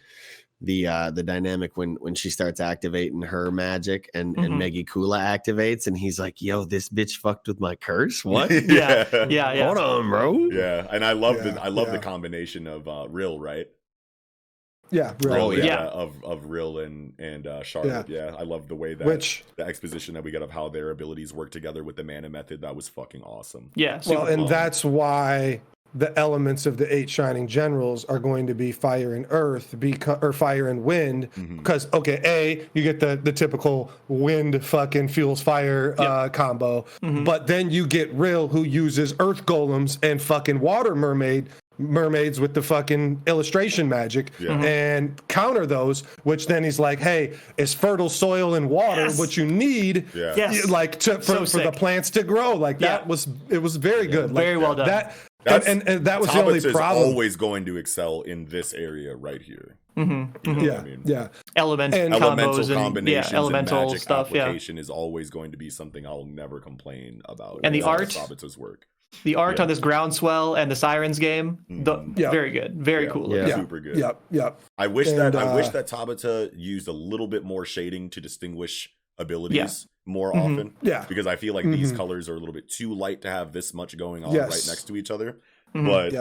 the dynamic when she starts activating her magic and Megi Kula activates, and he's like, yo, this bitch fucked with my curse. What? yeah. Hold on, bro. Yeah, and I love the combination of Rill, right? Yeah, of Rill and Charlotte. Yeah, I love the way that the exposition that we get of how their abilities work together with the mana method. That was fucking awesome. Yeah, and that's why the elements of the 8 shining generals are going to be fire and earth, or fire and wind, because you get the typical wind fucking fuels fire combo, but then you get Rill, who uses earth golems and fucking water mermaids with the fucking illustration magic and counter those, which then he's like, hey, is fertile soil and water what you need like for the plants to grow. Like it was very good. Like, very well done. And that was the only problem. Always going to excel in this area right here. Elemental combinations elemental and magic stuff. Application is always going to be something I'll never complain about. And the art, Sabato's work. The art on this Groundswell and the Sirens game, very good, very cool. Yeah, super good. Yep. I wish that Tabata used a little bit more shading to distinguish abilities more often. Yeah, because I feel like these colors are a little bit too light to have this much going on right next to each other. But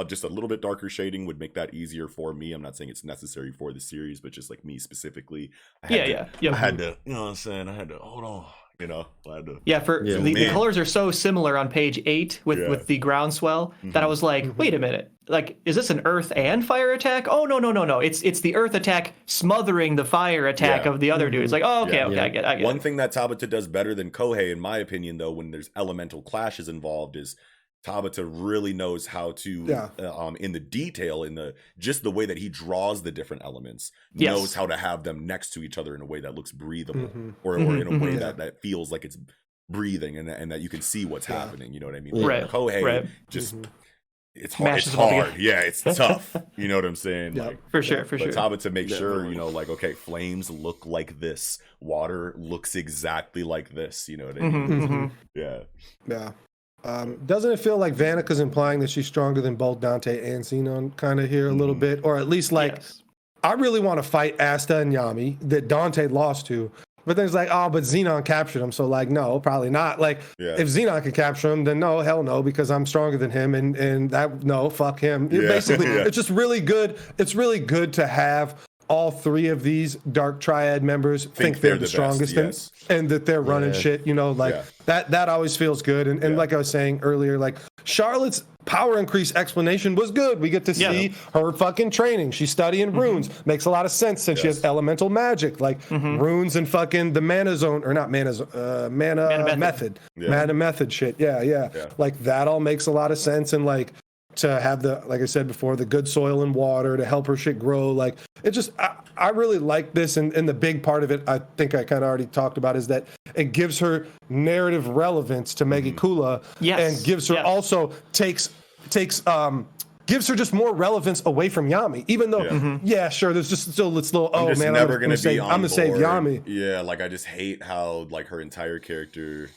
just a little bit darker shading would make that easier for me. I'm not saying it's necessary for the series, but just like me specifically, I had to, you know what I'm saying? I had to hold on. You know, the colors are so similar on page 8 with the Groundswell that I was like, wait a minute, like, is this an earth and fire attack? Oh no, it's the earth attack smothering the fire attack of the other dudes. Like, I get it. One thing that Tabata does better than Kohei, in my opinion, though, when there's elemental clashes involved, is Tabata really knows how to, in the detail, in the just the way that he draws the different elements, knows how to have them next to each other in a way that looks breathable, or in a way that feels like it's breathing, and that you can see what's happening. You know what I mean? Like Kohei just. It's hard. It's hard. Yeah, it's tough. You know what I'm saying? Like, for sure. But Tabata makes sure, you know, like, okay, flames look like this. Water looks exactly like this. You know what I mean? Yeah. Doesn't it feel like Vanika's implying that she's stronger than both Dante and Xenon kind of here a little bit? Or at least like, I really want to fight Asta and Yami that Dante lost to. But then it's like, oh, but Xenon captured him. So like, no, probably not. Like, if Xenon can capture him, then no, hell no, because I'm stronger than him. And that, no, fuck him. Basically, it's just really good. It's really good to have all three of these Dark Triad members think they're the strongest and that they're running shit, you know, like that always feels good. And like I was saying earlier, like Charlotte's power increase explanation was good. We get to see her fucking training. She's studying runes. Makes a lot of sense since she has elemental magic, like runes and fucking the mana zone, or not mana zone, mana method. Mana method shit. Yeah. Like that all makes a lot of sense. And like to have the, like I said before, the good soil and water to help her shit grow. Like it just, I really like this. And the big part of it, I think I kind of already talked about, is that it gives her narrative relevance to Megikula, and gives her also gives her just more relevance away from Yami, even though sure, there's just still this little I'm gonna save Yami. Like I just hate how like her entire character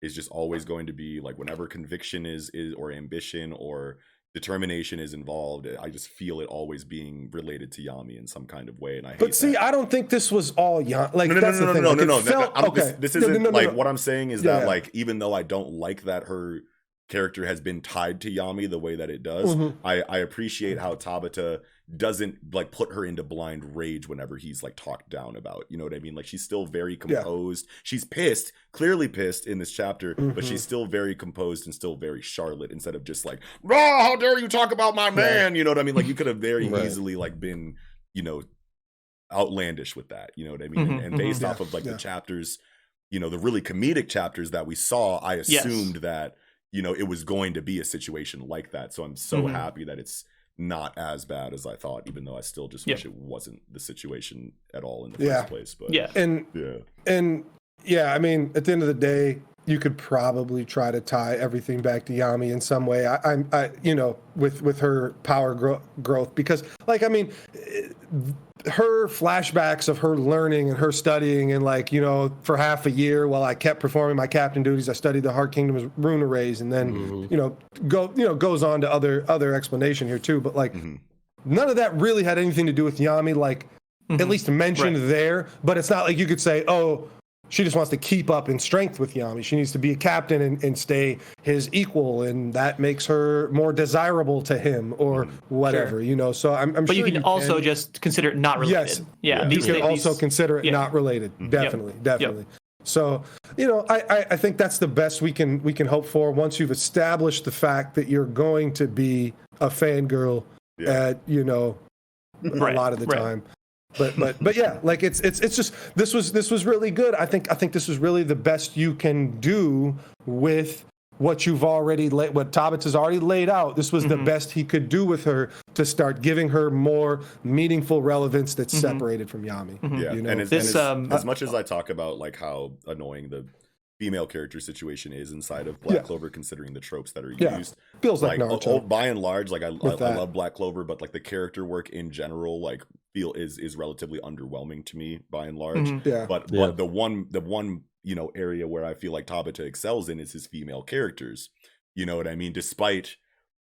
is just always going to be like, whenever conviction is or ambition or determination is involved, I just feel it always being related to Yami in some kind of way, and I hate that. I don't think this was all Yami. Like no. This isn't like what I'm saying is that like, even though I don't like that her character has been tied to Yami the way that it does, I appreciate how Tabata doesn't like put her into blind rage whenever he's like talked down about, you know what I mean? Like she's still very composed. She's pissed, clearly pissed in this chapter, but she's still very composed and still very Charlotte, instead of just like, oh, how dare you talk about my man, you know what I mean? Like you could have very easily like been, you know, outlandish with that, you know what I mean? And based off of like the chapters, you know, the really comedic chapters that we saw, I assumed that, you know, it was going to be a situation like that. So I'm so happy that it's not as bad as I thought, even though I still just wish it wasn't the situation at all in the first place. But I mean, at the end of the day, you could probably try to tie everything back to Yami in some way. I you know, with her power growth, because like, I mean, her flashbacks of her learning and her studying, and like, you know, for half a year while I kept performing my captain duties, I studied the Heart Kingdom's rune arrays, and then goes on to other explanation here too. But like, none of that really had anything to do with Yami, like at least mentioned there. But it's not like you could say, oh, she just wants to keep up in strength with Yami. She needs to be a captain and stay his equal, and that makes her more desirable to him, or whatever, you know. So I'm but sure you can also just consider it not related. You can also consider it not related. Definitely. So, you know, I think that's the best we can hope for once you've established the fact that you're going to be a fangirl at, you know, a lot of the time. But yeah, like it's just this was really good. I think this was really the best you can do with what you've already what Tabata has already laid out. This was the best he could do with her to start giving her more meaningful relevance that's separated from Yami. You know? And as much as I talk about like how annoying the female character situation is inside of Black Clover, considering the tropes that are used, feels like Naruto. By and large, like I love Black Clover, but like the character work in general, like is relatively underwhelming to me by and large. But the one you know area where I feel like Tabata excels in is his female characters. You know what I mean? Despite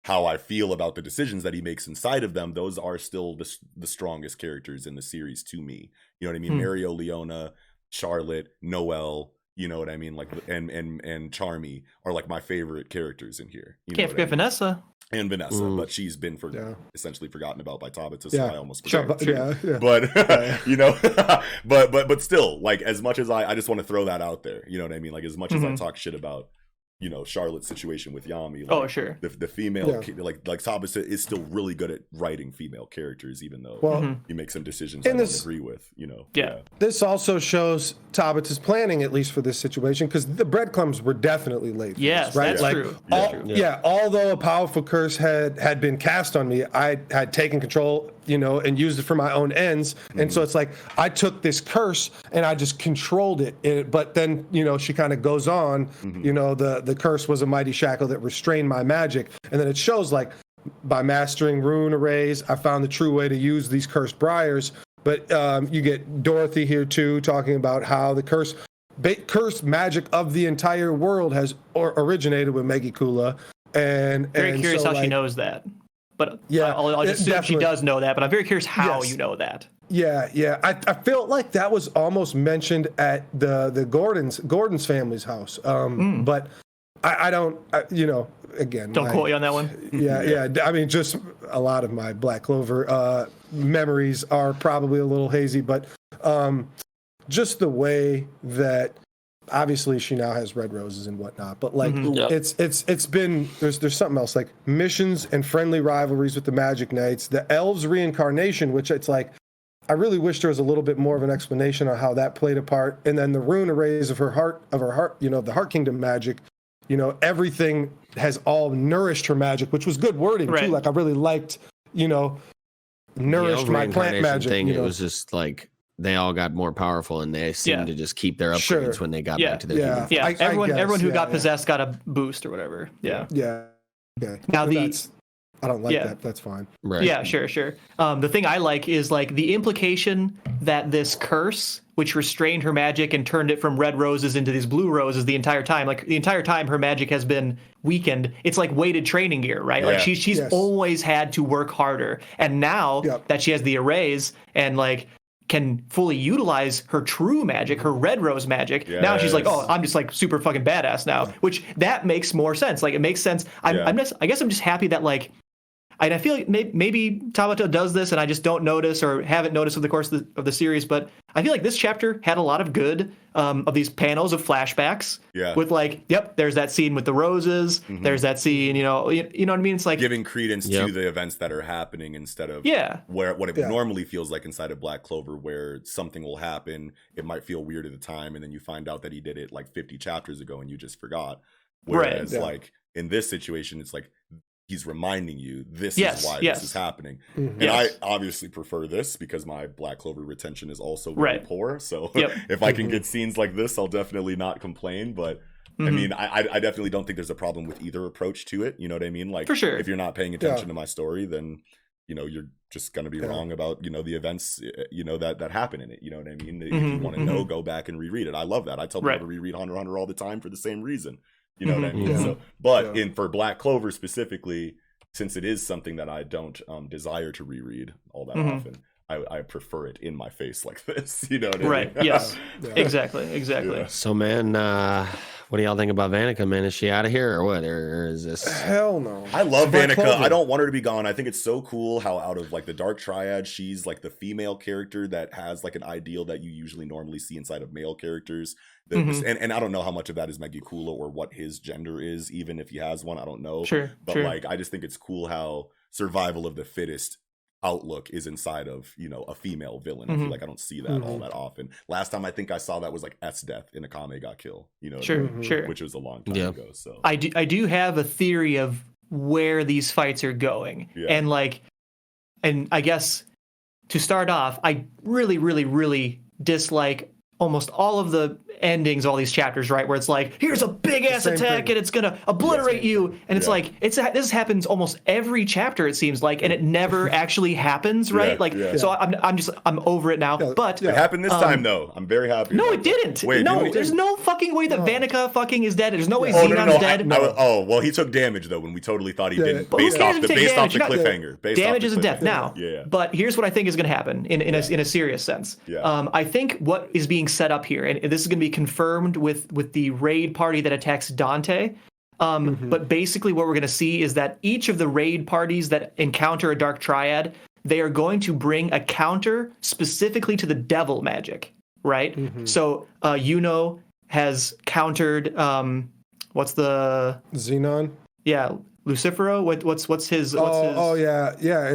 how I feel about the decisions that he makes inside of them, those are still the strongest characters in the series to me. You know what I mean? Mario, Leona, Charlotte, Noelle. You know what I mean? Like and Charmy are like my favorite characters in here. You Can't forget Vanessa. And Vanessa, but she's been essentially forgotten about by Tabata, so I almost forgot. But you know, but still, like as much as I just want to throw that out there. You know what I mean? Like as much as I talk shit about Charlotte's situation with Yami. Like, oh, sure. The female, like Tabata is still really good at writing female characters, even though he makes some decisions I don't agree with. This also shows Tabata's planning, at least for this situation, because the breadcrumbs were definitely laid. Yes, right? that's like, true. Although a powerful curse had been cast on me, I had taken control, and used it for my own ends. And so it's like I took this curse and I just controlled it. But then, she kind of goes on, the curse was a mighty shackle that restrained my magic. And then it shows like by mastering rune arrays, I found the true way to use these cursed briars. But you get Dorothy here too, talking about how the cursed magic of the entire world has originated with Megikula. And very curious so, how she knows that. But I'll just assume she does know that. But I'm very curious how you know that. Yeah. I felt like that was almost mentioned at the Gordon's family's house. But I don't, again. Don't quote you on that one. Yeah. I mean, just a lot of my Black Clover memories are probably a little hazy, but just the way that obviously she now has red roses and whatnot, but like it's been there's something else like missions and friendly rivalries with the Magic Knights, the elves reincarnation, which it's like I really wish there was a little bit more of an explanation on how that played a part, and then the rune arrays of her heart, the Heart Kingdom magic. Everything has all nourished her magic, which was good wording too. Like I really liked, nourished my plant magic. It was just like they all got more powerful, and they seemed to just keep their upgrades when they got back to their human. Yeah, everyone who got possessed got a boost or whatever. Yeah. Okay. Now I don't like that. That's fine. Right. Yeah, sure. The thing I like is like the implication that this curse, which restrained her magic and turned it from red roses into these blue roses the entire time, like the entire time her magic has been weakened. It's like weighted training gear, right? Like she's always had to work harder, and now that she has the arrays and like can fully utilize her true magic, her red rose magic. Now she's like, oh, I'm just like super fucking badass now, which that makes more sense. Like it makes sense. I guess I'm just happy that like. And I feel like maybe Tabata does this and I just don't notice or haven't noticed over the course of the series, but I feel like this chapter had a lot of good of these panels of flashbacks with like, there's that scene with the roses, there's that scene, you know what I mean? It's like giving credence to the events that are happening instead of what it normally feels like inside of Black Clover, where something will happen, it might feel weird at the time, and then you find out that he did it like 50 chapters ago and you just forgot. Whereas like in this situation, it's like he's reminding you this is why this is happening. And I obviously prefer this because my Black Clover retention is also very poor. So if I can get scenes like this, I'll definitely not complain. But I mean, I definitely don't think there's a problem with either approach to it. You know what I mean? Like, for sure. If you're not paying attention to my story, then you're just going to be wrong about, the events, that happen in it. You know what I mean? If you want to know, go back and reread it. I love that. I tell people to reread Hunter x Hunter all the time for the same reason. You know what I mean? So, but for Black Clover specifically, since it is something that I don't desire to reread all that often, I prefer it in my face like this. You know what I mean? Right. Yes. Exactly. Yeah. So, man, what do y'all think about Vanica, man? Is she out of here or what? Or is this? Hell no. I love Vanica. I don't want her to be gone. I think it's so cool how out of like the Dark Triad, she's like the female character that has like an ideal that you usually normally see inside of male characters. And I don't know how much of that is Megikula or what his gender is, even if he has one. I don't know. But like, I just think it's cool how survival of the fittest outlook is inside of a female villain. I feel like I don't see that all that often. Last time I think I saw that was like S death in a Kame ga Kill, which was a long time ago. So I do have a theory of where these fights are going, and I guess to start off, I really dislike almost all of the endings, all these chapters, right, where it's like, here's a big ass attack and it's gonna obliterate you, and it's like this happens almost every chapter, it seems like, and it never actually happens, right? So I'm over it now. But it happened this time though. I'm very happy. No, it didn't. Wait, there's no fucking way that Vanica fucking is dead. There's no way Xenon's dead. Well, he took damage though when we totally thought he didn't, based off the cliffhanger. Damage isn't death now. But here's what I think is going to happen in a serious sense. I think what is being set up here, and this is going to be confirmed with the raid party that attacks Dante. But basically what we're going to see is that each of the raid parties that encounter a Dark Triad, they are going to bring a counter specifically to the devil magic, right? So Yuno has countered what's the Xenon? Yeah, Lucifero. What's his? Yeah.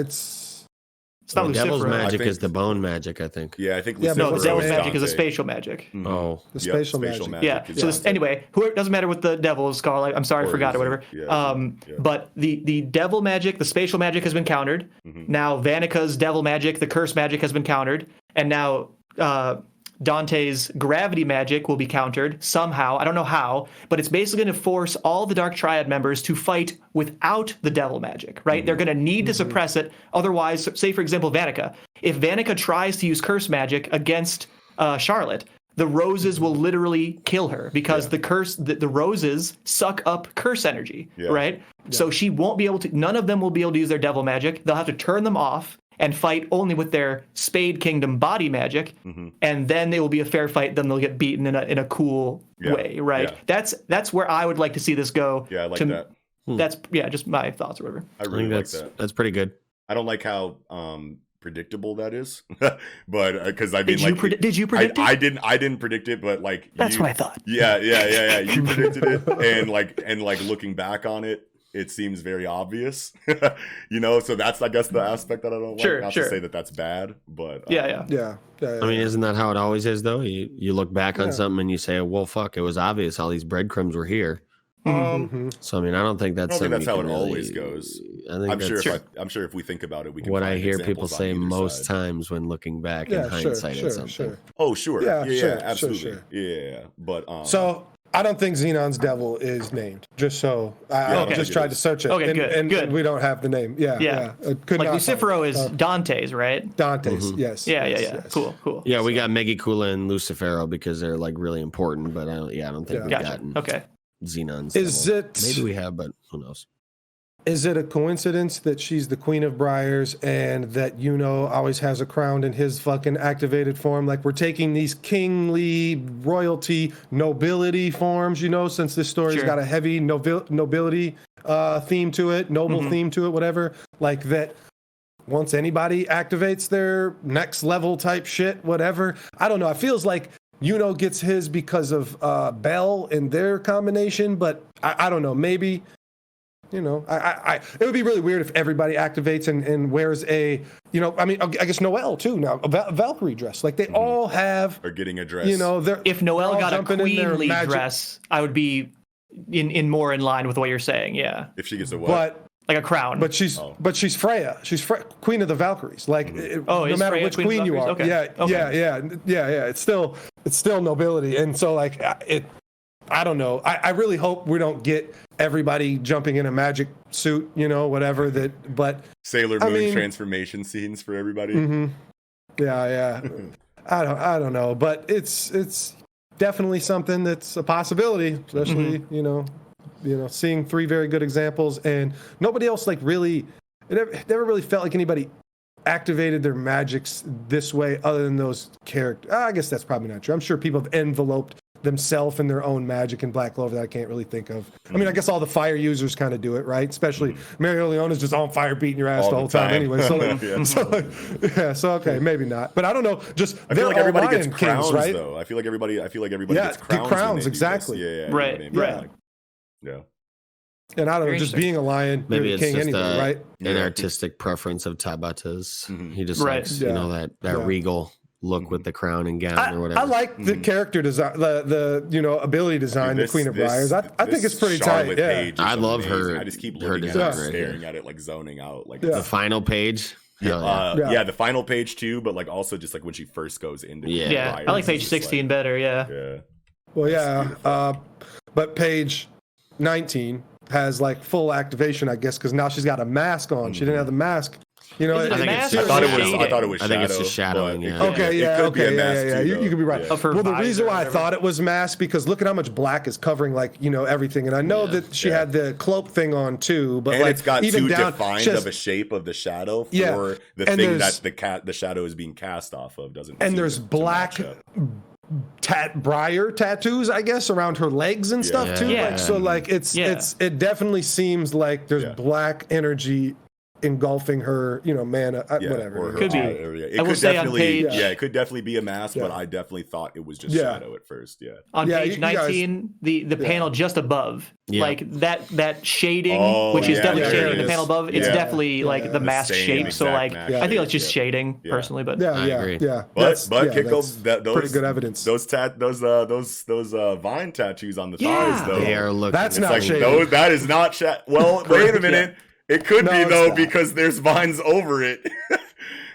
It's not the devil's Lucifero. magic is the bone magic, I think. Yeah, I think. Yeah, No, the Lucifero devil's is magic is a Dante. spatial magic. Mhm. Oh, The spatial magic. Yeah. is So Dante. anyway, it doesn't matter what the devil is called. I'm sorry, I Or forgot is or it? whatever. Yeah. But the devil magic, the spatial magic has been countered. Mhm. Now Vanika's devil magic, the curse magic has been countered, and now Dante's gravity magic will be countered somehow. I don't know how, but it's basically going to force all the Dark Triad members to fight without the devil magic, right? Mm-hmm. They're going to need to suppress it. Otherwise, say for example, Vanika. If Vanika tries to use curse magic against Charlotte, the roses will literally kill her because the roses suck up curse energy, right? Yeah. So she won't be able to, none of them will be able to use their devil magic. They'll have to turn them off and fight only with their Spade Kingdom body magic, and then they will be a fair fight. Then they'll get beaten in a cool way, right? Yeah. That's where I would like to see this go. Yeah, I like that. That's just my thoughts or whatever. I really like that. That's pretty good. I don't like how predictable that is, but because I mean, did you predict it? I didn't predict it, but like that's what I thought. Yeah. You predicted it, and like looking back on it. It seems very obvious, so that's, I guess, the aspect that I don't like. Not to say that that's bad, but yeah. I mean, isn't that how it always is, though? You look back on something and you say, well, fuck, it was obvious all these breadcrumbs were here. So, I mean, I don't think that's how it really, always goes. I'm sure if we think about it, we can what find I hear people say most side. times when looking back in hindsight at something. Sure. Oh, sure. Yeah, absolutely. Sure. Yeah, but so I don't think Xenon's devil is named. Just so I just tried to search it. Okay, good. And we don't have the name. Yeah. Like Lucifero is Dante's, right? Dante's, yes. Yeah. Cool. Yeah, we got Megicula and Lucifero because they're like really important, but I don't think we've gotten Xenon's. Is devil. it? Maybe we have, but who knows? Is it a coincidence that she's the Queen of Briars and that always has a crown in his fucking activated form? Like, we're taking these kingly, royalty, nobility forms, since this story's got a heavy nobility theme to it, noble theme to it, whatever. Like that, once anybody activates their next level type shit, whatever. I don't know. It feels like gets his because of Bell and their combination, but I don't know. Maybe... it would be really weird if everybody activates and wears a, I guess Noelle too now, a Valkyrie dress. Like they all have. Or getting a dress. If Noelle got a queenly dress, I would be in more in line with what you're saying. Yeah. If she gets a what? But like a crown. But she's Freya. She's Queen of the Valkyries. Like no matter Freya which Queen queen you are. Okay. Yeah. It's still nobility, and so like I don't know. I really hope we don't get everybody jumping in a magic suit, whatever that. But Sailor Moon transformation scenes for everybody. Yeah. I don't know, but it's definitely something that's a possibility, especially seeing three very good examples, and nobody else like really. It never really felt like anybody activated their magics this way, other than those characters. I guess that's probably not true. I'm sure people have enveloped themselves in their own magic in Black Clover that I can't really think of. I mean, I guess all the fire users kind of do it, right? Especially Mario Leona's just on fire beating your ass the whole time anyway. So okay, maybe not. But I don't know. Just I feel like everybody gets Kings, crowns, right? though. I feel like everybody gets crowns. Exactly. Right. Yeah. And I don't know, just being a lion, maybe you're it's the king just anyway, right? An artistic preference of Tabata's. He just likes, that regal look with the crown and gown or whatever. I like the character design, the ability design, the Queen of Briars. I think it's pretty tight. Yeah, I love her. I just keep looking at it, staring at it, like zoning out. Like the final page. The final page too, but like also just like when she first goes into I like page 16 better. Yeah. Well, but page 19 has like full activation, I guess, because now she's got a mask on. She didn't have the mask. I thought it was. I think it's just shadowing. Yeah. Okay. You could be right. Yeah. Well, the reason why I thought it was masked because look at how much black is covering like everything, and I know that she had the cloak thing on too, but and like it's got even too down, defined of a shape of the shadow for the thing that the shadow is being cast off of. And there's black briar tattoos, I guess, around her legs and stuff too. Like, so like it definitely seems like there's black energy engulfing her, mana, whatever. Or Could be. area. I will say on page, it could definitely be a mask, but I definitely thought it was just shadow at first. Yeah. On page 19, the panel just above, like that shading, which is definitely shading the panel above. It's definitely like the mask shape. So like, I think it's just shading personally, but I agree. But Kiko, those pretty good evidence. Those vine tattoos on the thighs, though. They are looking. That's not shading. That is not Well, wait a minute. It could be though because there's vines over it.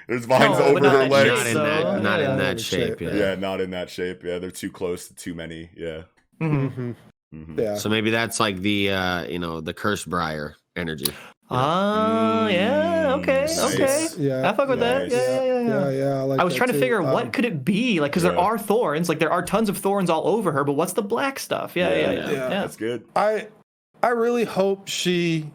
There's vines over her legs. Not in that shape. Yeah, not in that shape. Yeah, they're too close to too many. Yeah. Yeah. So maybe that's like the the cursed briar energy. Yeah. Okay. Yeah. I fuck with that. Yeah. I was trying to figure what could it be, like, because there are thorns, like there are tons of thorns all over her, but what's the black stuff? Yeah. That's good. I really hope she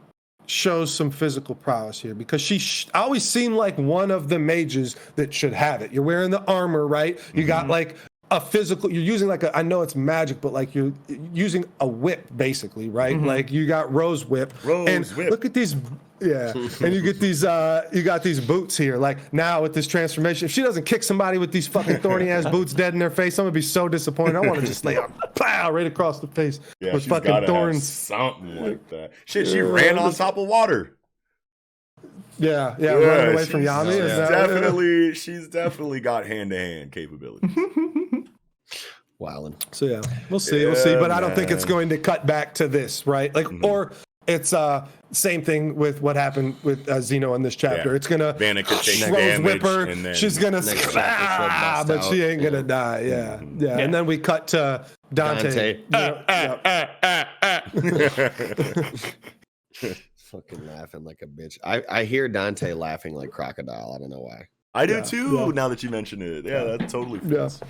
shows some physical prowess here, because she always seemed like one of the mages that should have it. You're wearing the armor, right? You got like a physical, you're using like I know it's magic, but like you're using a whip basically, right? Like you got Rose Whip. Look at these, and you get these, you got these boots here. Like now with this transformation, if she doesn't kick somebody with these fucking thorny ass boots dead in their face, I'm gonna be so disappointed. I want to just lay a pow right across the face with fucking thorns. Something like that. Shit, she ran on top of water. Yeah, running away from Yami. She's definitely got hand-to-hand capability. Wildin'. So we'll see. But I don't think it's going to cut back to this, right? Like, or it's same thing with what happened with Xeno in this chapter. Yeah. It's gonna Rose Whip her. And then she's gonna but she ain't gonna die. Yeah. And then we cut to Dante. Fucking laughing like a bitch. I hear Dante laughing like crocodile. I don't know why. I do too. Now that you mention it, that totally fits.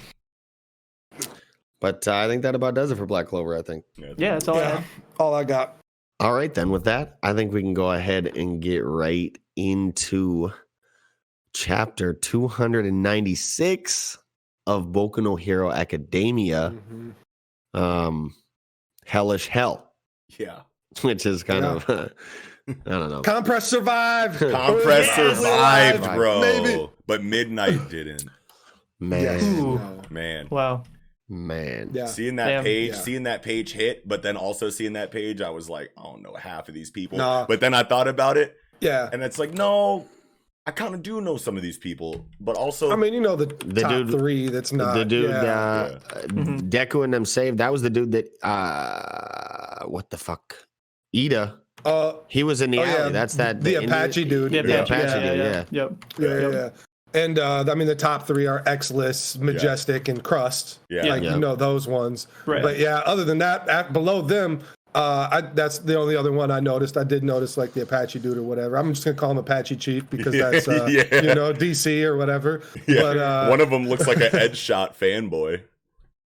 But I think that about does it for Black Clover. I think. Yeah, that's all I have. All I got. All right, then. With that, I think we can go ahead and get right into chapter 296 of Boku no Hero Academia. Hellish Hell. Yeah. Which is kind of, I don't know. Compress survived. Survived, bro. Maybe. But Midnight didn't. Man. Wow. Man. Yeah. Seeing that page hit, but then also seeing that page, I was like, I don't know half of these people. Nah. But then I thought about it. Yeah. And it's like, no, I kind of do know some of these people, but also, I mean, the top dude, three. That's not the dude. Deku and them saved. That was the dude that. What the fuck? Ida. He was in the alley. Yeah. That's that. The Apache dude. The Apache dude. Yeah. And I mean, the top three are Exless, Majestic, and Crust. Those ones. Right. But other than that, below them, that's the only other one I noticed. I did notice like the Apache dude or whatever. I'm just gonna call him Apache Chief because that's DC or whatever. Yeah. But one of them looks like an Ed Shot fanboy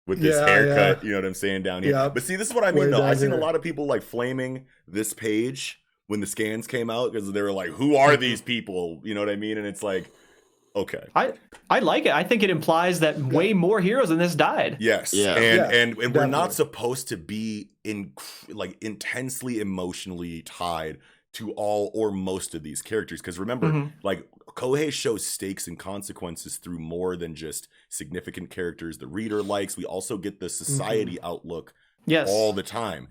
with this haircut. You know what I'm saying down here. Yeah. But see, this is what I mean though. I've seen a lot of people like flaming this page when the scans came out because they were like, "Who are these people?" You know what I mean? And it's like, okay. I like it. I think it implies that way more heroes than this died. Yes. Yeah. And we're not supposed to be intensely emotionally tied to all or most of these characters. Because remember, like Kohei shows stakes and consequences through more than just significant characters the reader likes. We also get the society outlook all the time.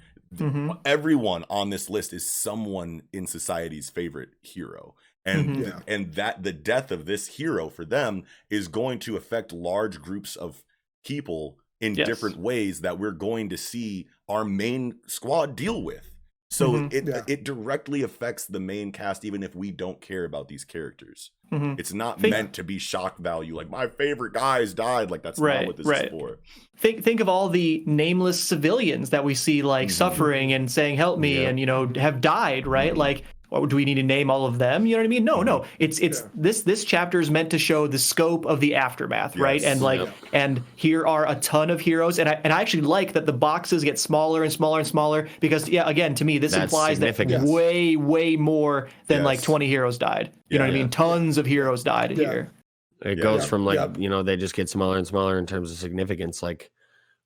Everyone on this list is someone in society's favorite hero. And and that the death of this hero for them is going to affect large groups of people in different ways that we're going to see our main squad deal with. So it directly affects the main cast, even if we don't care about these characters. It's not meant to be shock value. Like my favorite guys died. Like that's not what this is for. Think of all the nameless civilians that we see like suffering and saying, "Help me," and have died. Right, like. Do we need to name all of them? You know what I mean? No. It's this chapter is meant to show the scope of the aftermath, right? And and here are a ton of heroes, and I actually like that the boxes get smaller and smaller and smaller because again, to me, this implies that way more than like 20 heroes died. You know what I mean? Tons of heroes died here. It goes from they just get smaller and smaller in terms of significance. Like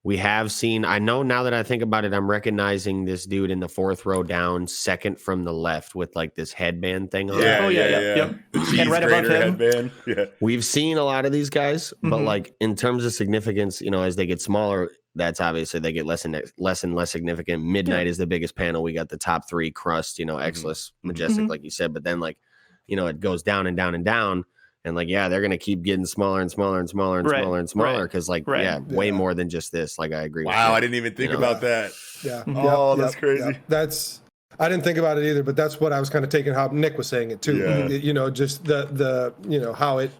We have seen, I know now that I think about it, I'm recognizing this dude in the 4th row down, second from the left with like this headband thing on. Yeah, Yep. And right above him. Headband. Yeah. We've seen a lot of these guys, but like in terms of significance, you know, as they get smaller, that's obviously they get less and less significant. Midnight is the biggest panel. We got the top 3, Crust, you know, Exless, Majestic, like you said, but then like, you know, it goes down and down and down. And like, yeah, they're gonna keep getting smaller and smaller and smaller and smaller and smaller because, like, way more than just this. Like, I agree. Wow, with I didn't even think about that. Yeah. Oh, that's crazy. That's I didn't think about it either, but that's what I was kind of taking how Nick was saying it too. Yeah. You know, just the you know how it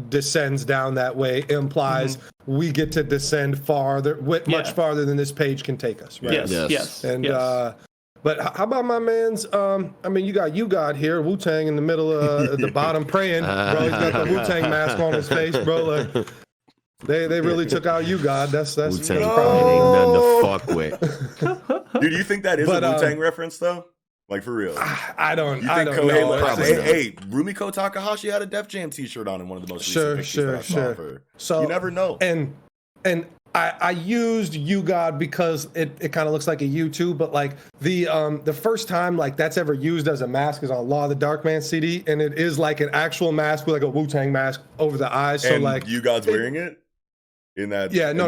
descends down that way implies we get to descend farther, much farther than this page can take us. Right? Yes. And but how about my man's? I mean, you got here, Wu-Tang in the middle of the bottom praying, bro. He's got the Wu-Tang mask on his face, bro. Like, they really took out you, God. That's Wu-Tang probably ain't nothing to fuck with. Dude, do you think that is a Wu-Tang reference though? Like for real? I don't know. Hey, Rumiko Takahashi had a Def Jam T-shirt on in one of the most recent pictures that I saw of her. So you never know. And I used You God because it kind of looks like a U2, but like the first time like that's ever used as a mask is on Law of the Dark Man CD, and it is like an actual mask with like a Wu-Tang mask over the eyes. So and like You God's wearing it in that. Yeah, no.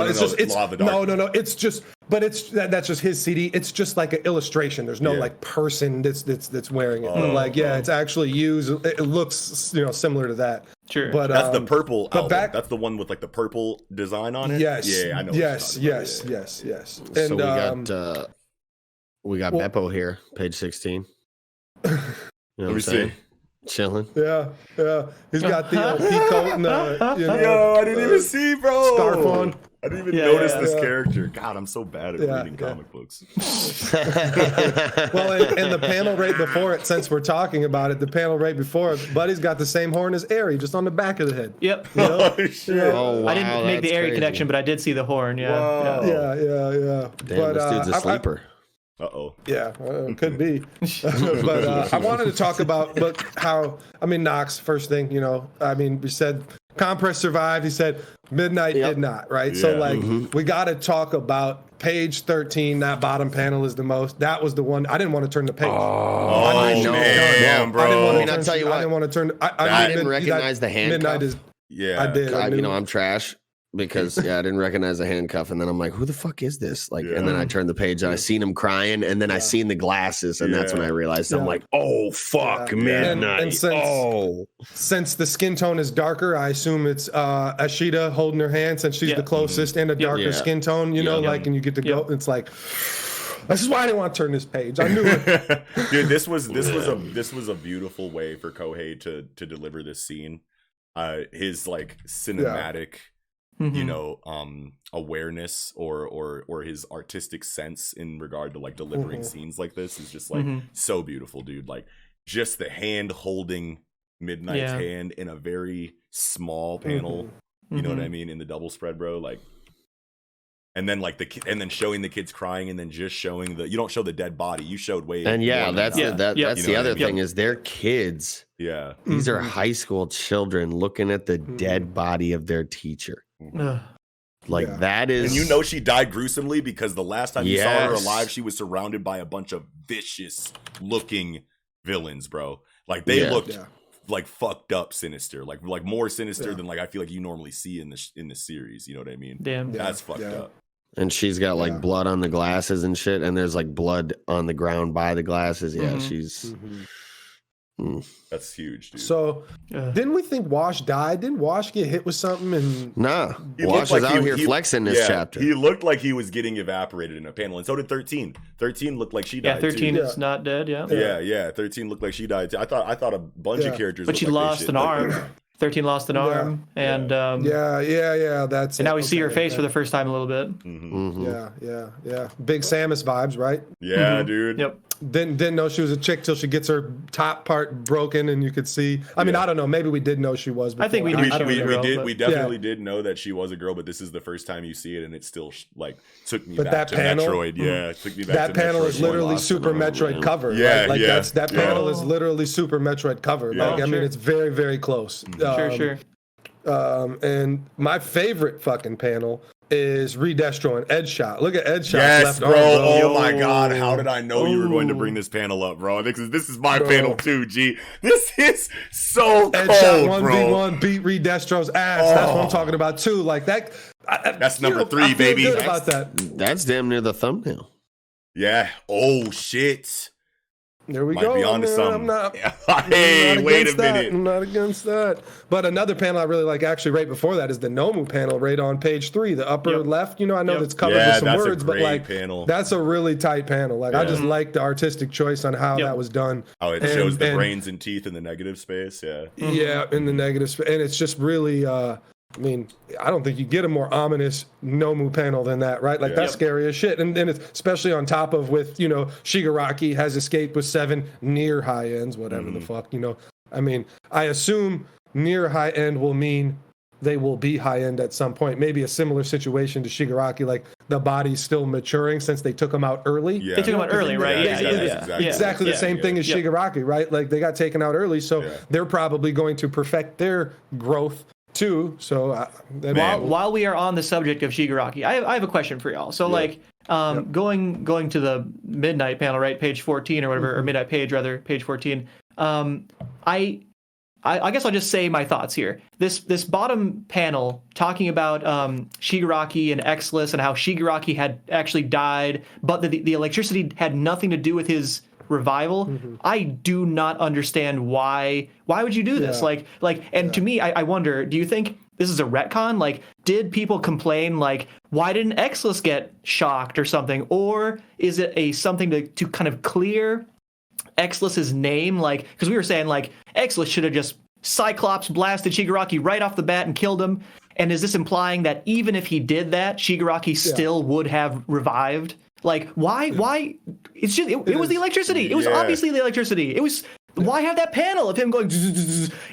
It's just it's Law of the Dark no. It's just, but it's that's just his CD. It's just like an illustration. There's no like person that's wearing it. But like it's actually used. It looks similar to that. Sure, but that's the purple album. That's the one with like the purple design on it. Yes, yeah, I know. Yes. And so we got Beppo here, page 16. You know Let me see. Chilling. Yeah. He's got the pea coat and Yo, I didn't even see, bro. Scarf on. I didn't even notice this character. God, I'm so bad at reading comic books. Well, and the panel right before it, since we're talking about it, the panel right before it, Buddy's got the same horn as Airy, just on the back of the head. Yep. You know? Oh, shit. Oh, wow, I didn't make the Airy connection, but I did see the horn. Yeah. Wow. Yeah. Damn, this dude's a sleeper. Yeah, could be. But I wanted to talk about how, Knox, first thing, we said Compress survived. He said Midnight did not, right? Yeah. So, like, we got to talk about page 13. That bottom panel is that was the one. I didn't want to turn the page. I know. Damn, bro. I didn't want to turn. I didn't recognize the handcuff. Midnight is. Yeah. I did. I'm trash. Because I didn't recognize the handcuff, and then I'm like, "Who the fuck is this?" Like, and then I turned the page and I seen him crying, and then I seen the glasses, and that's when I realized I'm like, "Oh fuck, Midnight!" And since the skin tone is darker, I assume it's Ashita holding her hand since she's the closest and a darker skin tone. And you get to go. It's like, this is why I didn't want to turn this page. I knew it. Dude, this was a beautiful way for Kohei to deliver this scene. His like cinematic. Awareness or his artistic sense in regard to like delivering scenes like this is just like so beautiful, dude. Like just the hand holding Midnight's hand in a very small panel, you know what I mean, in the double spread, bro. Like, and then like and then showing the kids crying, and then just showing you don't show the dead body, you showed way. And that's the other thing is they're kids. Yeah, these are high school children looking at the dead body of their teacher. That is, and she died gruesomely because the last time you saw her alive, she was surrounded by a bunch of vicious looking villains, bro. Like they looked like fucked up sinister, like more sinister than like I feel like you normally see in the series. You know what I mean? Damn, that's fucked up. And she's got like blood on the glasses and shit, and there's like blood on the ground by the glasses. Yeah, she's. That's huge, dude. So, didn't we think Wash died? Didn't Wash get hit with something? And nah, Wash was out here flexing this chapter. He looked like he was getting evaporated in a panel, and so did 13. 13 looked like she died. 13 is not dead. Yeah. 13 looked like she died too. I thought a bunch of characters, but she lost an arm. 13 lost an arm, and that's. And now we see her face for the first time a little bit. Yeah. Big Samus vibes, right? Yeah, dude. Yep. Didn't know she was a chick till she gets her top part broken, and you could see. I mean, I don't know. Maybe we did know she was. Before. I think we did. We definitely did know that she was a girl, but this is the first time you see it, and it still like took me back to Metroid. Yeah, it took me back. That panel is literally Super Metroid cover. Yeah, right? That panel is literally Super Metroid cover. Like, I mean, it's very, very close. Sure. And my favorite fucking panel is Redestro and Ed Shot. Look at Ed Shot's Yes, left bro. arm, bro. Oh my God. How did I know you were going to bring this panel up, bro? This is my panel too, G. This is so Ed cold, Shot bro. 1v1 beat Redestro's ass. That's what I'm talking about too. Like that. That's number 3, I feel baby. good about that. That's damn near the thumbnail. Yeah. Oh shit. There we Might go. be onto something. I'm not Hey, wait a minute. I'm not against that. But another panel I really like, actually, right before that, is the Nomu panel, right on page 3, the upper left. You know, I know that's covered with some words, but like, that's a really tight panel. Like, I just like the artistic choice on how that was done. How it shows the brains and teeth in the negative space. Yeah. Yeah, in the negative space, and it's just really. I mean, I don't think you get a more ominous Nomu panel than that, right? Like, that's scary as shit. And then it's especially on top of with, you know, Shigaraki has escaped with 7 near high ends, whatever the fuck, you know. I mean, I assume near high end will mean they will be high end at some point. Maybe a similar situation to Shigaraki, like the body's still maturing since they took him out early. Yeah. They took him out early, right? Exactly the same thing as Shigaraki, right? Like, they got taken out early, so they're probably going to perfect their growth too. So while we are on the subject of Shigaraki, I have a question for y'all. So like going to the midnight panel, right, page 14 or whatever, or midnight page rather, page 14. I guess I'll just say my thoughts here. This bottom panel talking about Shigaraki and Exless and how Shigaraki had actually died, but the electricity had nothing to do with his revival. I do not understand why would you do this? To me, I wonder, do you think this is a retcon? Like, did people complain, like, why didn't Exless get shocked or something? Or is it something to kind of clear Exless's name? Like, because we were saying, like, Exless should have just Cyclops blasted Shigaraki right off the bat and killed him. And is this implying that even if he did that, Shigaraki still would have revived? Like, why? It's just it was the electricity. It was obviously the electricity. It was. Why have that panel of him going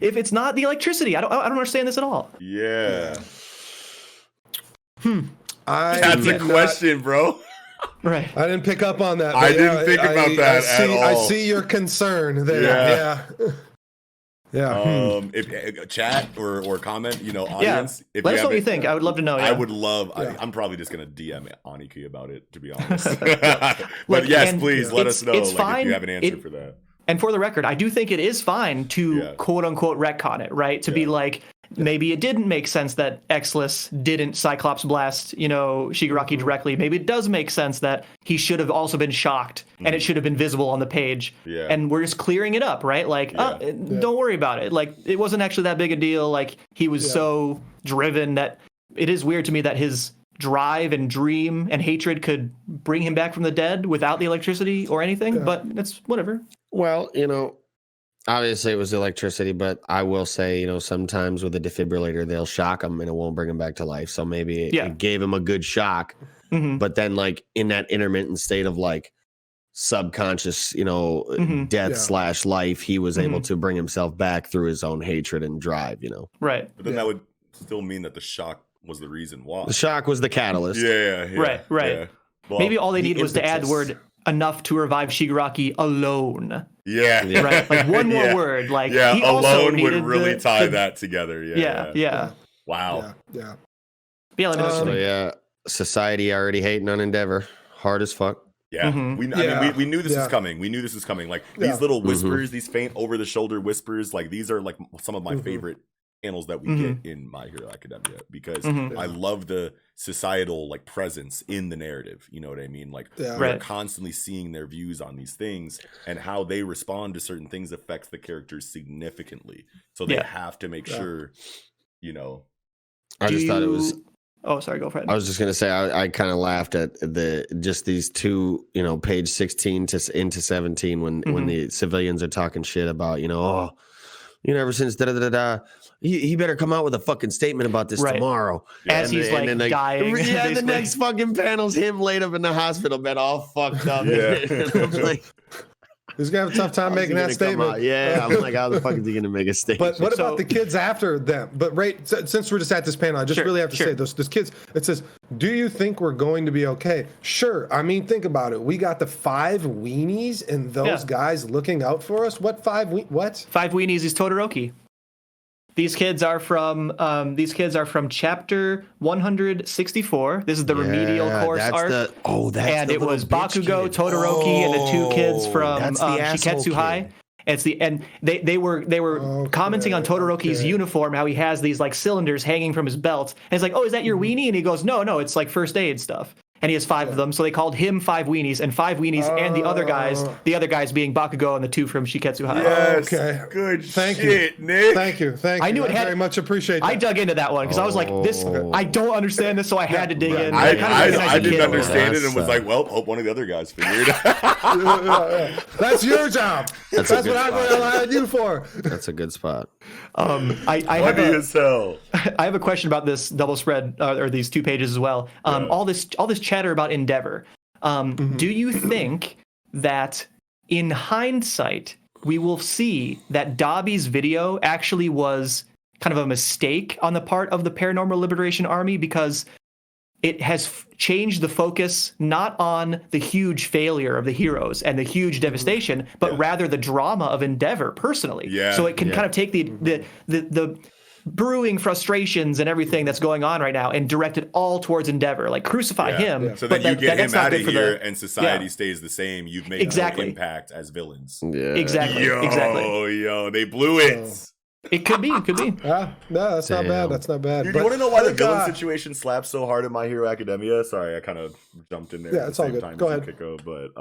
if it's not the electricity? I don't understand this at all. Yeah. That's a question, bro. Right. I didn't pick up on that. I didn't think about that at all. I see your concern there. Yeah. If chat or comment, you know, audience. If let us know what you think. I would love to know. I would love. I'm probably just gonna DM Aniki about it, to be honest. But yes, please let us know. It's like, fine. If you have an answer for that. And for the record, I do think it is fine to quote unquote retcon it, right? To be like, maybe it didn't make sense that Exless didn't Cyclops blast, you know, Shigaraki directly. Maybe it does make sense that he should have also been shocked and it should have been visible on the page. Yeah. And we're just clearing it up, right? Like, don't worry about it. Like, it wasn't actually that big a deal. Like, he was so driven that it is weird to me that his drive and dream and hatred could bring him back from the dead without the electricity or anything. But it's whatever. Well, you know, obviously it was electricity, but I will say, you know, sometimes with a defibrillator, they'll shock him and it won't bring him back to life. So maybe it gave him a good shock. But then, like, in that intermittent state of, like, subconscious, you know, death / life, he was able to bring himself back through his own hatred and drive, you know. Right. But then that would still mean that the shock was the reason why. The shock was the catalyst. Right. Yeah. Well, maybe all they needed was to add the word enough to revive Shigaraki alone. Right? Like, one more word. Like, he alone would really tie that together. Wow. Society already hating on Endeavor. Hard as fuck. I mean, we knew this was coming. We knew this was coming. Like, these little whispers, these faint over-the-shoulder whispers, like, these are, like, some of my favorite panels that we get in My Hero Academia, because I love the societal, like, presence in the narrative. You know what I mean? Like, we're constantly seeing their views on these things, and how they respond to certain things affects the characters significantly. So they have to make sure, you know. I just thought it was. Oh, sorry, go for it. I was just gonna say I kind of laughed at just these two, you know, page 16 into 17 when the civilians are talking shit about, you know, ever since he better come out with a fucking statement about this tomorrow. As he's dying. Yeah, the next fucking panel's him laid up in the hospital bed all fucked up. He's gonna have a tough time making that statement. I'm like, how the fuck is he gonna make a statement? But what about the kids after them? But since we're just at this panel, I just really have to say, those kids, it says, do you think we're going to be okay? Sure. I mean, think about it. We got the 5 weenies and those guys looking out for us. What 5 weenies is Todoroki. These kids are from chapter 164. This is the remedial course arc. And it was Bakugo, Todoroki, and the two kids from Shiketsu High. They were commenting on Todoroki's uniform, how he has these like cylinders hanging from his belt. And it's like, oh, is that your weenie? And he goes, no, it's like first aid stuff. And he has 5 of them, so they called him 5 weenies, and 5 weenies, and the other guys being Bakugo and the 2 from Shiketsu High. Yes, good shit, Nick. Thank you. I knew it had, very much appreciate that. I dug into that one because I was like, this. I don't understand this, so I had to dig in. I didn't understand it and was like, well, hope one of the other guys figured it out. That's your job. That's what I hired you for. That's a good spot. I have a question about this double spread or these 2 pages as well. All this chatter about Endeavor. Do you think that in hindsight we will see that Dabi's video actually was kind of a mistake on the part of the Paranormal Liberation Army because it has changed the focus not on the huge failure of the heroes and the huge devastation, but rather the drama of Endeavor personally. So it can kind of take the brewing frustrations and everything that's going on right now and direct it all towards Endeavor, like crucify him. So then you get him out of here and society stays the same. You've made no impact as villains. Exactly. They blew it. It could be. No, that's not bad. That's not bad. Dude, you want to know why the villain situation slaps so hard in My Hero Academia? Sorry, I kind of jumped in there. Yeah, it's all good. Go ahead. Kiko, but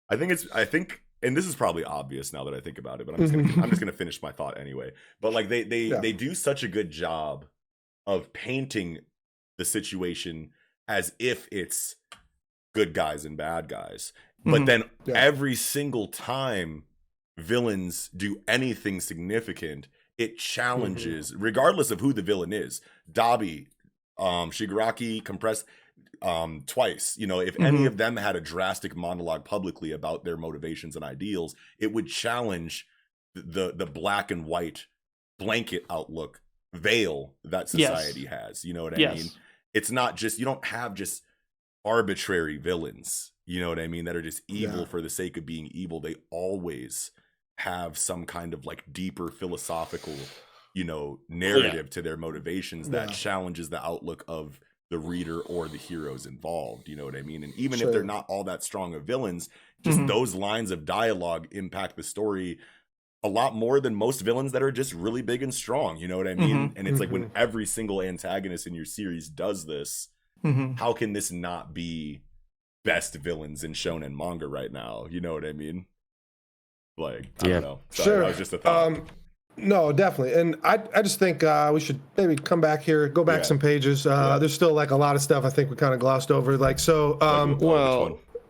I think, and this is probably obvious now that I think about it, but I'm just gonna finish my thought anyway. But like they do such a good job of painting the situation as if it's good guys and bad guys, but then every single time villains do anything significant, it challenges, regardless of who the villain is. Dabi, Shigaraki, Compressed, twice. If any of them had a drastic monologue publicly about their motivations and ideals, it would challenge the black and white blanket outlook veil that society has. You know what I mean? It's not just, you don't have just arbitrary villains, you know what I mean, that are just evil for the sake of being evil. They always have some kind of like deeper philosophical, narrative to their motivations that challenges the outlook of the reader or the heroes involved. You know what I mean? And even if they're not all that strong of villains, just those lines of dialogue impact the story a lot more than most villains that are just really big and strong. You know what I mean? And it's like when every single antagonist in your series does this, how can this not be best villains in shonen manga right now? You know what I mean? Like, I don't know. Sorry, that was just a thought. No, definitely. And I just think we should maybe come back here, go back some pages. There's still like a lot of stuff I think we kind of glossed over. Like, so,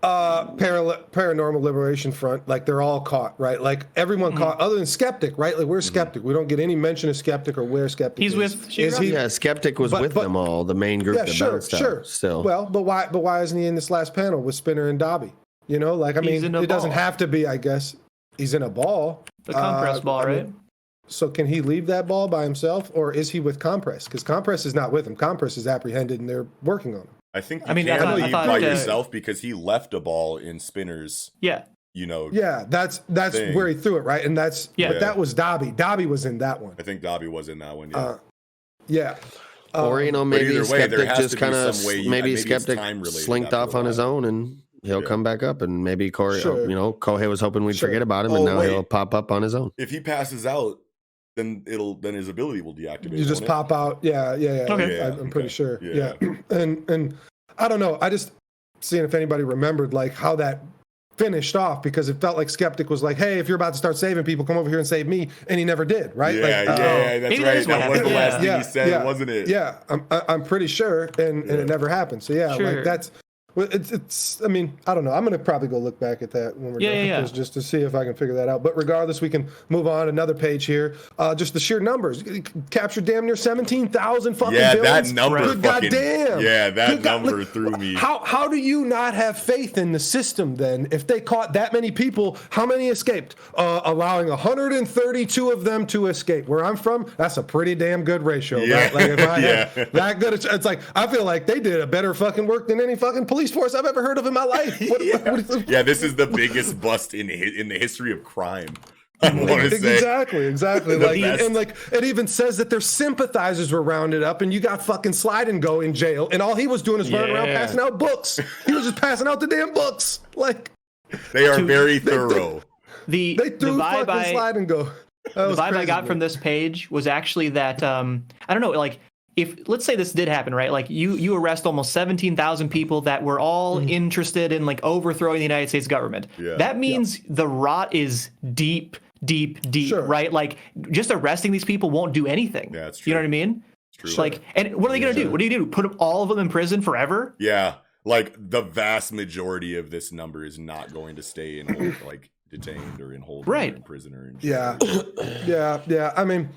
Paranormal Liberation Front, like they're all caught, right? Like everyone caught, other than Skeptic, right? Like we're Skeptic. We don't get any mention of Skeptic or where Skeptic is. He's with Shigaraki? Yeah, Skeptic was with them all, the main group that bounced out. Still. Well, but why isn't he in this last panel with Spinner and Dabi? Like, I mean, it doesn't have to be, I guess. He's in a ball. The compress ball, right? So can he leave that ball by himself, or is he with Compress? Because Compress is not with him. Compress is apprehended, and they're working on him. I think you can't leave by yourself because he left a ball in Spinner's. Yeah. Yeah, that's where he threw it, right? And but that was Dabi. Dabi was in that one. I think Dabi was in that one. Or maybe Skeptic just kind of Skeptic slinked off on his own and. He'll come back up, and maybe Kohei was hoping we'd forget about him, and now he'll pop up on his own. If he passes out, then his ability will deactivate. You just pop out. Yeah. Okay. I'm pretty sure. Yeah. And I don't know. I just seeing if anybody remembered like how that finished off, because it felt like Skeptic was like, "Hey, if you're about to start saving people, come over here and save me," and he never did. Right? Yeah, that's right. That was the last thing he said, wasn't it? Yeah, I'm pretty sure, and it never happened. So like that's. Well, it's. I mean, I don't know. I'm gonna probably go look back at that when we're done, just to see if I can figure that out. But regardless, we can move on. Another page here. Just the sheer numbers. Captured damn near 17,000 fucking villains. That number. Good goddamn. Yeah, that number threw me. How do you not have faith in the system then? If they caught that many people, how many escaped? Allowing 132 of them to escape. Where I'm from, that's a pretty damn good ratio. Right? Like if I had that good, it's like I feel like they did a better fucking work than any fucking police force I've ever heard of in my life. This is the biggest bust in the history of crime. I want to say exactly. Like it even says that their sympathizers were rounded up, and you got fucking Slide and Go in jail, and all he was doing is running around passing out books. He was just passing out the damn books. Like they are very thorough. They threw fucking Slide and Go. The vibe I got from this page was actually that I don't know, like if let's say this did happen, right? Like you arrest almost 17,000 people that were all interested in like overthrowing the United States government. Yeah. That means the rot is deep, sure. Right? Like just arresting these people won't do anything. Yeah, that's true. You know what I mean? It's true. Like, and what are they gonna do? What do you do? Put all of them in prison forever? Yeah, like the vast majority of this number is not going to stay in like detained or in hold, right? Or in prison or in jail. Yeah. I mean,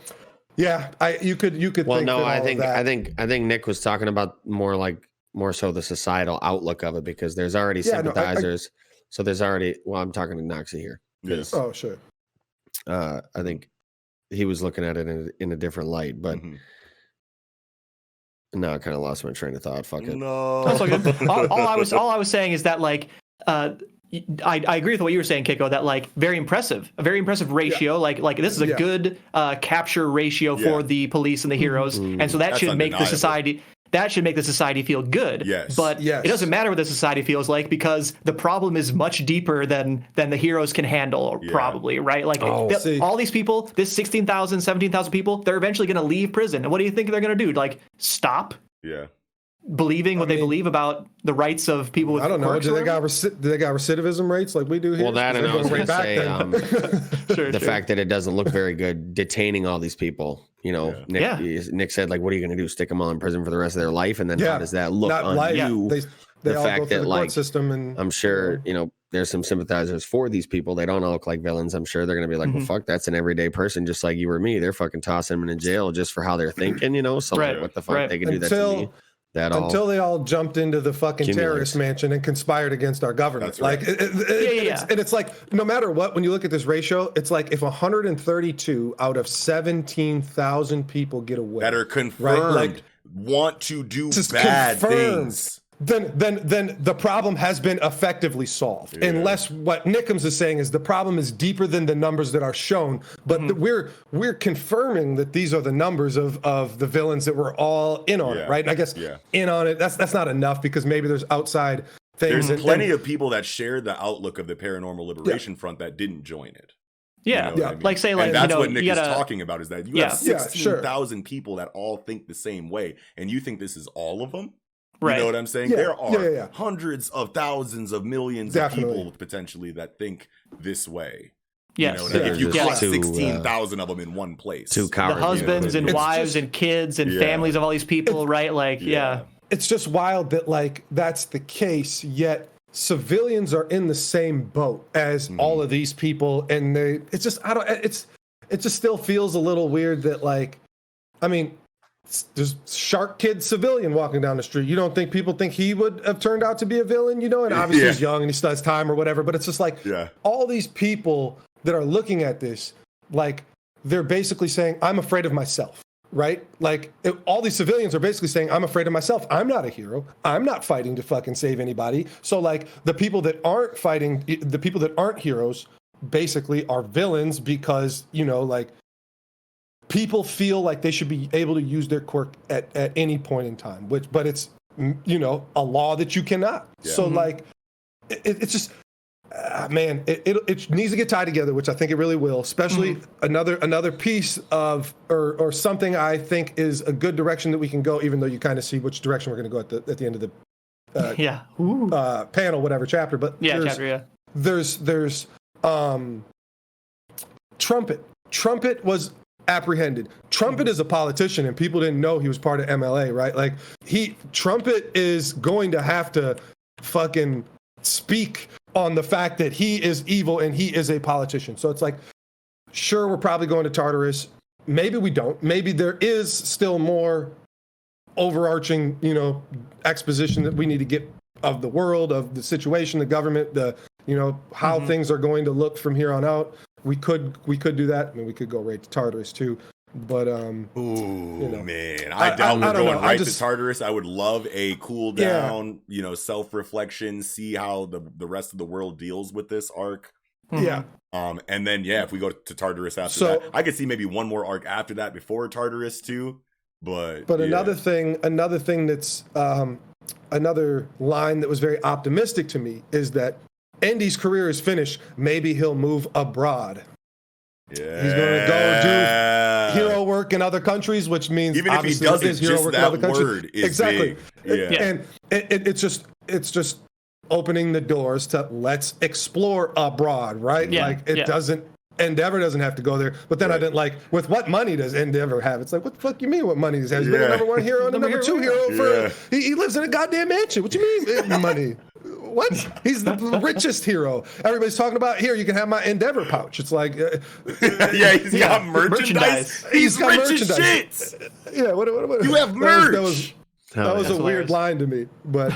you could. Well, think no, I think Nick was talking about more so the societal outlook of it, because there's already sympathizers. So there's already. Well, I'm talking to Noxie here. Yes. Oh, sure. I think he was looking at it in a different light, but now I kind of lost my train of thought. Fuck it. No. That's all good. all I was saying is that like I agree with what you were saying, Kiko, that like a very impressive ratio. Yeah. Like this is a good capture ratio for the police and the heroes, and so that should make the society. That should make the society feel good. Yes. But it doesn't matter what the society feels like, because the problem is much deeper than the heroes can handle, probably, right? Like all these people, this 16,000, 17,000 people, they're eventually going to leave prison. And what do you think they're going to do? Like stop? Yeah. Believing what they believe about the rights of people with I don't know. quirks? Do they got recidivism rates like we do here? Well, that and I was going to say the fact that it doesn't look very good detaining all these people. You know, Nick said, like, what are you going to do? Stick them all in prison for the rest of their life? And then how does that look on you? They all fact go through the court system, and I'm sure there's some sympathizers for these people. They don't all look like villains. I'm sure they're going to be like, well, fuck, that's an everyday person just like you or me. They're fucking tossing them in jail just for how they're thinking. So like, what the fuck they can do that to me? Until they all jumped into the fucking terrorist mansion and conspired against our government. Right. Like, and it's like, no matter what, when you look at this ratio, it's like if 132 out of 17,000 people get away that are confirmed want to do bad things, then the problem has been effectively solved. Unless what Nickums is saying is the problem is deeper than the numbers that are shown. But we're confirming that these are the numbers of the villains that were all in on it, right? And I guess in on it, that's not enough, because maybe there's outside things. There's plenty of people that shared the outlook of the Paranormal Liberation Front that didn't join it. Yeah, I mean? like say, like, and that's what Nick is talking about, is that you have 16,000 people that all think the same way, and you think this is all of them. You know what I'm saying? There are hundreds of thousands of millions of people potentially that think this way. Yes. If you caught 16,000 of them in one place. The husbands and wives and kids and families of all these people, right? Like, It's just wild that, like, that's the case, yet civilians are in the same boat as all of these people. And it just still feels a little weird that, like, I mean, there's Shark Kid civilian walking down the street. You don't think people think he would have turned out to be a villain, And obviously he's young and he still has time or whatever. But it's just like all these people that are looking at this, like, they're basically saying, I'm afraid of myself, right? Like, all these civilians are basically saying, I'm afraid of myself. I'm not a hero. I'm not fighting to fucking save anybody. So, like, the people that aren't fighting, the people that aren't heroes basically are villains because, like, people feel like they should be able to use their quirk at any point in time, but it's, a law that you cannot. Yeah. So like, it's just, man, it needs to get tied together, which I think it really will, especially another piece of, or something I think is a good direction that we can go, even though you kind of see which direction we're going to go at the end of the panel, whatever chapter, but there's Trumpet was apprehended. Trumpet is a politician, and people didn't know he was part of MLA, right? Like, Trumpet is going to have to fucking speak on the fact that he is evil and he is a politician. So it's like, sure, we're probably going to Tartarus. Maybe we don't. Maybe there is still more overarching, exposition that we need to get of the world, of the situation, the government, how things are going to look from here on out. We could do that. I mean, we could go right to Tartarus too, but man, I doubt we're going right to Tartarus. I would love a cool down, self-reflection, see how the rest of the world deals with this arc. Yeah. And then if we go to Tartarus after that, I could see maybe one more arc after that before Tartarus too. But another thing that's another line that was very optimistic to me is that Endy's career is finished. Maybe he'll move abroad. Yeah. He's going to go do hero work in other countries, which means even if he doesn't, just that word is exactly. Big. Yeah. And it's just opening the doors to let's explore abroad, right? Yeah. Like it doesn't. Endeavor doesn't have to go there, but then I didn't like with what money does Endeavor have? It's like what the fuck you mean? What money does he have? He's been a number 1 hero and a number 2 hero for. He lives in a goddamn mansion. What you mean money? What? He's the richest hero. Everybody's talking about here. You can have my Endeavor pouch. It's like he's got merchandise. He's got rich as shit. Yeah. What? You have merch. That was a weird line to me, but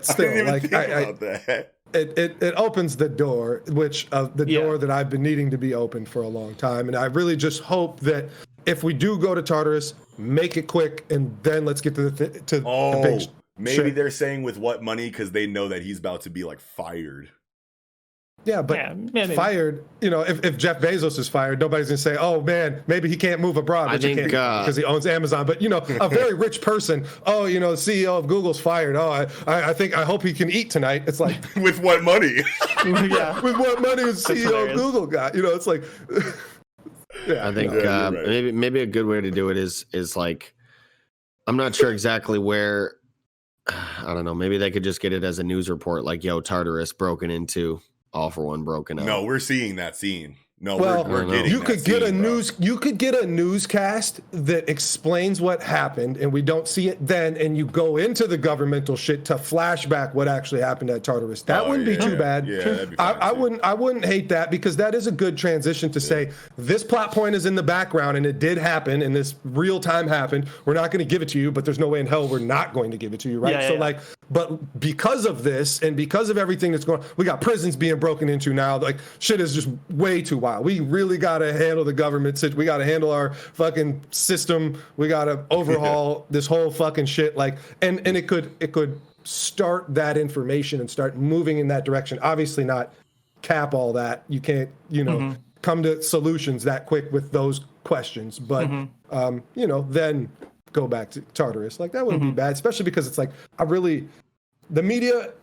still, like it opens the door, door that I've been needing to be opened for a long time, and I really just hope that if we do go to Tartarus, make it quick, and then let's get to the big maybe shit. They're saying with what money because they know that he's about to be like fired. Yeah, but fired, if Jeff Bezos is fired, nobody's going to say, oh, man, maybe he can't move abroad because he owns Amazon. But, a very rich person, the CEO of Google's fired. Oh, I hope he can eat tonight. It's like. With what money? With what money the CEO of Google got? It's like. I think maybe a good way to do it is like, I'm not sure exactly where, I don't know, maybe they could just get it as a news report like, Tartarus broken into. All for One broken up. No, we're seeing that scene. No, well, we're getting you that could scene, get a news. You could get a newscast that explains what happened, and we don't see it then. And you go into the governmental shit to flashback what actually happened at Tartarus. That wouldn't be too bad. Yeah, that'd be fine I wouldn't hate that because that is a good transition to say this plot point is in the background and it did happen and this real time happened. We're not going to give it to you, but there's no way in hell we're not going to give it to you, right? But because of this and because of everything that's going on, we got prisons being broken into now. Like shit is just way too wild. We really got to handle the government. We got to handle our fucking system. We got to overhaul this whole fucking shit. Like, and it could start that information and start moving in that direction. Obviously not cap all that. You can't, come to solutions that quick with those questions. But, then go back to Tartarus. Like that wouldn't be bad, especially because it's like, the media,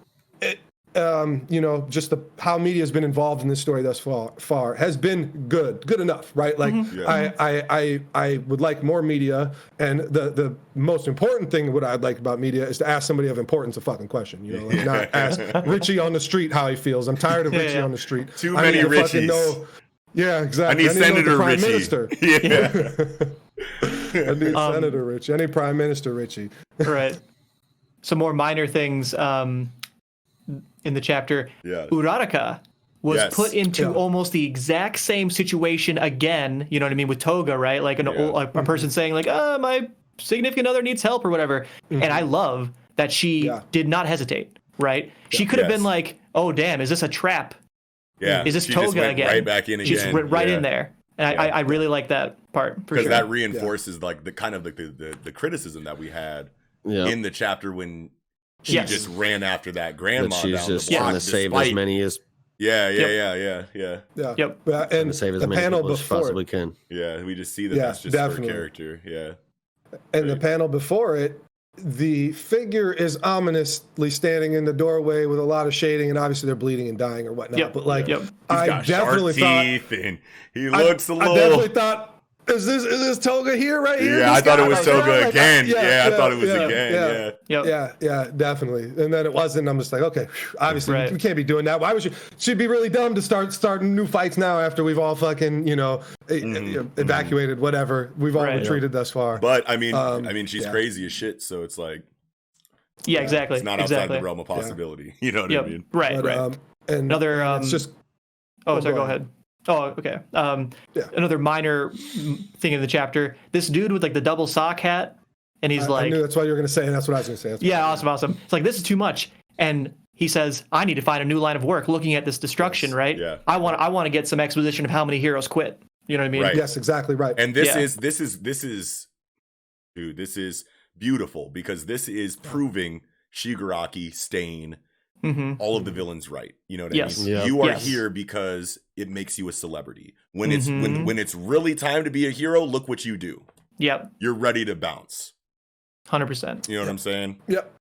just how media has been involved in this story thus far has been good enough, right? Like I would like more media, and the most important thing what I'd like about media is to ask somebody of importance a fucking question, not ask Richie on the street how he feels. I'm tired of Richie on the street. Too many Richies. Yeah, exactly. I need Senator Richie. Minister. I need Senator Richie. I need Prime Minister Richie. Right. Some more minor things in the chapter. Uraraka was put into almost the exact same situation again, you know what I mean, with Toga, right? Like a person saying like, my significant other needs help or whatever. And I love that she did not hesitate, right? She could have been like, oh, damn, is this a trap? Yeah. Is this she Toga just went again? Right back in again. She just went right in there. And I really like that part. Because that reinforces like the kind of like the criticism that we had in the chapter when she just ran after that grandma she's down just the block. trying to save as many as And to save as the many panel people as before possibly can. Yeah, we just see that that's just her character. Yeah. And the panel before it, the figure is ominously standing in the doorway with a lot of shading, and obviously they're bleeding and dying or whatnot. But like, I definitely thought and he looks a little. I definitely thought, is this Toga here right here? Yeah, I thought it was Toga again. I thought it was again. Yeah, definitely. And then it wasn't. I'm just like, okay, obviously we can't be doing that. Why would she'd be really dumb to starting new fights now after we've all fucking evacuated whatever we've all retreated thus far. But I mean, she's crazy as shit. So it's like, exactly. It's not outside the realm of possibility. You know what I mean? Right. And another. It's just. Sorry. Go ahead. Oh, okay. Another minor thing in the chapter. This dude with like the double sock hat, and he's like, I knew that's what you were going to say, and that's what I was going to say. Awesome. It's like, this is too much. And he says, I need to find a new line of work looking at this destruction, right? Yeah. I want to get some exposition of how many heroes quit. You know what I mean? Right. Yes, exactly right. And this is beautiful because this is proving Shigaraki, Stain, all of the villains right. You know what Yes. I mean? Yep. You are Yes. here because it makes you a celebrity. When it's when it's really time to be a hero, look what you do. Yep. You're ready to bounce. 100%. You know what I'm saying? Yep.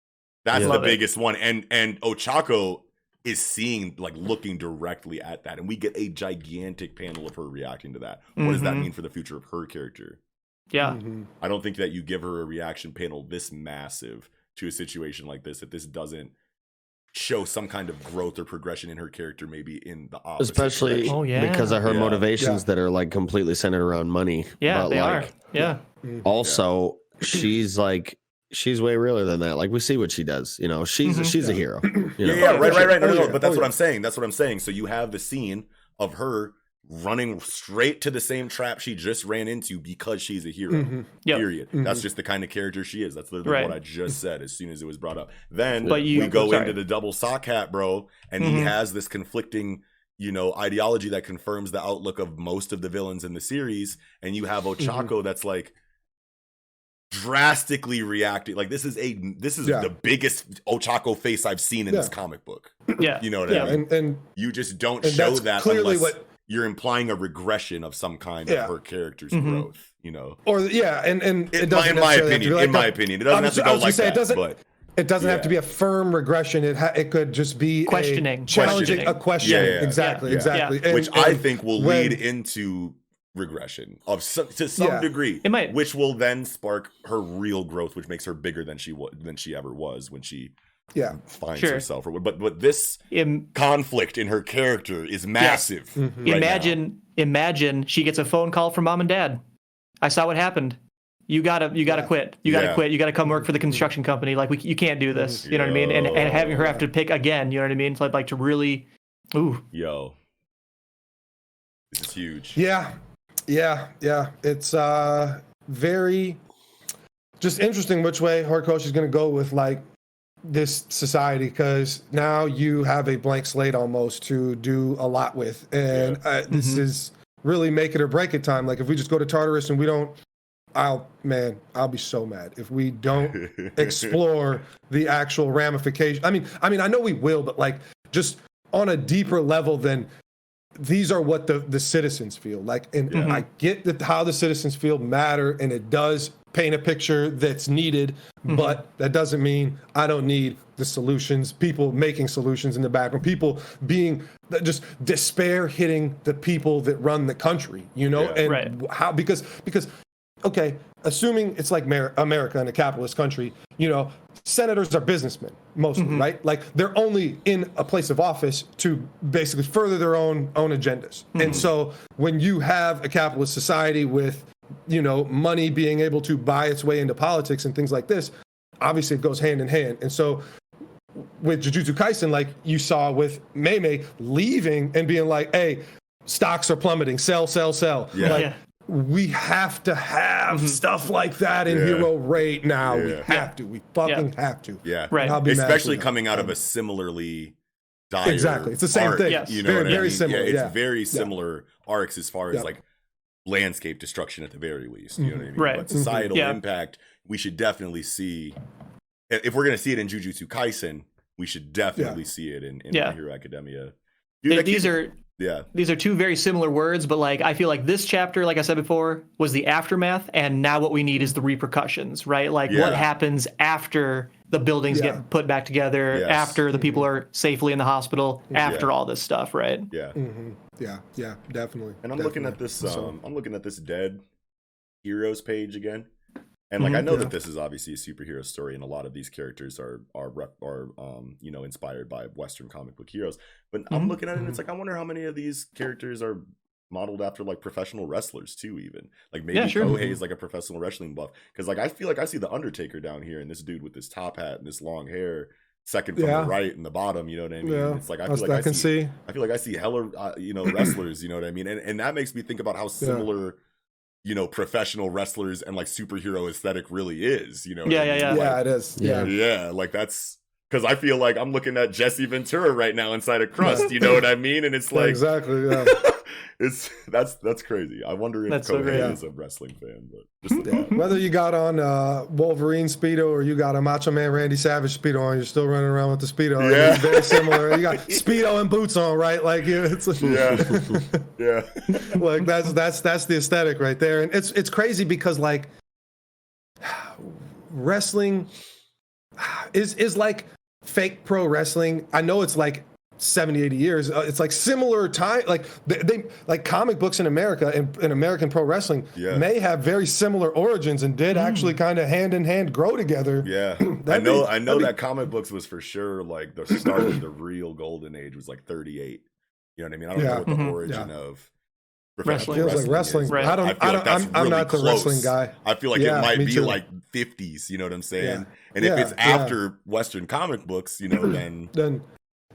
That's the Love it. biggest one. And Ochako is seeing, like, looking directly at that. And we get a gigantic panel of her reacting to that. What does that mean for the future of her character? Yeah. I don't think that you give her a reaction panel this massive to a situation like this, if this doesn't show some kind of growth or progression in her character, maybe in the opposite Especially direction. because of her Yeah. motivations that are like completely centered around money. Yeah, But, they like, are. Yeah. Also, she's way realer than that. Like, we see what she does. You know, she's a hero. You know? Right. No, yeah. but that's what I'm saying. That's what I'm saying. So you have the scene of her running straight to the same trap she just ran into because she's a hero. Yep. Period. That's just the kind of character she is. That's literally what I just said as soon as it was brought up. Then But we go into the double sock hat, bro, and he has this conflicting, you know, ideology that confirms the outlook of most of the villains in the series, and you have Ochako that's like drastically reacting. Like, this is the biggest Ochako face I've seen in this comic book. Yeah. You know what I mean? And you just don't and show that's that clearly unless what- you're implying a regression of some kind of her character's growth, you know. or and it doesn't in my necessarily have to be opinion, like in my opinion, it doesn't have to go like that. It doesn't have to be a firm regression. It could just be Questioning. challenging a question. Yeah. Exactly. Yeah. Which I think will lead into regression to some degree. It might. Which will then spark her real growth, which makes her bigger than she ever was when she finds herself. But this conflict in her character is massive. Imagine she gets a phone call from mom and dad. I saw what happened. You gotta quit. You gotta quit. You gotta come work for the construction company. Like, you can't do this. You know what I mean? And having her have to pick again. You know what I mean? So like to really, Yo, this is huge. Yeah. It's very just interesting which way Horikoshi is going to go with like this society, because now you have a blank slate almost to do a lot with, and this is really make it or break it time. Like, if we just go to Tartarus and we don't, I'll be so mad if we don't explore the actual ramification. I mean, I know we will, but like just on a deeper level than these are what the citizens feel like. And I get that how the citizens feel matter, and it does paint a picture that's needed, but that doesn't mean I don't need the solutions, people making solutions in the background, people being just despair hitting the people that run the country, you know? And how, because okay, assuming it's like America in a capitalist country, you know, senators are businessmen mostly, right? Like, they're only in a place of office to basically further their own agendas. And so when you have a capitalist society with, you know, money being able to buy its way into politics and things like this, obviously it goes hand in hand. And so with Jujutsu Kaisen, like you saw with Mei leaving and being like, hey, stocks are plummeting, sell. We have to have stuff like that in Hero right now. We have to. We fucking have to. Yeah. Right. Especially coming out of a similarly dire Exactly. It's the same arc, thing. Yes. You know very, what I very mean? similar. It's very similar arcs as far as like landscape destruction at the very least. You know what I mean? Right. But societal impact, we should definitely see. If we're gonna see it in Jujutsu Kaisen, we should definitely see it in My Hero Academia. Dude, these are two very similar words, but like I feel like this chapter, like I said before, was the aftermath, and now what we need is the repercussions, right? Like what happens after the buildings get put back together, after the people are safely in the hospital, after all this stuff, right? Yeah. Yeah, definitely. And I'm looking at this dead heroes page again. And like I know that this is obviously a superhero story, and a lot of these characters are you know, inspired by Western comic book heroes. But I'm looking at it, and it's like I wonder how many of these characters are modeled after like professional wrestlers too. Even like maybe Kohei is like a professional wrestling buff, because like I feel like I see the Undertaker down here, and this dude with this top hat and this long hair, second from the right in the bottom. You know what I mean? Yeah. It's like I feel like I see hella you know, wrestlers. You know what I mean? And that makes me think about how similar. You know, professional wrestlers and like superhero aesthetic really is, you know? Yeah, it is. Yeah, like that's because I feel like I'm looking at Jesse Ventura right now inside of Crust, you know what I mean? And it's like exactly, That's crazy. I wonder if Kohei is a wrestling fan, but just whether you got on Wolverine Speedo or you got a Macho Man Randy Savage Speedo on, you're still running around with the Speedo. Yeah. It's very similar. You got Speedo and boots on, right? Like it's yeah. like that's the aesthetic right there. And it's crazy because like wrestling is like fake pro wrestling. I know it's like 70, 80 years. It's like similar time. Like they like comic books in America and American pro wrestling may have very similar origins and did actually kind of hand in hand grow together. Yeah, I know that comic books was for sure like the start of the real golden age was like 38. You know what I mean? I don't know what the origin of wrestling feels like wrestling. Right. I'm not the wrestling guy. I feel like it might be like 50s. You know what I'm saying? And if it's after Western comic books, you know, then.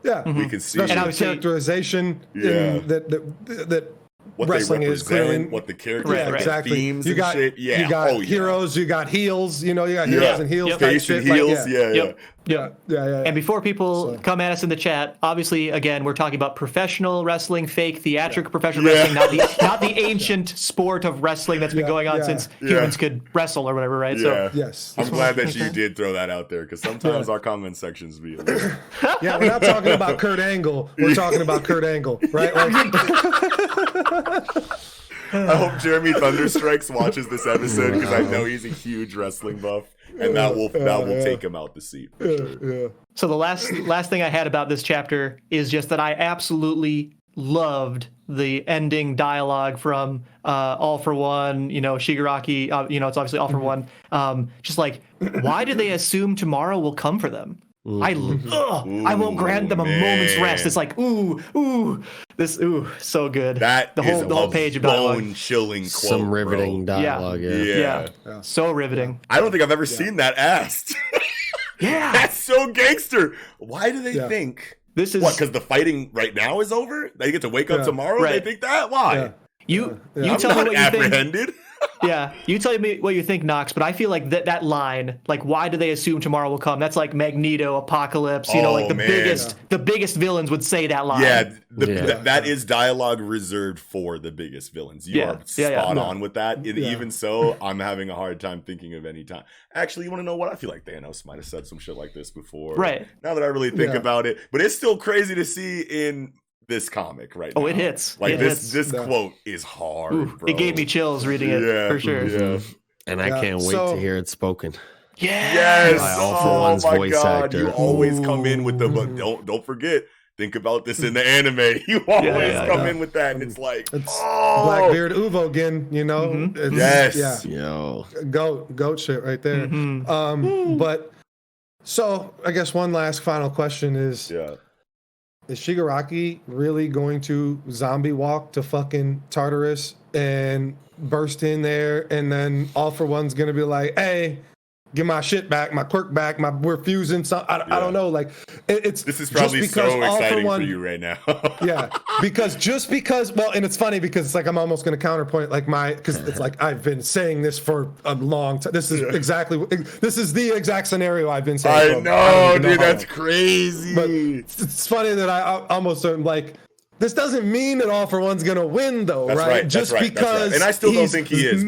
Yeah, we can see the characterization that what wrestling is clearly what the characters exactly. themes you got, and shit. You got heroes, you got heels, you know, you got heroes and heels. Face and heels, yeah. And before people come at us in the chat, obviously, again, we're talking about professional wrestling, fake theatrical professional wrestling, not the ancient sport of wrestling that's been going on since humans could wrestle or whatever, right? Yeah. So yes, I'm glad that you did throw that out there because sometimes our comment sections be. Yeah, we're not talking about Kurt Angle. We're talking about Kurt Angle, right? I hope Jeremy Thunderstrikes watches this episode because I know he's a huge wrestling buff, and that will take him out the seat for sure. So the last thing I had about this chapter is just that I absolutely loved the ending dialogue from All for One. You know, Shigaraki. It's obviously All for One. Just like, why do they assume tomorrow will come for them? I won't grant them a moment's rest. It's like, so good. That the whole page of dialogue. Bone-chilling quote, some riveting dialogue. Yeah, so riveting. I don't think I've ever seen that asked. Yeah, that's so gangster. Why do they think this is because the fighting right now is over? They get to wake up tomorrow. Right. They think that. Why? You I'm tell me not what apprehended. You think. Yeah, you tell me what you think, Knox, but I feel like that line, like, why do they assume tomorrow will come? That's like Magneto, Apocalypse, the biggest villains would say that line. Yeah, that is dialogue reserved for the biggest villains. You are spot on with that. And even so, I'm having a hard time thinking of any time. Actually, you want to know what? I feel like Thanos might have said some shit like this before. Right. Now that I really think about it. But it's still crazy to see in this comic right now. Oh, it hits. Like this quote is hard, bro. It gave me chills reading it for sure. Yeah. And I can't wait to hear it spoken. Yes. By All for One's voice actor. You always come in with but don't forget. Think about this in the anime. You always come in with that, and it's like Blackbeard Uvo again. You know, Yo, goat shit right there. But so I guess one last final question is Shigaraki really going to zombie walk to fucking Tartarus and burst in there, and then All for One's gonna be like, hey, get my shit back, my quirk back, we're fusing something. I don't know. Like, this is probably so exciting for you right now. because, well, and it's funny because it's like I'm almost going to counterpoint because it's like I've been saying this for a long time. This is the exact scenario I've been saying. I know, dude, that's crazy. But it's funny that I almost am like, this doesn't mean that All for One's gonna win, though, right? Just because, and I still don't think he is.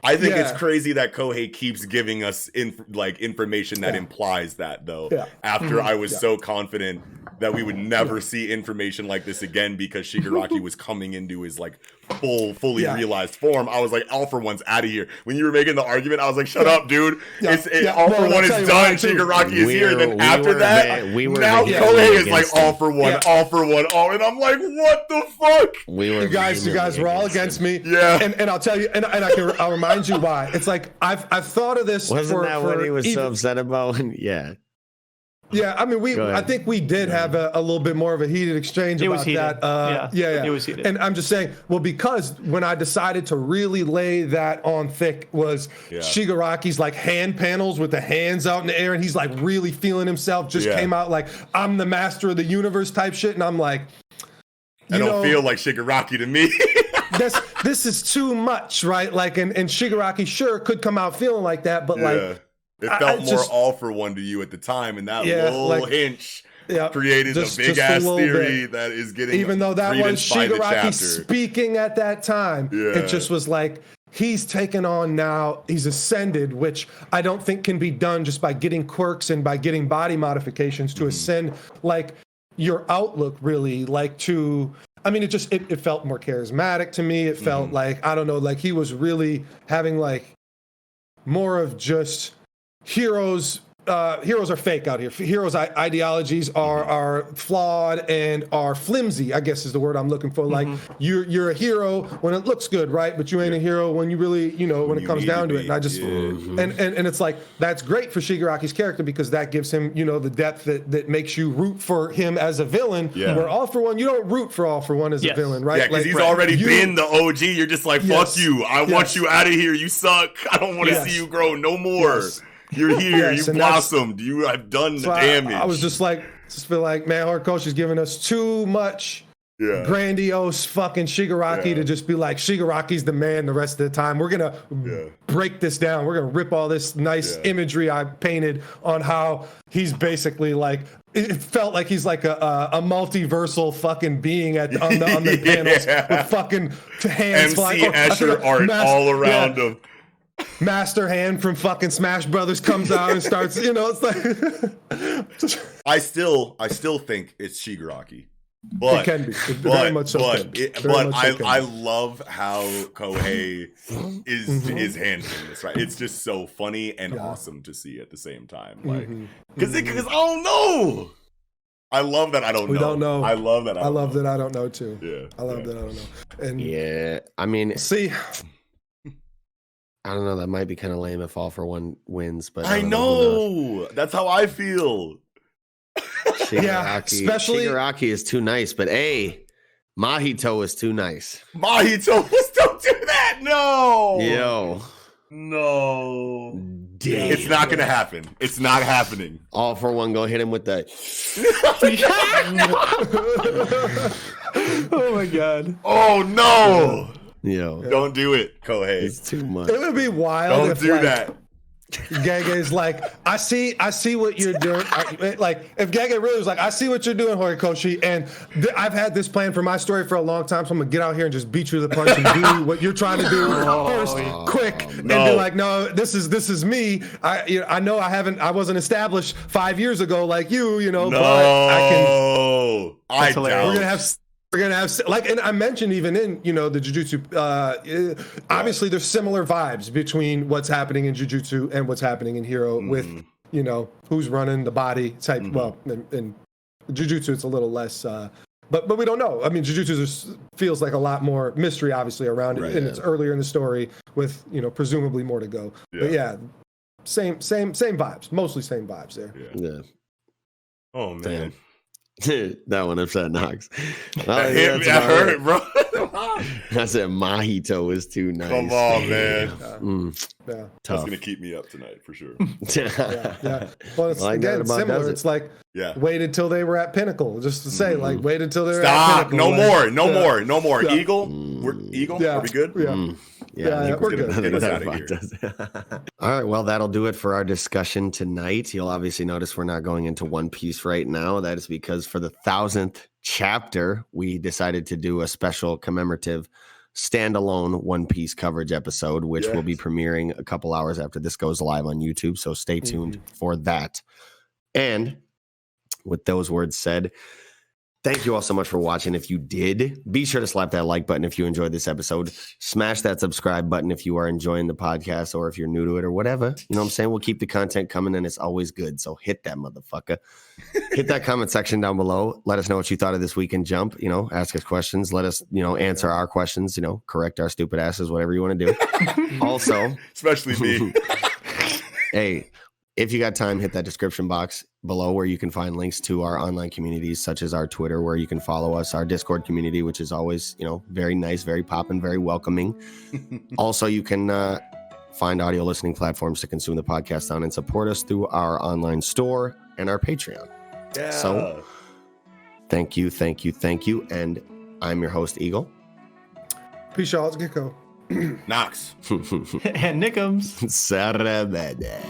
I think it's crazy that Kohei keeps giving us information that implies that, though. Yeah. After I was so confident that we would never see information like this again because Shigaraki was coming into his like fully realized form, I was like, All for One's out of here. When you were making the argument, I was like, shut up, dude. All for One is done. Shigaraki is here. And then after that, now Kohei is like, All for One, All for One, all. And I'm like, what the fuck? You guys were all against me. Yeah. And I'll tell you, and I'll remind you why. It's like I've thought of this. Wasn't that what he was so upset about? Yeah, I mean, I think we did have a little bit more of a heated exchange about that. It was heated. And I'm just saying, well, because when I decided to really lay that on thick was Shigaraki's like hand panels with the hands out in the air, and he's like really feeling himself. Just came out like I'm the master of the universe type shit, and I'm like, I don't feel like Shigaraki to me. this is too much, right? Like, and Shigaraki sure could come out feeling like that, but like. It felt more All for One to you at the time, and that little hinge created a big ass theory that is getting, even though that was Shigaraki speaking speaking at that time, it just was like, he's taken on now, he's ascended, which I don't think can be done just by getting quirks and by getting body modifications to ascend, like, your outlook, really, like, to, I mean, it felt more charismatic to me. It felt like, I don't know, like he was really having like more of just heroes. Heroes are fake out here. Heroes' ideologies are flawed and are flimsy, I guess is the word I'm looking for. Like, you're a hero when it looks good, right? But you ain't a hero when you really, when it comes down to it. And I just, and it's like, that's great for Shigaraki's character because that gives him, the depth that makes you root for him as a villain. Yeah. Where All For One, you don't root for All For One as a villain, right? Yeah, because he's already been the OG. You're just like, fuck you. I want you out of here. You suck. I don't want to see you grow no more. You're here. You blossomed. You have done the damage. I was just feel like, man, Horikoshi's giving us too much grandiose fucking Shigaraki to just be like, Shigaraki's the man the rest of the time. We're going to break this down. We're going to rip all this nice imagery I painted on how he's basically like, it felt like he's like a multiversal fucking being on the panels with fucking hands flying. Escher art all around him. Master Hand from fucking Smash Brothers comes out and starts, it's like I still think it's Shigaraki. But it can be. Very much so. I love how Kohei is handling this, right? It's just so funny and awesome to see at the same time. Like because I don't know. I love that I don't know. We don't know. I love that I love that I don't know too. Yeah. I love that I don't know. And I mean, see, I don't know. That might be kind of lame if All For One wins, but I know. That's how I feel. Shigaraki is too nice, but Mahito is too nice. Mahito, don't do that. No. Yo. No. Damn. It's not gonna happen. It's not happening. All For One, go hit him with that. Oh my god. Oh no. Yo, don't do it, Kohei. It's too much. It would be wild. Don't do that. Gege's like, I see what you're doing. Like, if Gege really was like, I see what you're doing, Horikoshi, and I've had this plan for my story for a long time, so I'm gonna get out here and just beat you to the punch and do what you're trying to do first, quick, and be like, no, this is me. I know I wasn't established 5 years ago like you, but I can. I doubt. We're gonna have like, and I mentioned even in the Jujutsu. Obviously, there's similar vibes between what's happening in Jujutsu and what's happening in Hero with who's running the body type. Well, in Jujutsu, it's a little less, but we don't know. I mean, Jujutsu feels like a lot more mystery, obviously, around it, and it's earlier in the story with presumably more to go. But same vibes, mostly same vibes there. Yeah. Oh man. Damn. That one upset Knox. That hurt, bro. I said Mahito is too nice. Come on, man. Tough. That's gonna keep me up tonight for sure. Well, it's again similar. It's like waited till they were at pinnacle, just to say like waited till they were at pinnacle. No more. Eagle, we're Eagle. Are we good? Yeah, we're good. Get us out of here. All right, well, that'll do it for our discussion tonight. You'll obviously notice we're not going into One Piece right now. That is because for the 1000th chapter, we decided to do a special commemorative standalone One Piece coverage episode, which will be premiering a couple hours after this goes live on YouTube. So stay tuned for that. And with those words said, thank you all so much for watching. If you did, be sure to slap that like button if you enjoyed this episode. Smash that subscribe button if you are enjoying the podcast or if you're new to it or whatever. You know what I'm saying? We'll keep the content coming and it's always good. So hit that motherfucker. Hit that comment section down below. Let us know what you thought of this week in Jump. Ask us questions. Let us, answer our questions, correct our stupid asses, whatever you want to do. Also, especially me. Hey, if you got time, hit that description box below where you can find links to our online communities, such as our Twitter, where you can follow us, our Discord community, which is always, very nice, very poppin', very welcoming. Also, you can find audio listening platforms to consume the podcast on and support us through our online store and our Patreon. Yeah. So thank you. And I'm your host, Eagle. Peace out, Gecko. Knox. And Nickums. Sarabada.